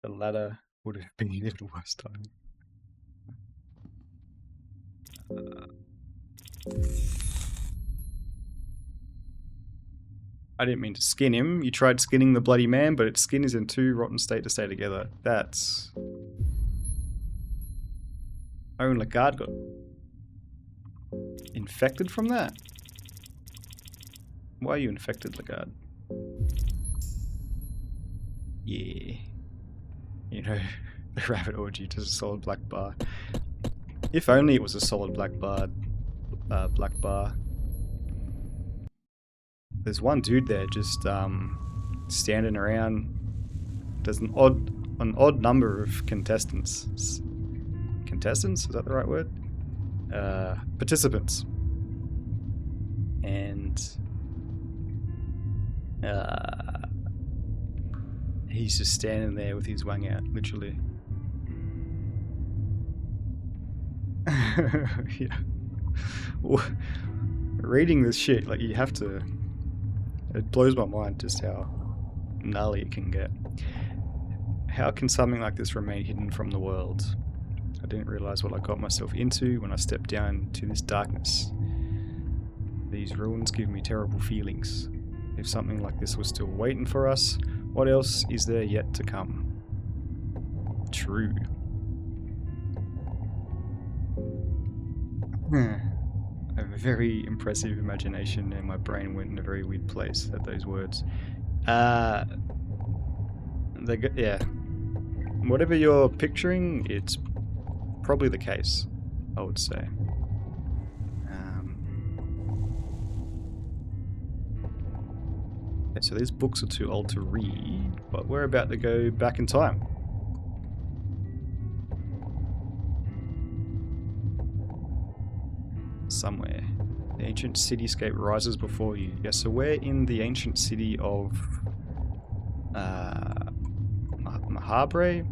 The latter would have been even worse time. I didn't mean to skin him. You tried skinning the bloody man, but its skin is in too rotten state to stay together. That's... Oh, and Lagarde got infected from that? Why are you infected, Lagarde? Yeah. You know, the rabbit orgy to a solid black bar. If only it was a solid black bar. There's one dude there just standing around. There's an odd number of contestants. Contestants? Is that the right word? Participants. And he's just standing there with his wang out, literally. Yeah. Reading this shit, like, you have to... It blows my mind just how gnarly it can get. How can something like this remain hidden from the world? I didn't realize what I got myself into when I stepped down to this darkness. These ruins give me terrible feelings. If something like this was still waiting for us, what else is there yet to come? True. I have a very impressive imagination and my brain went in a very weird place at those words. Yeah. Whatever you're picturing, it's probably the case, I would say. Okay, so these books are too old to read, but we're about to go back in time. Somewhere. The ancient cityscape rises before you. Yeah, so we're in the ancient city of Mahavre?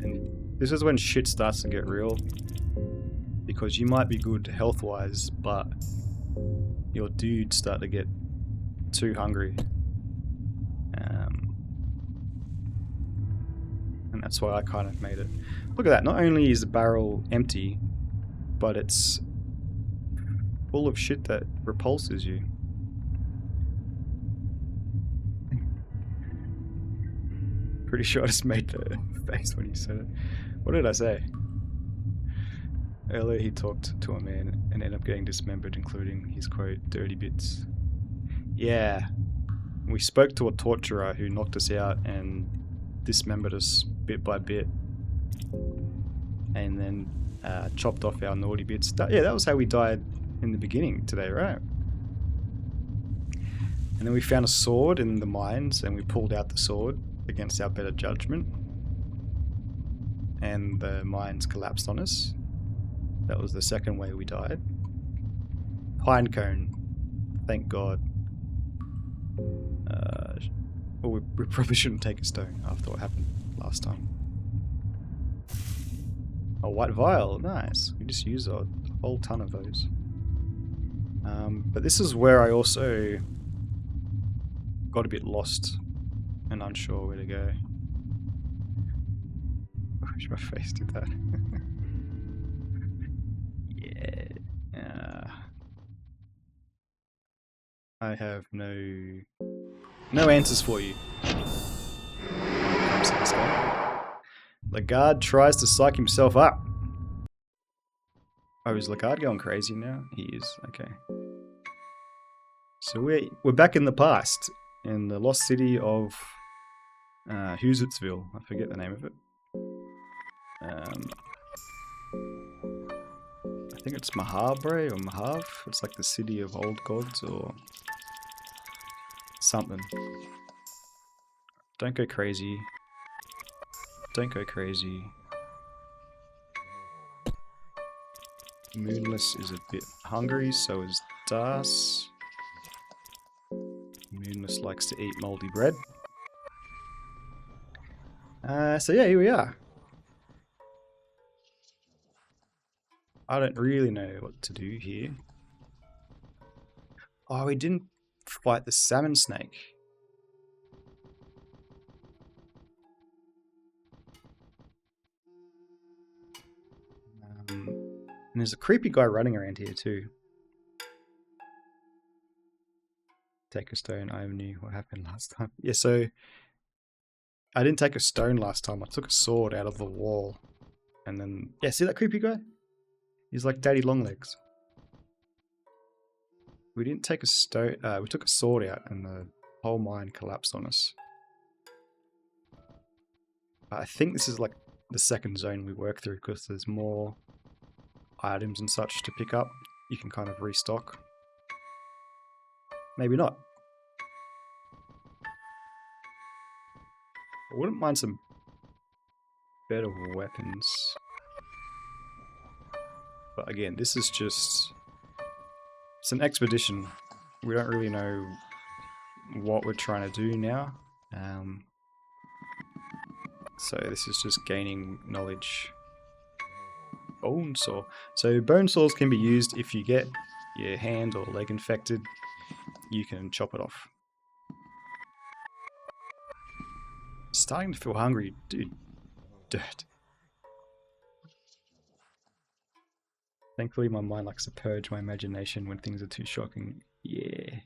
And this is when shit starts to get real. Because you might be good health-wise, but your dudes start to get too hungry. And that's why I kind of made it. Look at that, not only is the barrel empty, but it's full of shit that repulses you. Pretty sure I just made the face when you said it. What did I say? Earlier he talked to a man and ended up getting dismembered, including his quote, dirty bits. Yeah. We spoke to a torturer who knocked us out and dismembered us bit by bit. And then chopped off our naughty bits. Yeah, that was how we died in the beginning today, right? And then we found a sword in the mines and we pulled out the sword against our better judgment. and the mines collapsed on us. That was the second way we died. Pinecone. Thank God. Well, we probably shouldn't take a stone after what happened last time. A white vial. Nice. We just used a whole ton of those. But this is where I also got a bit lost and unsure where to go. I wish my face did that. Yeah. I have no answers for you. Comes to this game. Lagarde tries to psych himself up. Oh, is Lagarde going crazy now? He is. Okay. So we're back in the past, in the lost city of Hoositsville. I forget the name of it. I think it's Mahabre or Mahav. It's like the city of old gods or something. Don't go crazy. Don't go crazy. Moonless is a bit hungry, so is Das. Moonless likes to eat moldy bread. So yeah, here we are. I don't really know what to do here. Oh, we didn't fight the salmon snake. And there's a creepy guy running around here too. Take a stone. I knew what happened last time. Yeah, so I didn't take a stone last time. I took a sword out of the wall. And then, yeah, see that creepy guy? He's like Daddy Longlegs. We didn't take a stone. We took a sword out and the whole mine collapsed on us. I think this is like the second zone we work through because there's more items and such to pick up. You can kind of restock. Maybe not. I wouldn't mind some better weapons. But again, this is just... It's an expedition. We don't really know what we're trying to do now. So this is just gaining knowledge. Bone saw. So bone saws can be used if you get your hand or leg infected. You can chop it off. Starting to feel hungry, dude. Dirt. Thankfully, my mind likes to purge my imagination when things are too shocking. Yeah.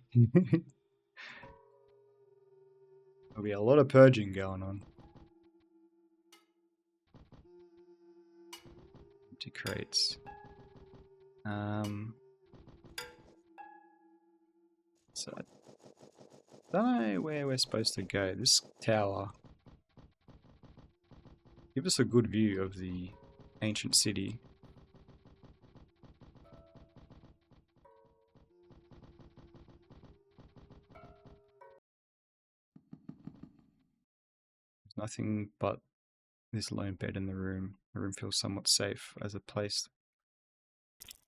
There'll be a lot of purging going on. Empty crates. So I don't know where we're supposed to go. This tower gives us a good view of the ancient city. There's nothing but this lone bed in the room. The room feels somewhat safe as a place.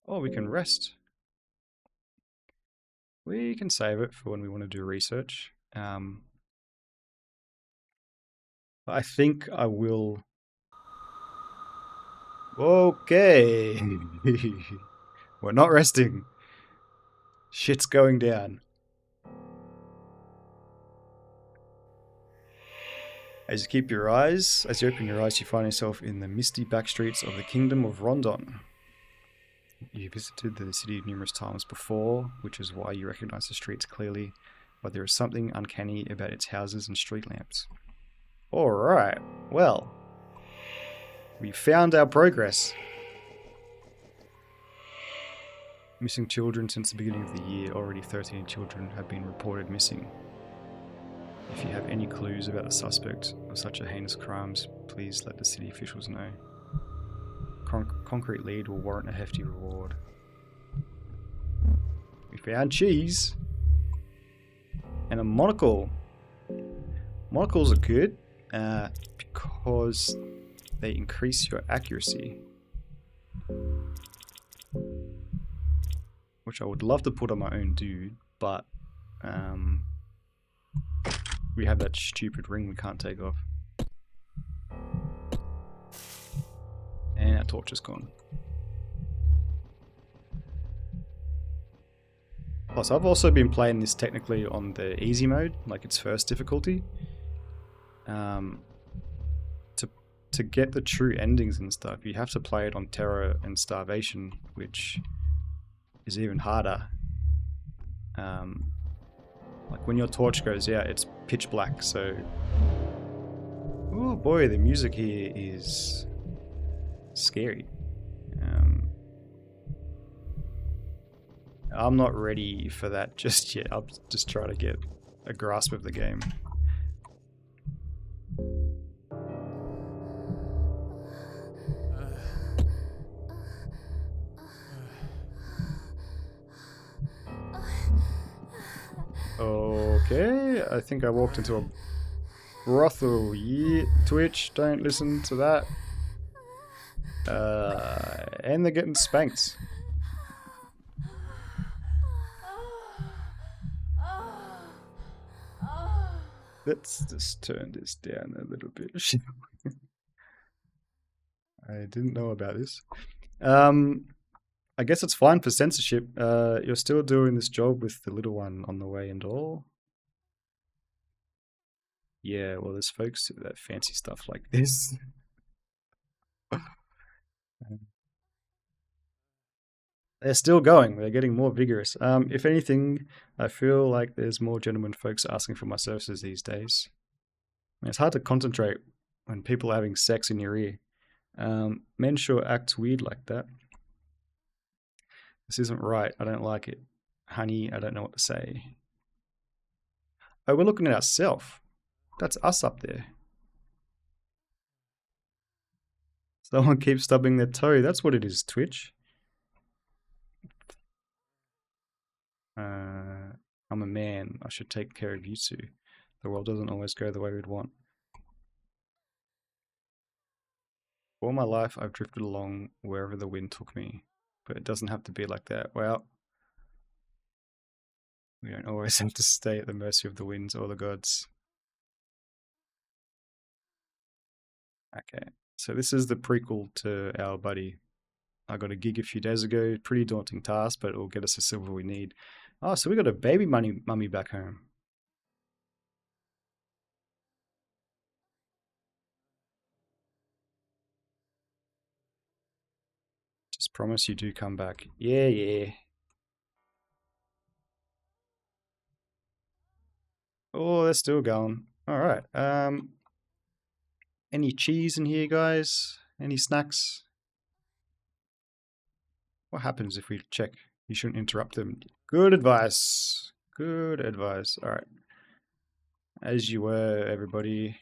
Oh, we can rest. We can save it for when we want to do research. But I think I will... Okay. We're not resting. Shit's going down. As you open your eyes, you find yourself in the misty backstreets of the Kingdom of Rondon. You visited the city numerous times before, which is why you recognize the streets clearly, but there is something uncanny about its houses and street lamps. Alright, well, we found our progress. Missing children since the beginning of the year. Already 13 children have been reported missing. If you have any clues about the suspect of such a heinous crimes, please let the city officials know. Concrete lead will warrant a hefty reward. We found cheese. And a monocle. Monocles are good because They increase your accuracy. Which I would love to put on my own dude, but we have that stupid ring we can't take off. And our torch is gone. Plus, I've also been playing this technically on the easy mode, like its first difficulty. To get the true endings and stuff, you have to play it on terror and starvation, which is even harder. Like when your torch goes out, it's pitch black, so... Oh boy, the music here is scary. I'm not ready for that just yet. I'll just try to get a grasp of the game. Okay, I think I walked into a brothel. Yeah, Twitch, don't listen to that. And they're getting spanked. Let's just turn this down a little bit. I didn't know about this. I guess it's fine for censorship. You're still doing this job with the little one on the way and all. Yeah, well, there's folks do that fancy stuff like this. They're still going. They're getting more vigorous. If anything, I feel like there's more gentlemen folks asking for my services these days. I mean, it's hard to concentrate when people are having sex in your ear. Men sure act weird like that. This isn't right. I don't like it. Honey, I don't know what to say. Oh, we're looking at ourselves. That's us up there. Someone keeps stubbing their toe. That's what it is, Twitch. I'm a man. I should take care of you two. The world doesn't always go the way we'd want. All my life, I've drifted along wherever the wind took me. But it doesn't have to be like that. Well, we don't always have to stay at the mercy of the winds or the gods. Okay, so this is the prequel to our buddy. I got a gig a few days ago. Pretty daunting task, but it will get us the silver we need. Oh, so we got a baby mummy back home. Just promise you do come back. Yeah, yeah. Oh, they're still going. All right. Any cheese in here, guys? Any snacks? What happens if we check? You shouldn't interrupt them. Good advice. Good advice. All right. As you were, everybody.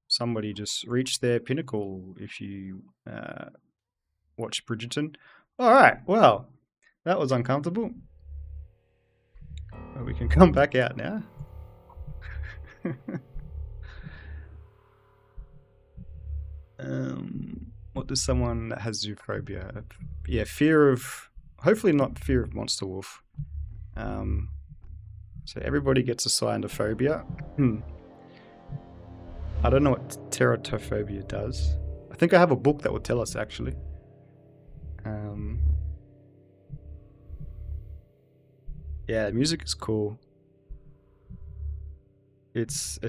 Somebody just reached their pinnacle if you watch Bridgerton. All right. Well, that was uncomfortable. But we can come back out now. What does someone that has zoophobia? Yeah, fear of... Hopefully not fear of monster wolf. So everybody gets assigned a phobia. I don't know what teratophobia does. I think I have a book that will tell us, actually. Yeah, music is cool. It's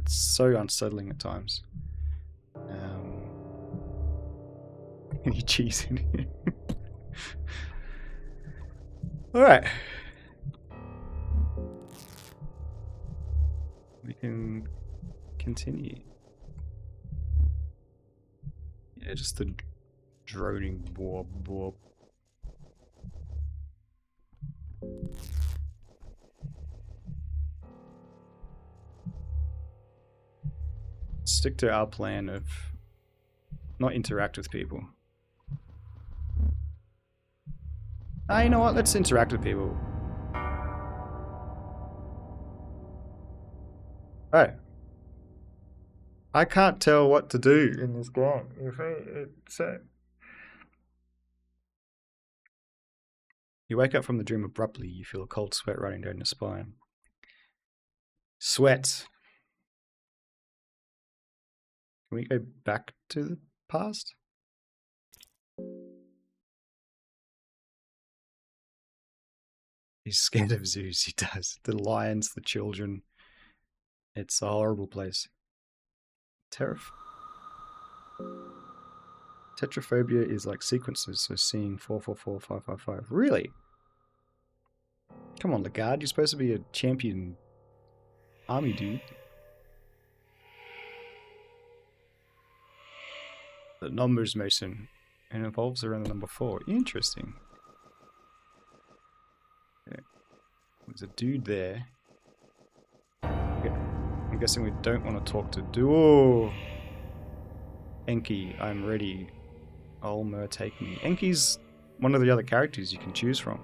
so unsettling at times. Any cheese in here? All right. We can continue. Yeah, just the droning bob. Stick to our plan of not interact with people. Ah, you know what? Let's interact with people. Alright. I can't tell what to do in this game. If it's You wake up from the dream abruptly. You feel a cold sweat running down your spine. Sweat. Can we go back to the past? He's scared of zoos, he does. The lions, the children. It's a horrible place. Tetraphobia is like sequences, so seeing 444 555. Really? Come on, Lagarde, you're supposed to be a champion army dude. The numbers, Mason. And evolves around the number 4. Interesting. Okay. There's a dude there. Okay. I'm guessing we don't want to talk to Duo. Enki, I'm ready. Ulmer, take me. Enki's one of the other characters you can choose from.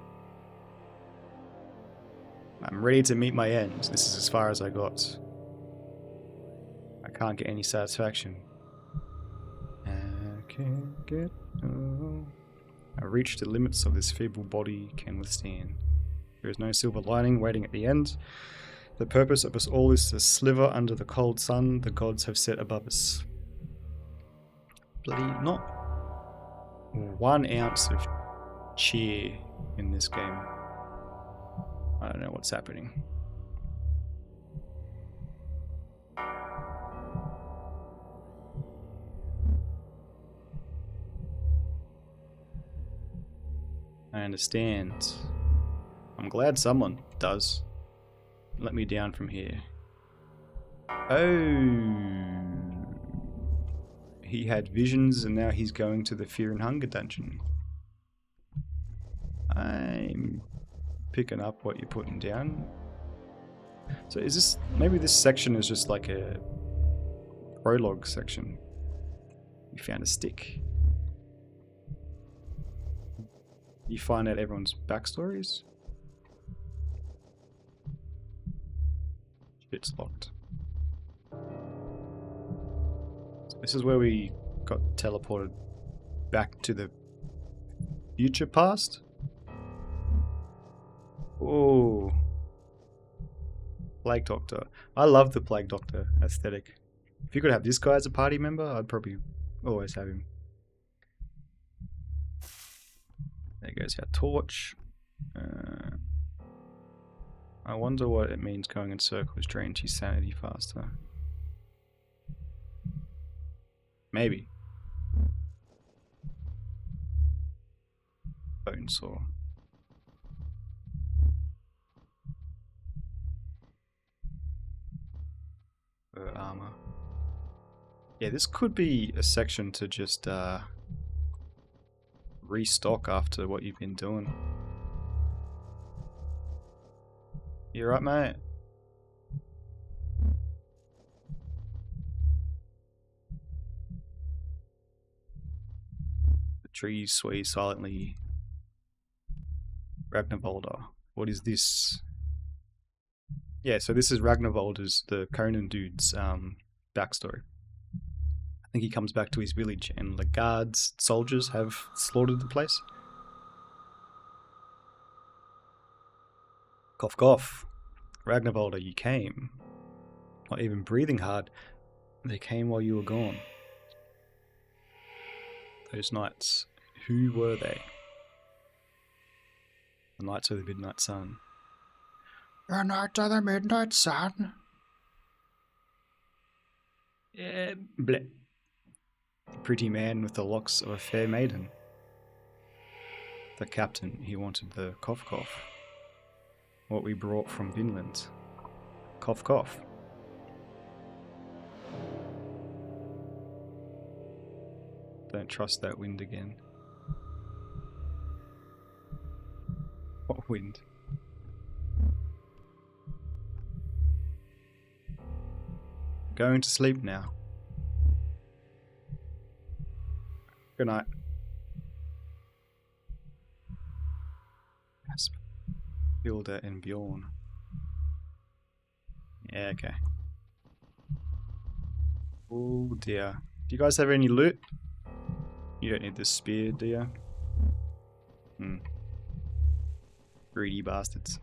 I'm ready to meet my end. This is as far as I got. I can't get any satisfaction. I can't get no. I reached the limits of this feeble body can withstand. There is no silver lining waiting at the end. The purpose of us all is to sliver under the cold sun the gods have set above us. Bloody not 1 ounce of cheer in this game. I don't know what's happening. I understand. I'm glad someone does. Let me down from here. Oh. He had visions and now he's going to the Fear and Hunger dungeon. I'm picking up what you're putting down. So is this... maybe this section is just like a prologue section. You found a stick. You find out everyone's backstories. Shit's locked. So this is where we got teleported back to the future past. Oh, Plague Doctor. I love the Plague Doctor aesthetic. If you could have this guy as a party member, I'd probably always have him. There goes our torch. I wonder what it means going in circles drains his sanity faster. Maybe. Bone saw. Armor. Yeah, this could be a section to just restock after what you've been doing. You right, mate? The trees sway silently. Ragnarvolder. What is this? Yeah, so this is Ragnarvolder's, the Conan dude's backstory. I think he comes back to his village and Lagarde's soldiers have slaughtered the place. Cough cough. Ragnarvolder, you came. Not even breathing hard. They came while you were gone. Those knights, who were they? The Knights of the Midnight Sun. The Knights of the Midnight Sun? Bleh. The pretty man with the locks of a fair maiden. The captain, he wanted the cough cough. What we brought from Vinland. Cough cough. Don't trust that wind again. What wind? Going to sleep now. Good night. Hilda and Bjorn. Yeah, okay. Oh dear. Do you guys have any loot? You don't need this spear, do you? Hmm. Greedy bastards.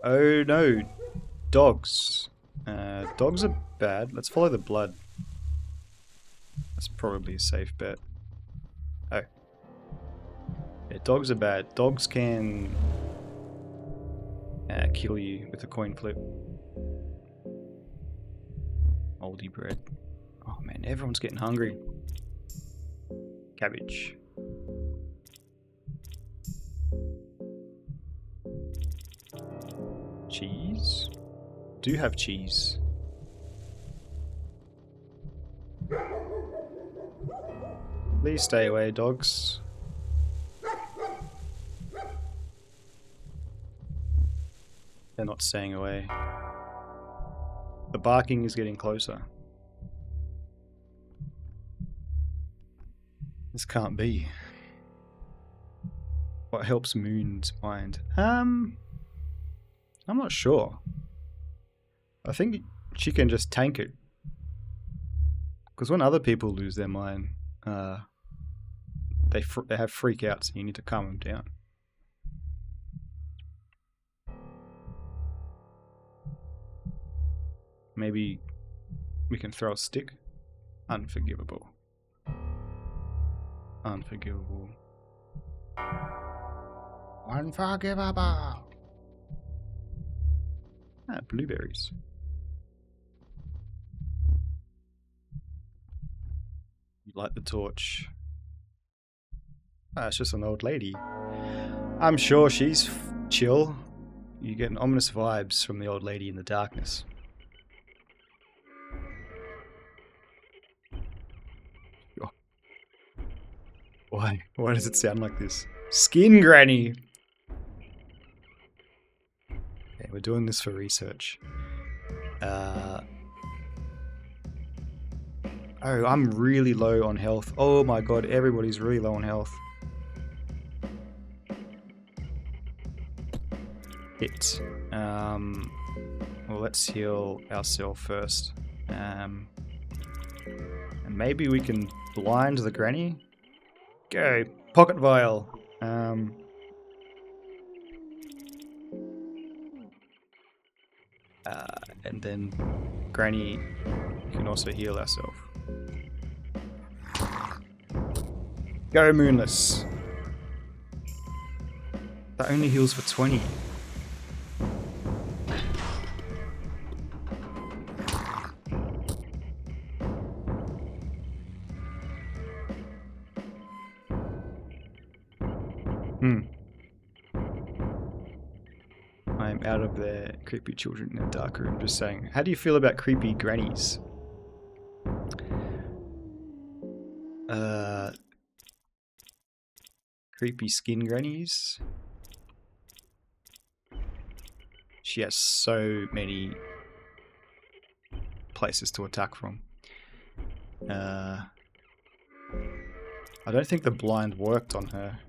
Oh no, dogs. Dogs are bad. Let's follow the blood. That's probably a safe bet. Oh. Yeah, dogs are bad. Dogs can kill you with a coin flip. Moldy bread. Oh man, everyone's getting hungry. Cabbage. Cheese? Do have cheese. Please stay away, dogs. They're not staying away. The barking is getting closer. This can't be. What helps Moon's mind? I'm not sure. I think she can just tank it. Because when other people lose their mind, they have freakouts and you need to calm them down. Maybe we can throw a stick? Unforgivable. Unforgivable. Unforgivable! Ah, blueberries. You light the torch. Ah, it's just an old lady. I'm sure she's chill. You get ominous vibes from the old lady in the darkness. Why? Why does it sound like this? Skin granny! Okay, we're doing this for research. Oh, I'm really low on health. Oh my god, everybody's really low on health. Hit. Well, let's heal ourselves first. And maybe we can blind the granny? Go! Pocket vial! And then Granny can also heal herself. Go Moonless! That only heals for 20. I'm out of there. Creepy children in a dark room. Just saying. How do you feel about creepy grannies? Creepy skin grannies? She has so many places to attack from. I don't think the blind worked on her.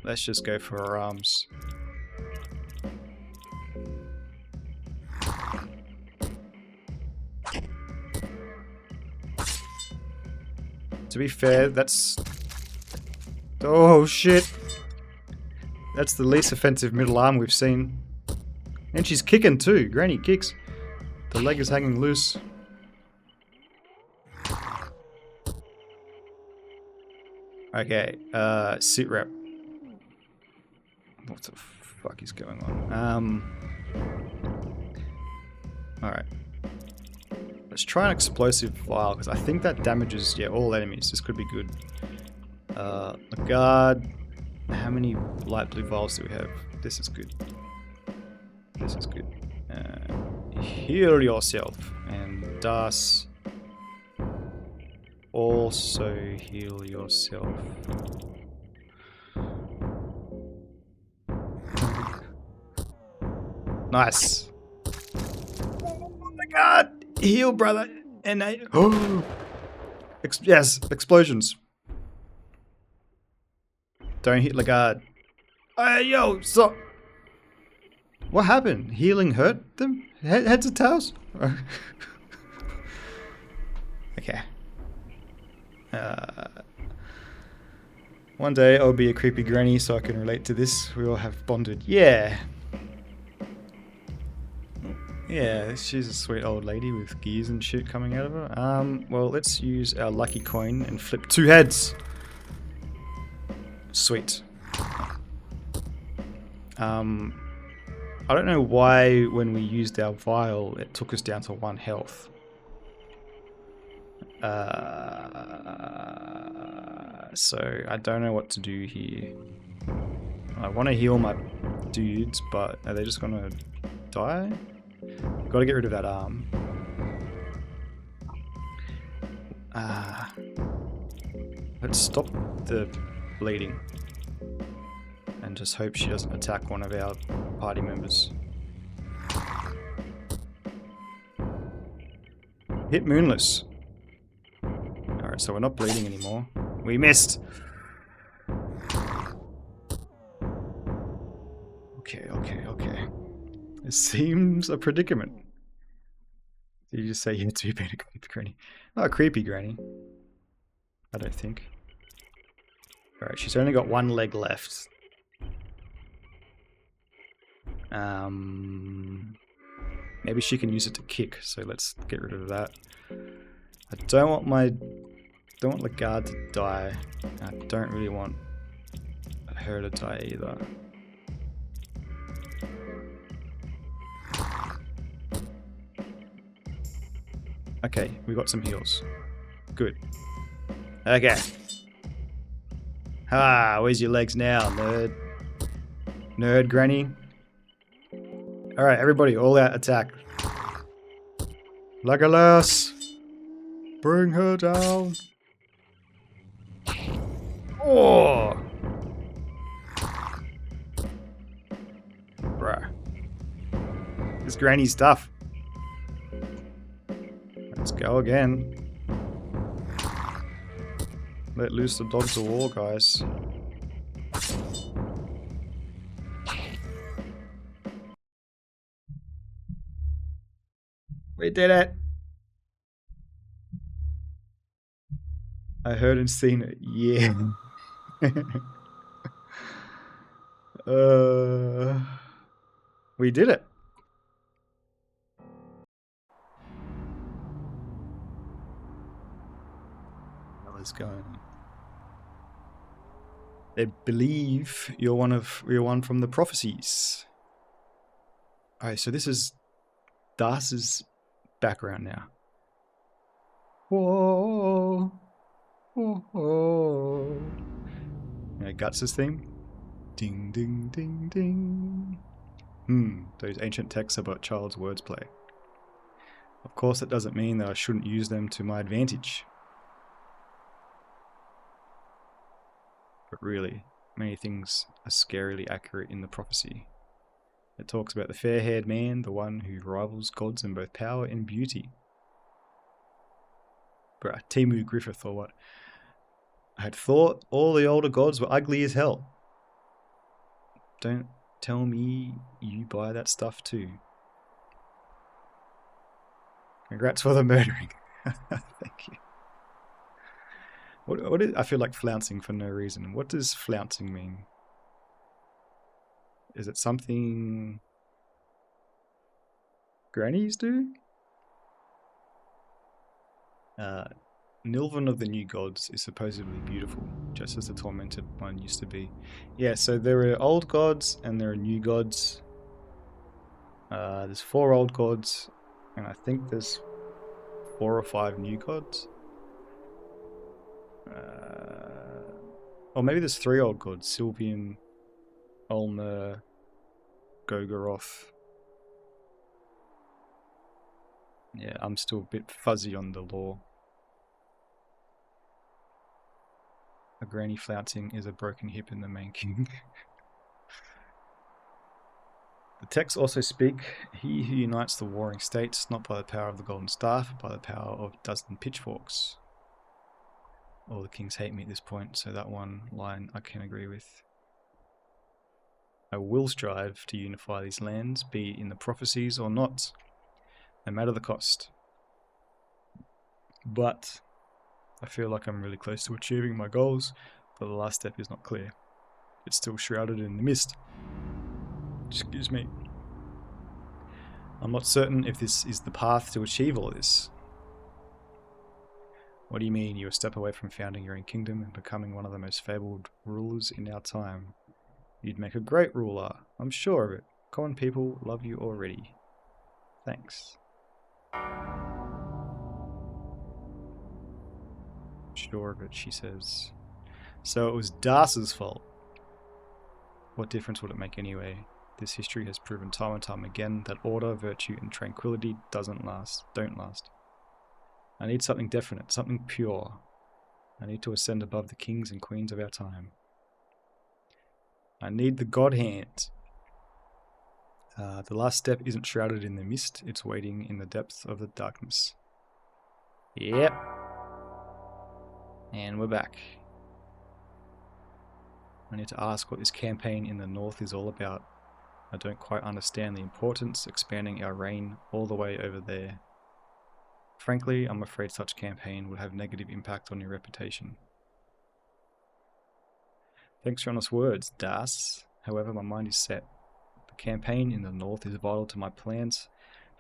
Let's just go for her arms. To be fair, that's... Oh shit! That's the least offensive middle arm we've seen. And she's kicking too. Granny kicks. The leg is hanging loose. Okay, sit rep. What the fuck is going on? Alright. Let's try an explosive vial, because I think that damages, yeah, all enemies. This could be good. A guard. How many light blue vials do we have? This is good. This is good. Heal yourself. And Das. Also heal yourself. Nice. Oh my god! Heal, brother! And I... Oh! Yes, explosions. Don't hit Lagarde. Yo, so what happened? Healing hurt them? Heads or tails? Okay. One day I'll be a creepy granny so I can relate to this. We all have bonded. Yeah. Yeah, she's a sweet old lady with gears and shit coming out of her. Well, let's use our lucky coin and flip 2 heads. Sweet. I don't know why when we used our vial it took us down to 1 health. So I don't know what to do here. I want to heal my dudes, but are they just gonna die? Gotta get rid of that arm. Let's stop the bleeding and just hope she doesn't attack one of our party members. Hit Moonless. Alright, so we're not bleeding anymore. We missed! Okay. It seems a predicament. Did you just say you had to be better creepy granny? Not a creepy granny. I don't think. Alright, she's only got 1 leg left. Maybe she can use it to kick, so let's get rid of that. I don't want Lagarde to die. I don't really want her to die either. Okay, we got some heals. Good. Okay. Where's your legs now, nerd? Nerd granny. Alright, everybody, all out attack. Legolas! Bring her down! Oh! Bruh. This granny's tough. Let's go again. Let loose the dogs of war, guys. We did it! I heard and seen it. Yeah. We did it. What's going on? They believe you're one from the prophecies. Alright, so this is Das's background now. Whoa. Whoa. Yeah, Guts' theme. Ding ding ding ding. Those ancient texts about child's words play. Of course, that doesn't mean that I shouldn't use them to my advantage. But really, many things are scarily accurate in the prophecy. It talks about the fair-haired man, the one who rivals gods in both power and beauty. Bruh, Timu Griffith or what? I had thought all the older gods were ugly as hell. Don't tell me you buy that stuff too. Congrats for the murdering. Thank you. What is, I feel like flouncing for no reason. What does flouncing mean? Is it something grannies do? Nilvan of the New Gods is supposedly beautiful, just as the tormented one used to be. Yeah, so there are old gods and there are new gods. There's 4 old gods, and I think there's 4 or 5 new gods. Or maybe there's 3 old gods: Sylvian, Ulmer, Gogoroth. Yeah, I'm still a bit fuzzy on the lore. A granny flouncing is a broken hip in the making. The texts also speak, he who unites the warring states, not by the power of the golden staff, but by the power of a dozen pitchforks. All the kings hate me at this point, so that one line I can agree with. I will strive to unify these lands, be it in the prophecies or not, no matter the cost. But I feel like I'm really close to achieving my goals, but the last step is not clear. It's still shrouded in the mist. Excuse me. I'm not certain if this is the path to achieve all this. What do you mean you're a step away from founding your own kingdom and becoming one of the most fabled rulers in our time? You'd make a great ruler, I'm sure of it. Common people love you already. Thanks. Sure of it, she says. So it was Darce's fault. What difference would it make anyway? This history has proven time and time again that order, virtue, and tranquility don't last. I need something definite, something pure. I need to ascend above the kings and queens of our time. I need the God Hand. The last step isn't shrouded in the mist, it's waiting in the depths of the darkness. Yep. And we're back. I need to ask what this campaign in the north is all about. I don't quite understand the importance expanding our reign all the way over there. Frankly, I'm afraid such campaign would have negative impact on your reputation. Thanks for honest words, Das. However, my mind is set. The campaign in the north is vital to my plans.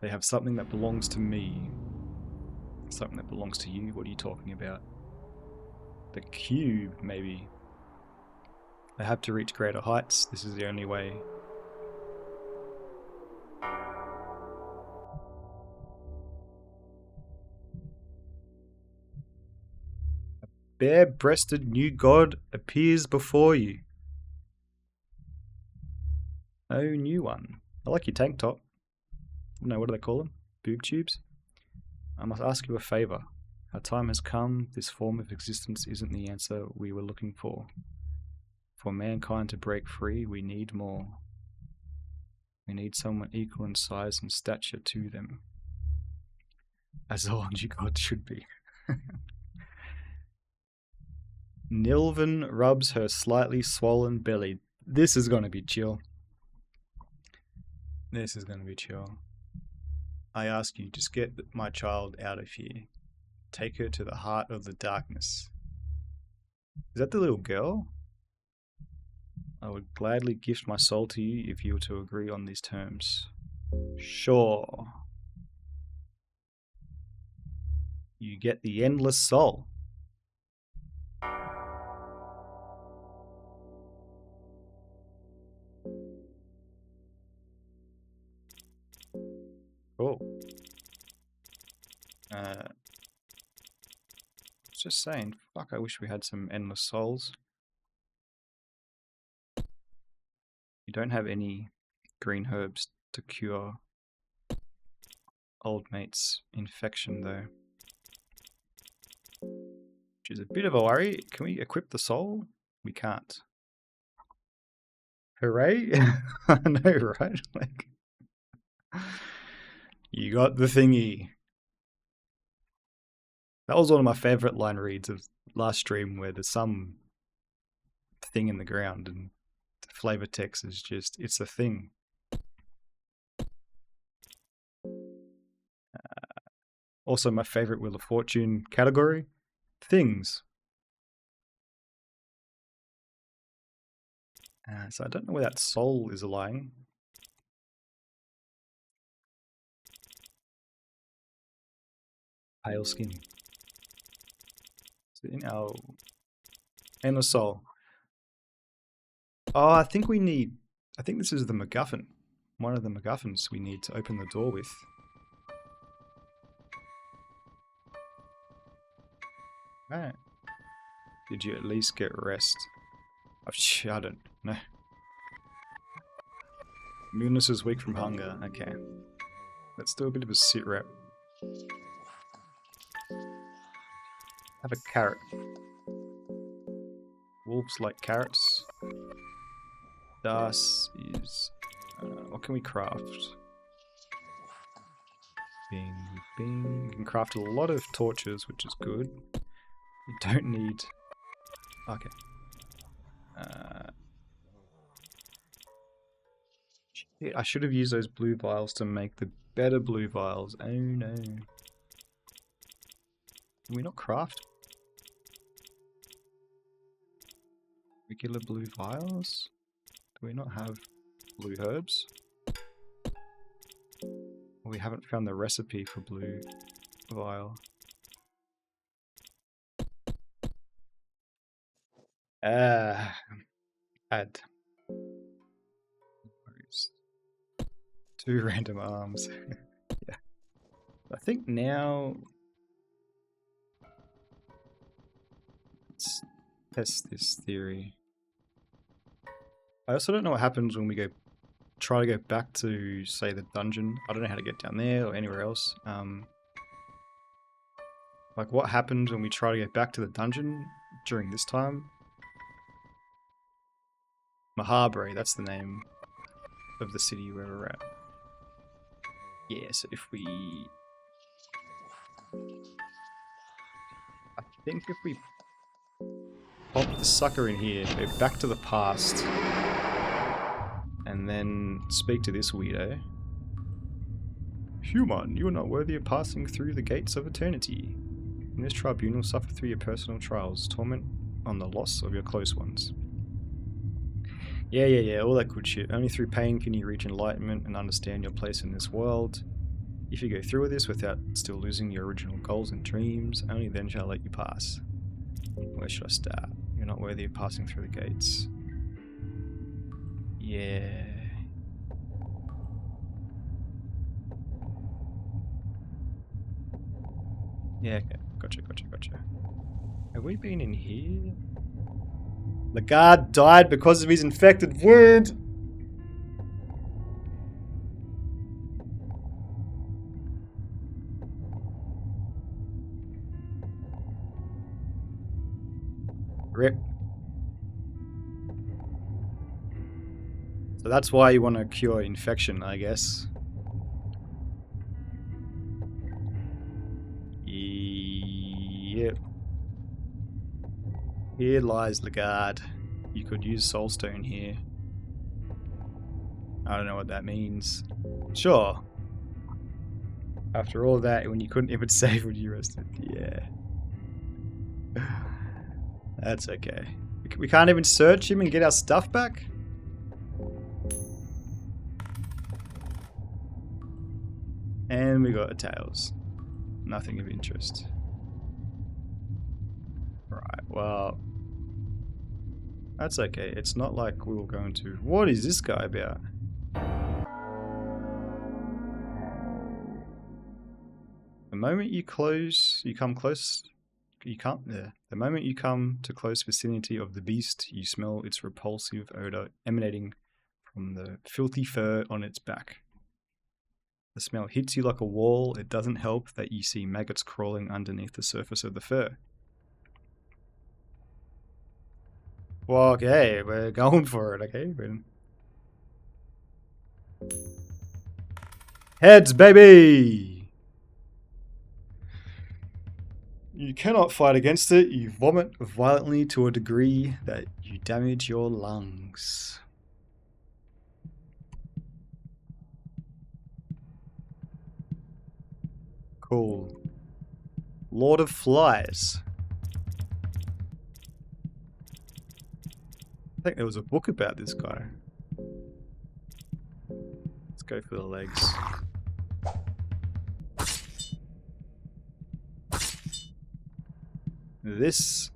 They have something that belongs to me. Something that belongs to you? What are you talking about? The cube, maybe. I have to reach greater heights. This is the only way. Bare-breasted new god appears before you. Oh, new one. I like your tank top. No, what do they call them? Boob tubes? I must ask you a favour. Our time has come. This form of existence isn't the answer we were looking for. For mankind to break free, we need more. We need someone equal in size and stature to them. As all new gods should be. Nilvan rubs her slightly swollen belly. This is going to be chill. This is going to be chill. I ask you, just get my child out of here. Take her to the heart of the darkness. Is that the little girl? I would gladly gift my soul to you if you were to agree on these terms. Sure. You get the endless soul. Oh. Just saying, fuck, I wish we had some endless souls. You don't have any green herbs to cure old mate's infection, though. Which is a bit of a worry. Can we equip the soul? We can't. Hooray? I know, right? Like, you got the thingy. That was one of my favourite line reads of last stream, where there's some thing in the ground and the flavor text is just, it's a thing. Also, my favourite Wheel of Fortune category, things. So I don't know where that soul is lying. Pale skin. Is it in our... And the soul. Oh, I think this is the MacGuffin. One of the MacGuffins we need to open the door with. Right. Did you at least get rest? I don't know. Moodness is weak from hunger. Okay. Let's do a bit of a sit rep. Have a carrot. Wolves like carrots. Das is... what can we craft? Bing, bing. We can craft a lot of torches, which is good. You don't need... Okay. Yeah, I should have used those blue vials to make the better blue vials. Oh no. Can we not craft regular blue vials? Do we not have blue herbs? Or we haven't found the recipe for blue vial. Add. Two random arms. Yeah. I think now... Let's test this theory. I also don't know what happens when we try to go back to, say, the dungeon. I don't know how to get down there or anywhere else. Like, what happens when we try to get back to the dungeon during this time? Mahabre, that's the name of the city where we're at. Yeah, so if we... I think if we pop the sucker in here, go back to the past, and then speak to this weirdo. Human, you are not worthy of passing through the gates of eternity. In this tribunal, suffer through your personal trials, torment on the loss of your close ones. Yeah, all that good shit. Only through pain can you reach enlightenment and understand your place in this world. If you go through with this without still losing your original goals and dreams, only then shall I let you pass. Where should I start? You're not worthy of passing through the gates. Yeah. Yeah, okay. Gotcha. Have we been in here? The guard died because of his infected wound! Rip. So that's why you want to cure infection, I guess. Yep. Here lies the guard. You could use soulstone here. I don't know what that means. Sure. After all that, when you couldn't even save when you rested. Yeah. That's okay. We can't even search him and get our stuff back? And we got a tails. Nothing of interest. Right, well... That's okay. It's not like we were going to... What is this guy about? The moment you come close... The moment you come to close vicinity of the beast, you smell its repulsive odor emanating from the filthy fur on its back. The smell hits you like a wall. It doesn't help that you see maggots crawling underneath the surface of the fur. Well, okay, we're going for it, okay? Heads, baby! You cannot fight against it. You vomit violently to a degree that you damage your lungs. Cool. Lord of Flies. I think there was a book about this guy. Let's go for the legs. This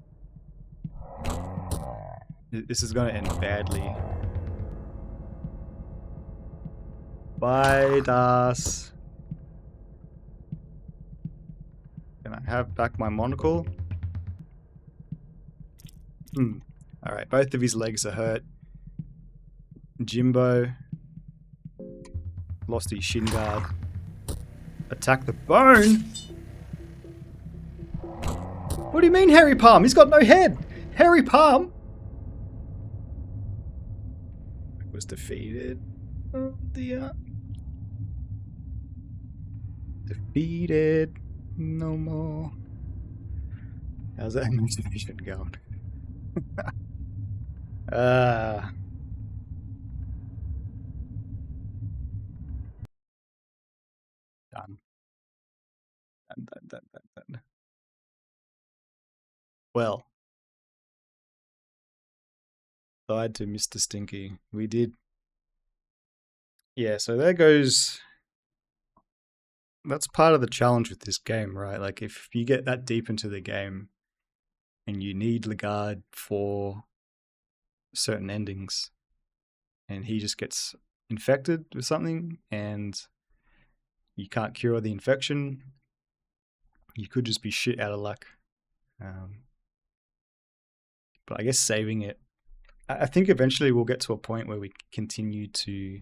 is going to end badly. Bite us. Can I have back my monocle? Alright, both of his legs are hurt. Jimbo lost his shin guard. Attack the bone? What do you mean, Hairy Palm? He's got no head! Hairy Palm? Was defeated. Oh dear. Defeated. No more. How's that motivation going? Done. Done. Well, died to Mr. Stinky. We did. Yeah, so there goes. That's part of the challenge with this game, right? Like, if you get that deep into the game and you need Lagarde for certain endings, and he just gets infected with something and you can't cure the infection, you could just be shit out of luck. But I guess saving it, I think eventually we'll get to a point where we continue to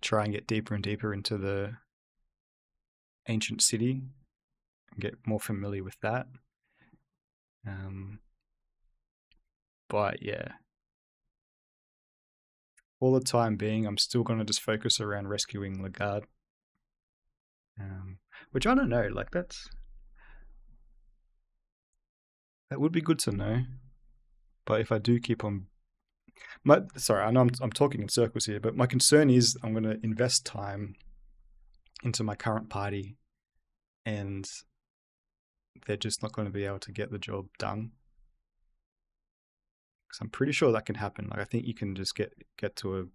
try and get deeper and deeper into the ancient city and get more familiar with that. But yeah, for the time being, I'm still going to just focus around rescuing Lagarde. Which I don't know, like that would be good to know. But if I do keep on, sorry, I know I'm talking in circles here, but my concern is I'm going to invest time into my current party, and they're just not going to be able to get the job done. Because I'm pretty sure that can happen. Like, I think you can just get to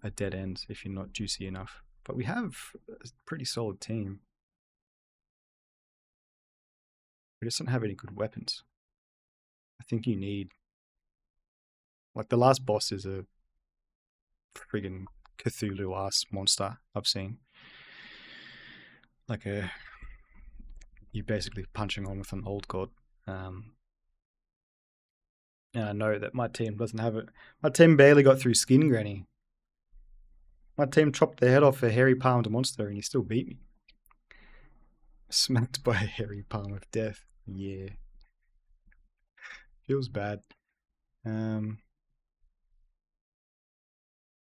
a dead end if you're not juicy enough. But we have a pretty solid team. We just don't have any good weapons. I think you need, like, the last boss is a friggin' Cthulhu-ass monster I've seen. Like you're basically punching on with an old god. And I know that my team doesn't have it. My team barely got through Skin Granny. My team chopped the head off a hairy palmed monster and he still beat me. Smacked by a hairy palm of death. Yeah. Feels bad.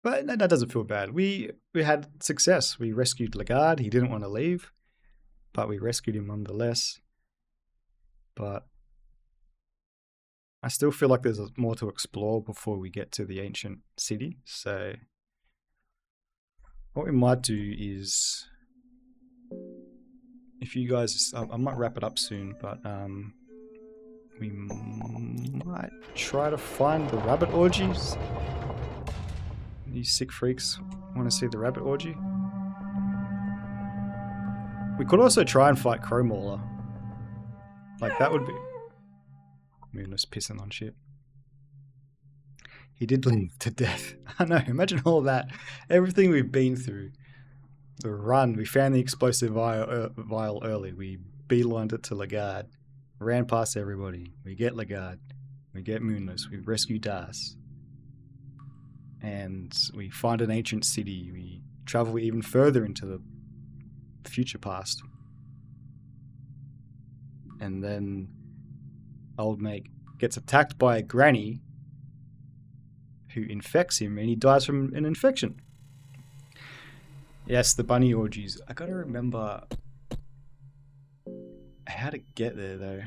But that doesn't feel bad. We had success. We rescued Lagarde. He didn't want to leave, but we rescued him nonetheless. But I still feel like there's more to explore before we get to the ancient city. So what we might do is, if you guys, I might wrap it up soon, but we might try to find the rabbit orgies. You sick freaks want to see the rabbit orgy? We could also try and fight Crow Mauler. Like, that would be... Moonless pissing on shit. He did leave to death. I know, imagine all that. Everything we've been through. The run, we found the explosive vial early. We beelined it to Lagarde. Ran past everybody. We get Lagarde. We get Moonless. We rescue Das. And we find an ancient city. We travel even further into the future past. And then old mate gets attacked by a granny who infects him and he dies from an infection. Yes, the bunny orgies. I gotta remember how to get there though.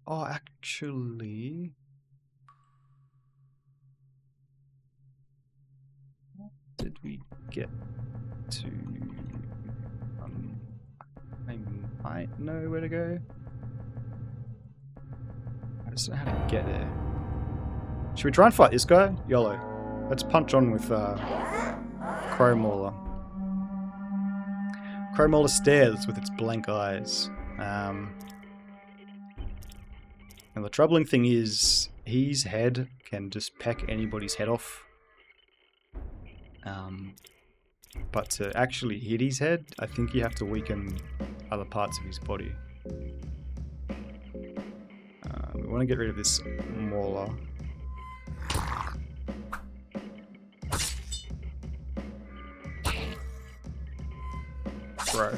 Oh, actually... did we get to... I might know where to go. I just don't know how to get there. Should we try and fight this guy? YOLO. Let's punch on with Crow Mauler. Crow Mauler stares with its blank eyes. And the troubling thing is, his head can just peck anybody's head off. But to actually hit his head, I think you have to weaken other parts of his body. We want to get rid of this Mauler. Bro.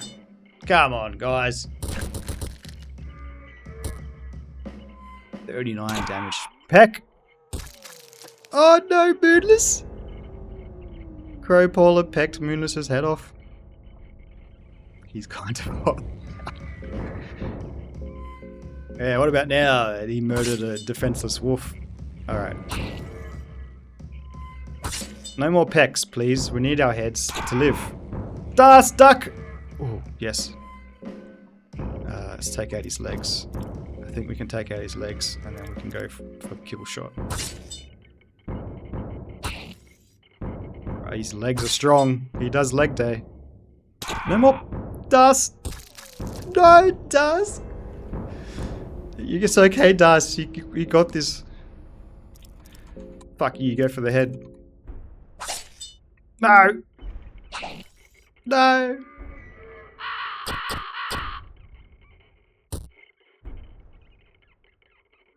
Come on, guys. 39 damage. Peck! Oh no, Moonless! Crow Mauler pecked Moonless's head off. He's kind of hot. Yeah, what about now? He murdered a defenseless wolf. Alright. No more pecks, please. We need our heads to live. Dust, duck! Oh, yes. Let's take out his legs. I think we can take out his legs and then we can go for the kill shot. His legs are strong. He does leg day. No more dust! No, dust! It's okay, dust. You got this. Fuck you, go for the head. No! No!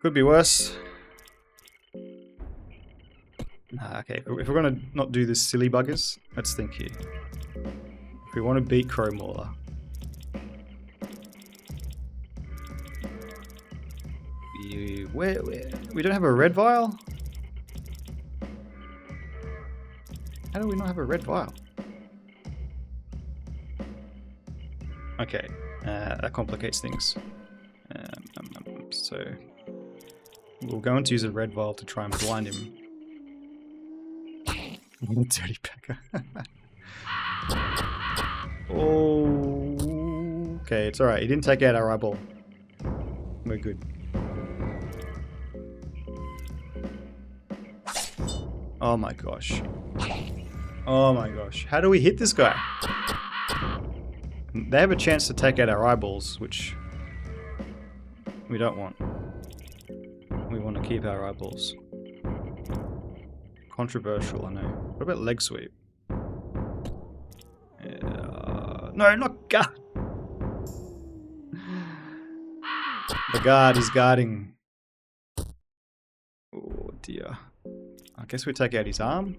Could be worse. Okay, if we're gonna not do this silly buggers, let's think here. If we want to beat Crow Mauler, we don't have a red vial? How do we not have a red vial? Okay, that complicates things. So we're going to use a red vial to try and blind him. Dirty packer. Oh, okay, it's alright. He didn't take out our eyeball. We're good. Oh my gosh. Oh my gosh. How do we hit this guy? They have a chance to take out our eyeballs, which we don't want. We want to keep our eyeballs. Controversial, I know. What about leg sweep? No, not guard. The guard is guarding. Oh dear. I guess we take out his arm.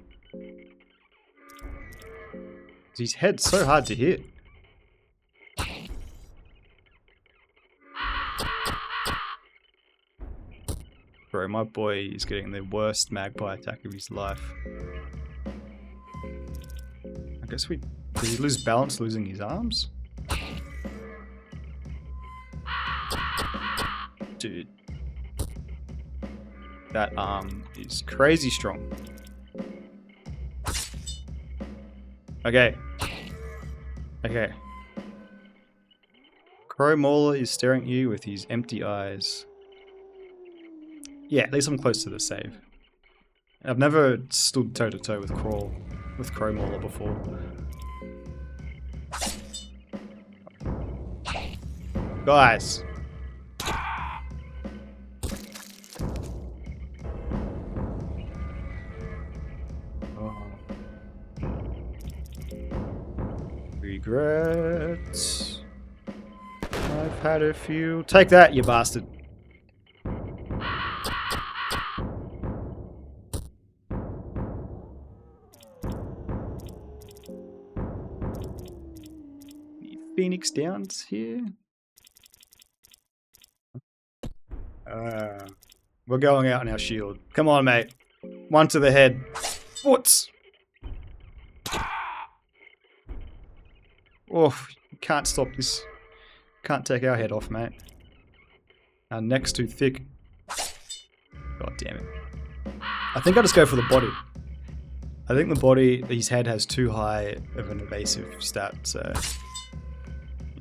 His head's so hard to hit. Bro, my boy is getting the worst magpie attack of his life. I guess did he lose balance losing his arms? Dude. That arm is crazy strong. Okay. Okay. Crow Mauler is staring at you with his empty eyes. Yeah, at least I'm close to the save. I've never stood toe to toe with Crow Mauler before. Guys. Regrets. I've had a few. Take that, you bastard. Phoenix Downs here. We're going out in our shield. Come on, mate. One to the head. What's? Oh, you can't stop this. Can't take our head off, mate. Our neck's too thick. God damn it. I think I'll just go for the body. I think the body, his head has too high of an evasive stat, so...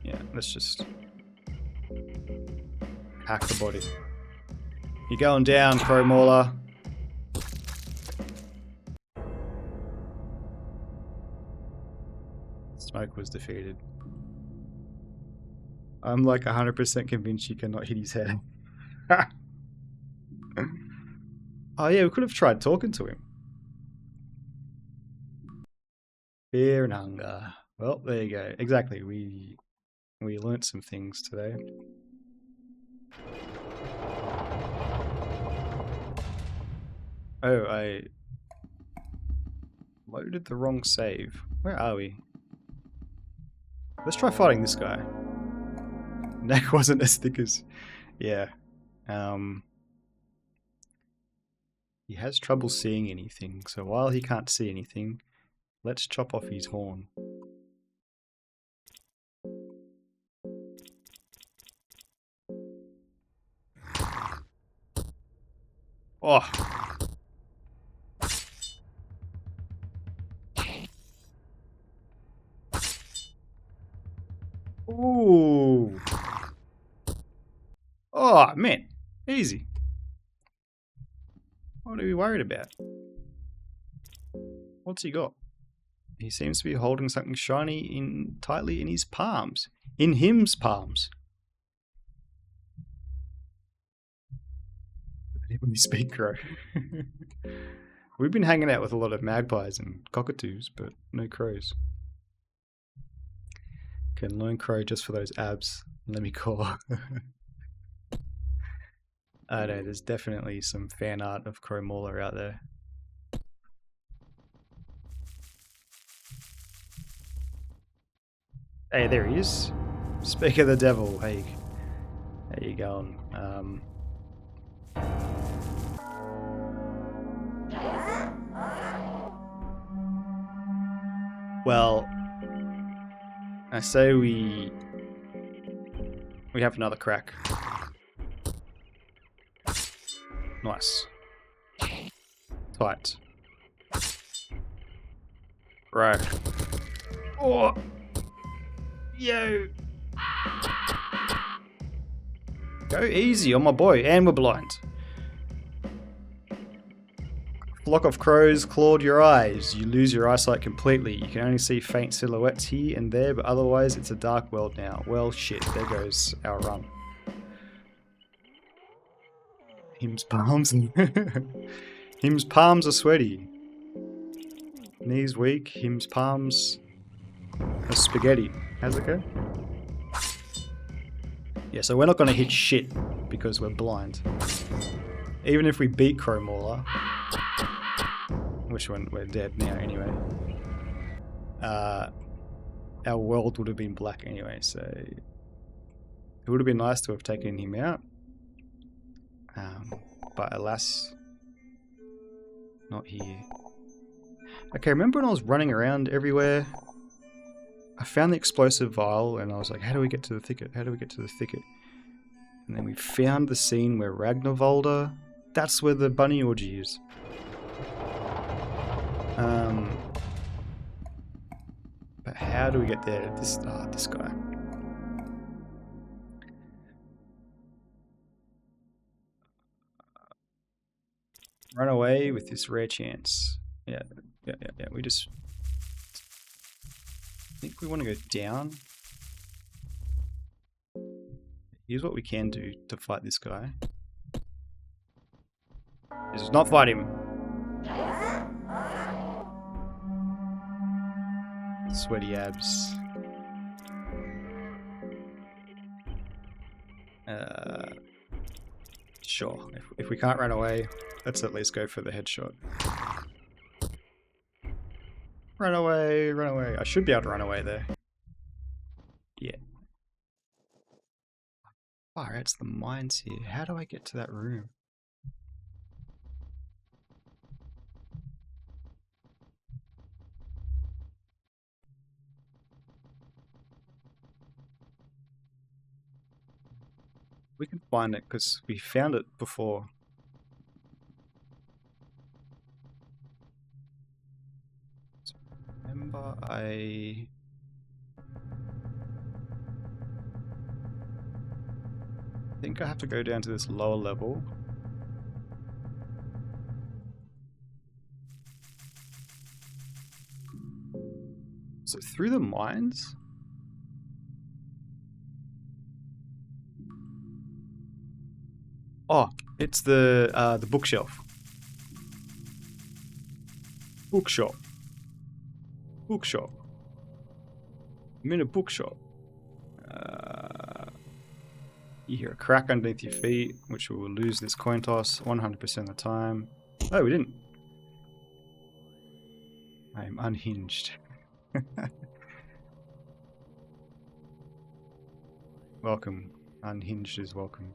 yeah, let's just... hack the body. You're going down, Crow Mauler. Smoke was defeated. I'm like 100% convinced you cannot hit his head. Oh yeah, we could have tried talking to him. Fear and hunger. Well, there you go. Exactly. We learnt some things today. Oh, I loaded the wrong save. Where are we? Let's try fighting this guy. Neck wasn't as thick as... yeah. He has trouble seeing anything, so while he can't see anything, let's chop off his horn. Oh. Ooh. Oh, man. Easy. What are we worried about? What's he got? He seems to be holding something shiny tightly in his palms. In him's palms. Did anybody speak crow? We've been hanging out with a lot of magpies and cockatoos, but no crows. Can learn crow just for those abs. Let me call. I know, there's definitely some fan art of Crow Mauler out there. Hey, there he is. Speak of the devil. Hey, how you going? Well, I say we have another crack. Nice. Tight. Right. Oh! Yo! Go easy on my boy, and we're blind. Flock of crows clawed your eyes. You lose your eyesight completely. You can only see faint silhouettes here and there, but otherwise it's a dark world now. Well, shit, there goes our run. Him's palms. Him's palms are sweaty. Knees weak. Him's palms are spaghetti. How's it go? Yeah, so we're not going to hit shit because we're blind. Even if we beat Crow Mauler, which we're dead now anyway, our world would have been black anyway, so it would have been nice to have taken him out. But alas, not here. Okay, remember when I was running around everywhere? I found the explosive vial and I was like, how do we get to the thicket? How do we get to the thicket? And then we found the scene where Ragnarvalda, that's where the bunny orgy is. But how do we get there? This guy. Run away with this rare chance. Yeah. We just... I think we want to go down. Here's what we can do to fight this guy. This is not fight him. Sweaty abs. Sure. If we can't run away, let's at least go for the headshot. Run away, run away. I should be able to run away there. Yeah. Alright, it's the mines here. How do I get to that room? We can find it because we found it before. Remember, I think I have to go down to this lower level. So through the mines? Oh, it's the bookshelf. Bookshop. Bookshop. I'm in a bookshop. You hear a crack underneath your feet, which we will lose this coin toss 100% of the time. Oh, we didn't. I am unhinged. Welcome. Unhinged is welcome.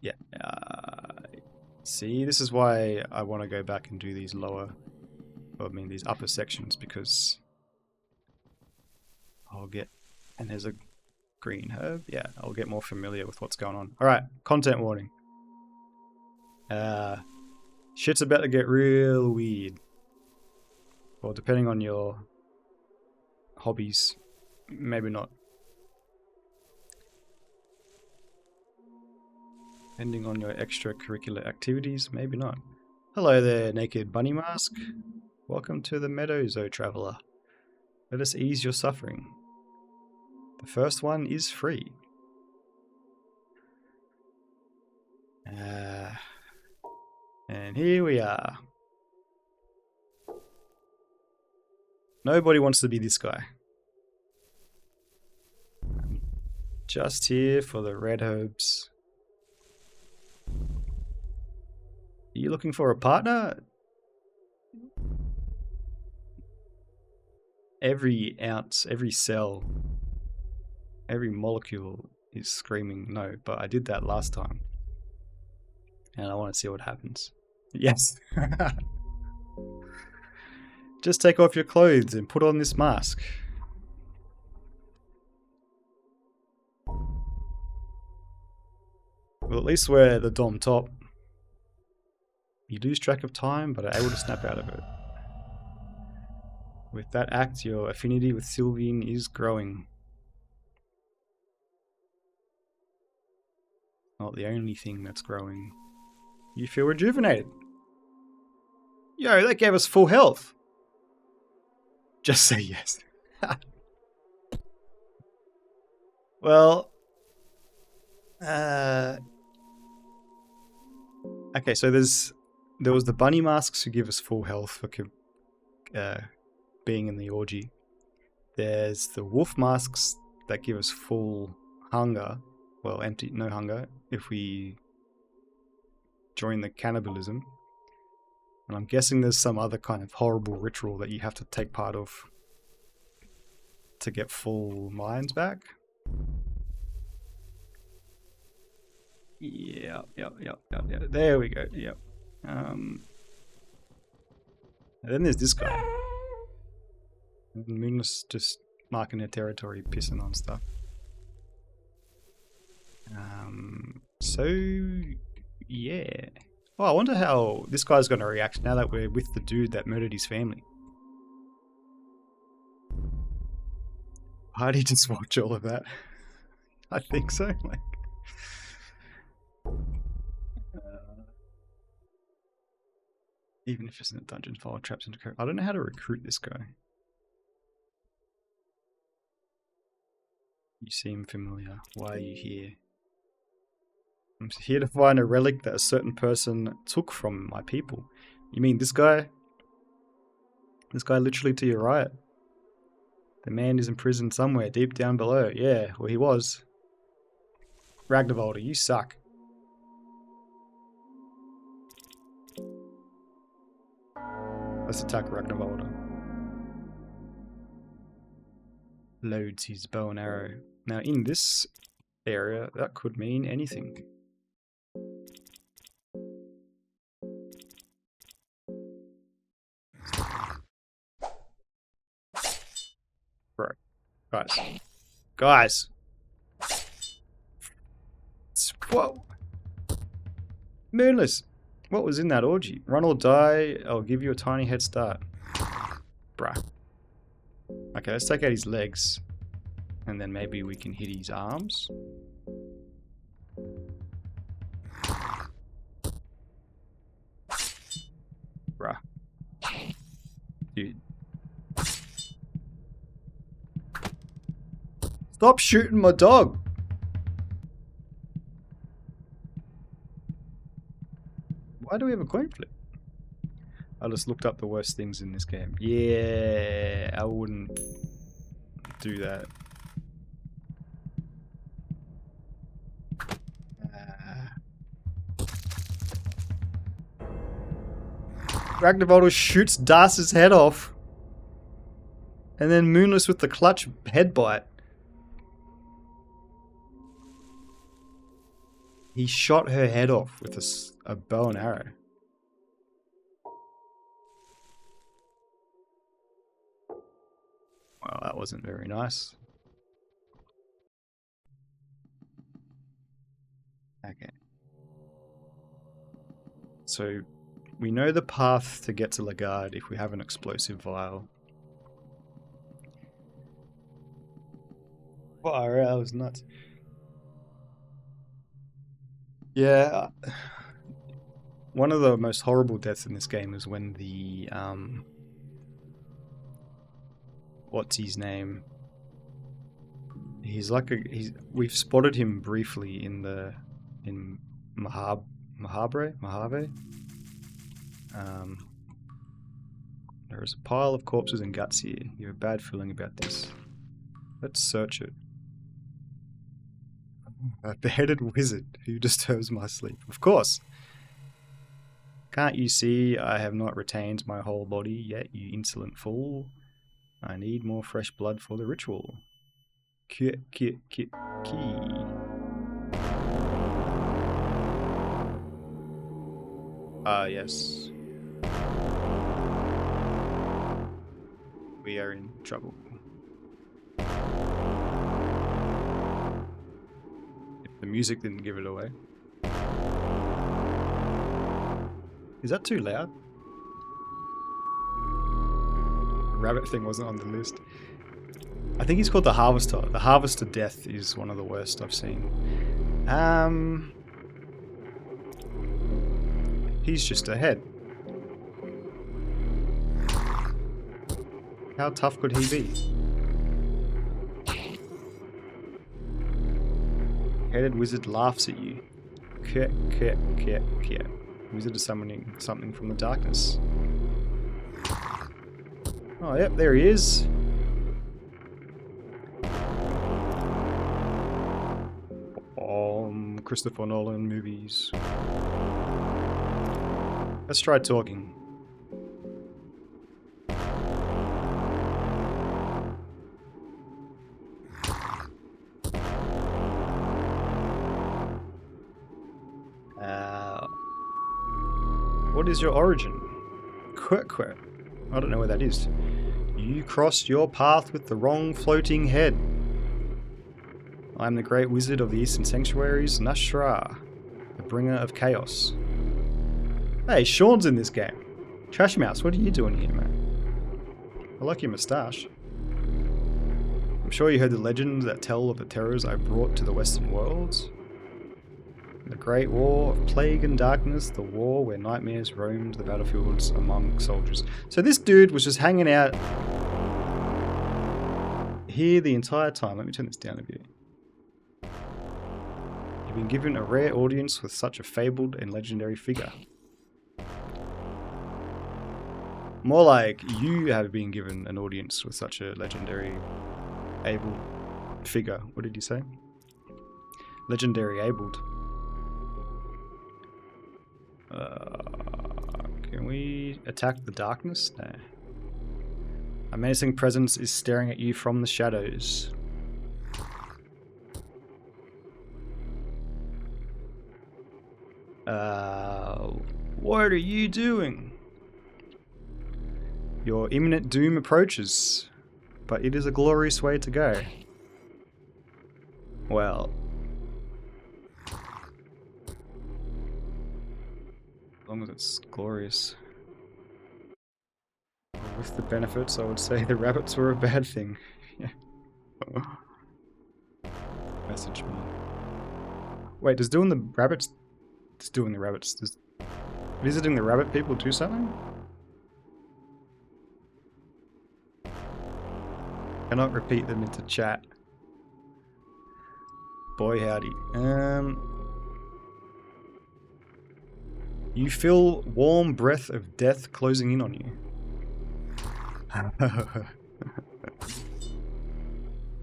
Yeah. See, this is why I want to go back and do these these upper sections, because I'll get, and there's a green herb, yeah, I'll get more familiar with what's going on. Alright, content warning. Shit's about to get real weird. Well, depending on your hobbies, maybe not. Depending on your extracurricular activities, maybe not. Hello there, naked bunny mask. Welcome to the meadows, O traveler. Let us ease your suffering. The first one is free. And here we are. Nobody wants to be this guy. I'm just here for the red herbs. Are you looking for a partner? Every ounce, every cell, every molecule is screaming no, but I did that last time. And I want to see what happens. Yes. Just take off your clothes and put on this mask. Well, at least we're the Dom top. You lose track of time, but are able to snap out of it. With that act, your affinity with Sylvian is growing. Not the only thing that's growing. You feel rejuvenated. Yo, that gave us full health. Just say yes. Well, okay, so there was the bunny masks who give us full health for being in the orgy. There's the wolf masks that give us full hunger. Well, no hunger if we join the cannibalism. And I'm guessing there's some other kind of horrible ritual that you have to take part of to get full minds back. Yeah. There we go. Yep. And then there's this guy. Moonless just marking their territory, pissing on stuff. So yeah. Oh, I wonder how this guy's going to react now that we're with the dude that murdered his family. Why did he just watch all of that? I think so. Like, even if it's in a dungeon file, traps into code. I don't know how to recruit this guy. You seem familiar. Why are you here? I'm here to find a relic that a certain person took from my people. You mean this guy? This guy literally to your right. The man is imprisoned somewhere deep down below. Yeah, well he was. Ragnarvalder, you suck. Let's attack Ragnarvalder. Loads his bow and arrow. Now in this area, that could mean anything. Bro. Guys. Whoa. Moonless. What was in that orgy? Run or die, I'll give you a tiny head start. Bruh. Okay, let's take out his legs. And then maybe we can hit his arms. Bruh. Dude. Stop shooting my dog! Why do we have a coin flip? I just looked up the worst things in this game. Yeah, I wouldn't do that. Ragnarvalder shoots Darce's head off. And then Moonless with the clutch headbite. He shot her head off with a bow and arrow. Well, that wasn't very nice. Okay. So we know the path to get to Lagarde if we have an explosive vial. Fire out, was nuts. Yeah, one of the most horrible deaths in this game is when the what's his name? He's like we've spotted him briefly in Mojave. There is a pile of corpses and guts here. You have a bad feeling about this. Let's search it. A beheaded wizard who disturbs my sleep. Of course. Can't you see I have not retained my whole body yet, you insolent fool? I need more fresh blood for the ritual. Key. Ah, yes. We are in trouble. If the music didn't give it away. Is that too loud? The rabbit thing wasn't on the list. I think he's called the Harvester. The Harvester death is one of the worst I've seen. He's just ahead. How tough could he be? Headed wizard laughs at you. Wizard is summoning something from the darkness. Oh, yep, there he is. Christopher Nolan movies. Let's try talking. What is your origin? Quirk. I don't know where that is. You crossed your path with the wrong floating head. I am the great wizard of the Eastern Sanctuaries, Nashra, the bringer of chaos. Hey, Sean's in this game. Trash Mouse, what are you doing here, man? I like your moustache. I'm sure you heard the legends that tell of the terrors I brought to the Western worlds. The Great War of Plague and Darkness, the war where nightmares roamed the battlefields among soldiers. So this dude was just hanging out here the entire time. Let me turn this down a bit. You've been given a rare audience with such a fabled and legendary figure. More like you have been given an audience with such a legendary, able figure. What did you say? Legendary abled. Can we attack the darkness? No. A menacing presence is staring at you from the shadows. What are you doing? Your imminent doom approaches, but it is a glorious way to go. Well, as long as it's glorious. With the benefits, I would say the rabbits were a bad thing. Yeah. Message me. Wait, does doing the rabbits... Does doing the rabbits... Does visiting the rabbit people do something? Cannot repeat them into chat. Boy howdy. You feel warm breath of death closing in on you.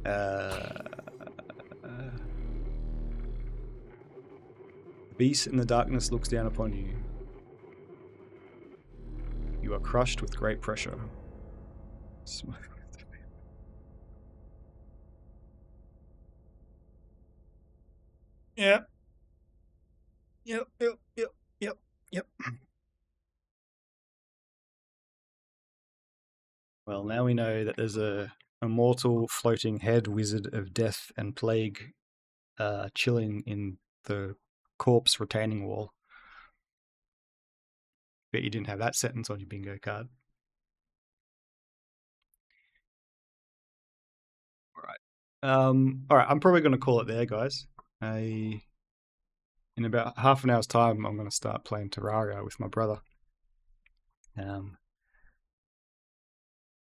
The beast in the darkness looks down upon you. You are crushed with great pressure. Yep. Well, now we know that there's a immortal floating head wizard of death and plague chilling in the corpse retaining wall. Bet you didn't have that sentence on your bingo card. All right. All right. I'm probably going to call it there, guys. In about half an hour's time, I'm going to start playing Terraria with my brother.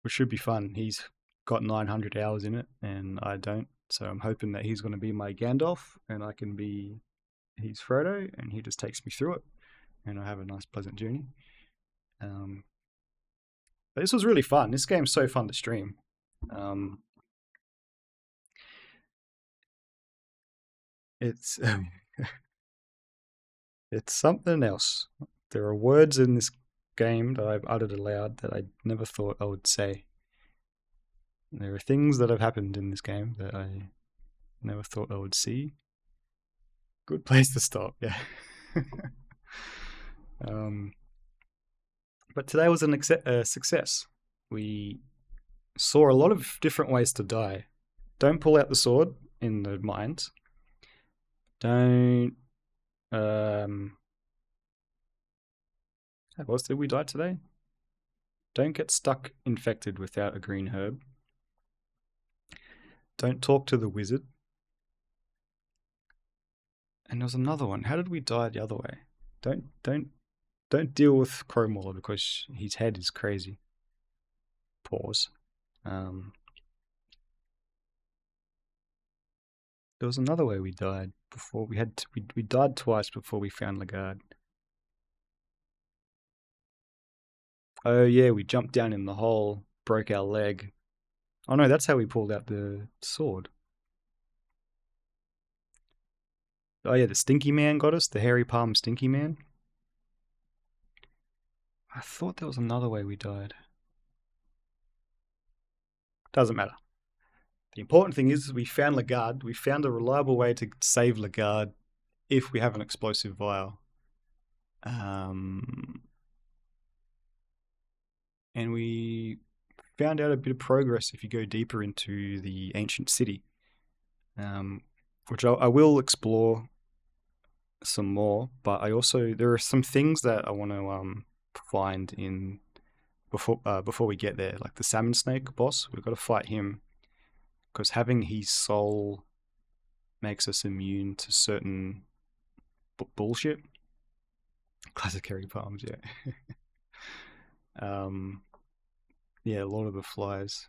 Which should be fun. He's got 900 hours in it, and I don't. So I'm hoping that he's going to be my Gandalf, and I can be his Frodo, and he just takes me through it, and I have a nice, pleasant journey. But this was really fun. This game's so fun to stream. It's it's something else. There are words in this game that I've uttered aloud that I never thought I would say. There are things that have happened in this game that I never thought I would see. Good place to stop, yeah. But today was a success. We saw a lot of different ways to die. Don't pull out the sword in the mines. Don't. How else did we die today? Don't get stuck infected without a green herb. Don't talk to the wizard. And there was another one. How did we die the other way? Don't deal with Crowmauler because his head is crazy. Pause. There was another way we died before we died twice before we found Lagarde. Oh yeah, we jumped down in the hole, broke our leg. Oh no, that's how we pulled out the sword. Oh yeah, the Stinky Man got us, the hairy palm Stinky Man. I thought there was another way we died. Doesn't matter. The important thing is we found Lagarde. We found a reliable way to save Lagarde if we have an explosive vial. And we found out a bit of progress if you go deeper into the ancient city, which I will explore some more. But there are some things that I want to find in before we get there, like the salmon snake boss. We've got to fight him because having his soul makes us immune to certain bullshit. Classic hairy palms, yeah. Yeah, Lord of the Flies.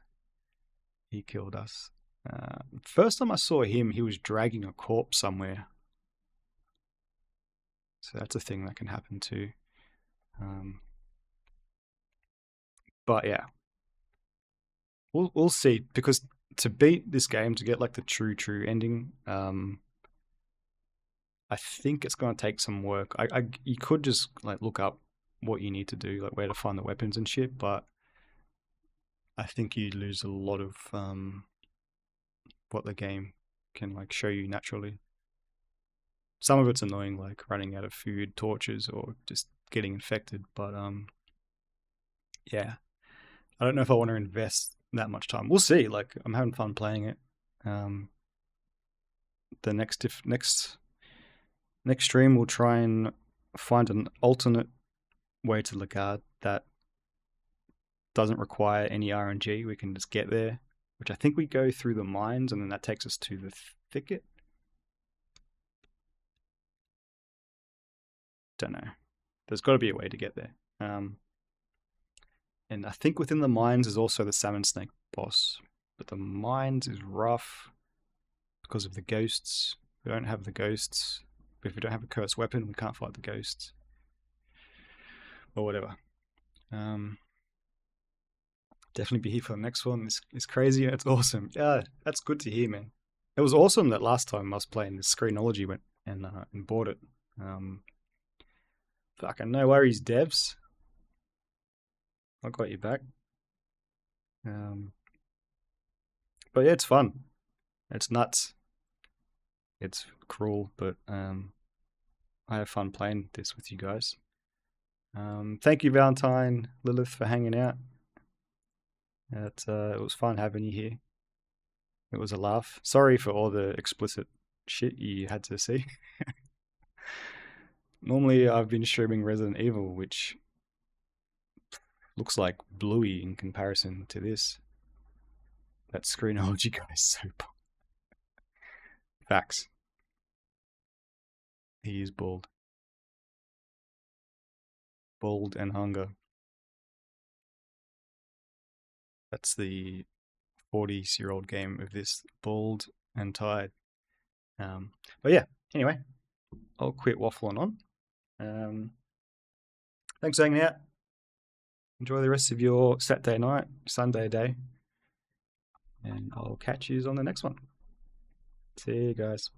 He killed us. First time I saw him, he was dragging a corpse somewhere. So that's a thing that can happen too. But yeah, we'll see, because to beat this game, to get like the true ending, I think it's going to take some work. You could just like look up what you need to do, like where to find the weapons and shit, but I think you lose a lot of what the game can like show you naturally. Some of it's annoying, like running out of food, torches, or just getting infected, but yeah, I don't know if I want to invest that much time. We'll see. Like, I'm having fun playing it. The next stream, we'll try and find an alternate way to Lagarde that doesn't require any RNG. We can just get there, which I think we go through the mines, and then that takes us to the thicket. Don't know. There's got to be a way to get there. And I think within the mines is also the salmon snake boss. But the mines is rough because of the ghosts. We don't have the ghosts. But if we don't have a cursed weapon, we can't fight the ghosts. Or whatever. Definitely be here for the next one. It's crazy. It's awesome. Yeah, that's good to hear, man. It was awesome that last time I was playing, the Screenology went and bought it. Fucking no worries, devs. I got you back. But yeah, it's fun. It's nuts. It's cruel, but I have fun playing this with you guys. Thank you, Valentine, Lilith, for hanging out. It was fun having you here. It was a laugh. Sorry for all the explicit shit you had to see. Normally, I've been streaming Resident Evil, which looks like Bluey in comparison to this. That screenology guy is so bald. Facts. He is bald. Bald and hunger. That's the 40-year-old game of this, bald and tired. But yeah, anyway, I'll quit waffling on. Thanks for hanging out. Enjoy the rest of your Saturday night, Sunday day. And I'll catch you on the next one. See you guys.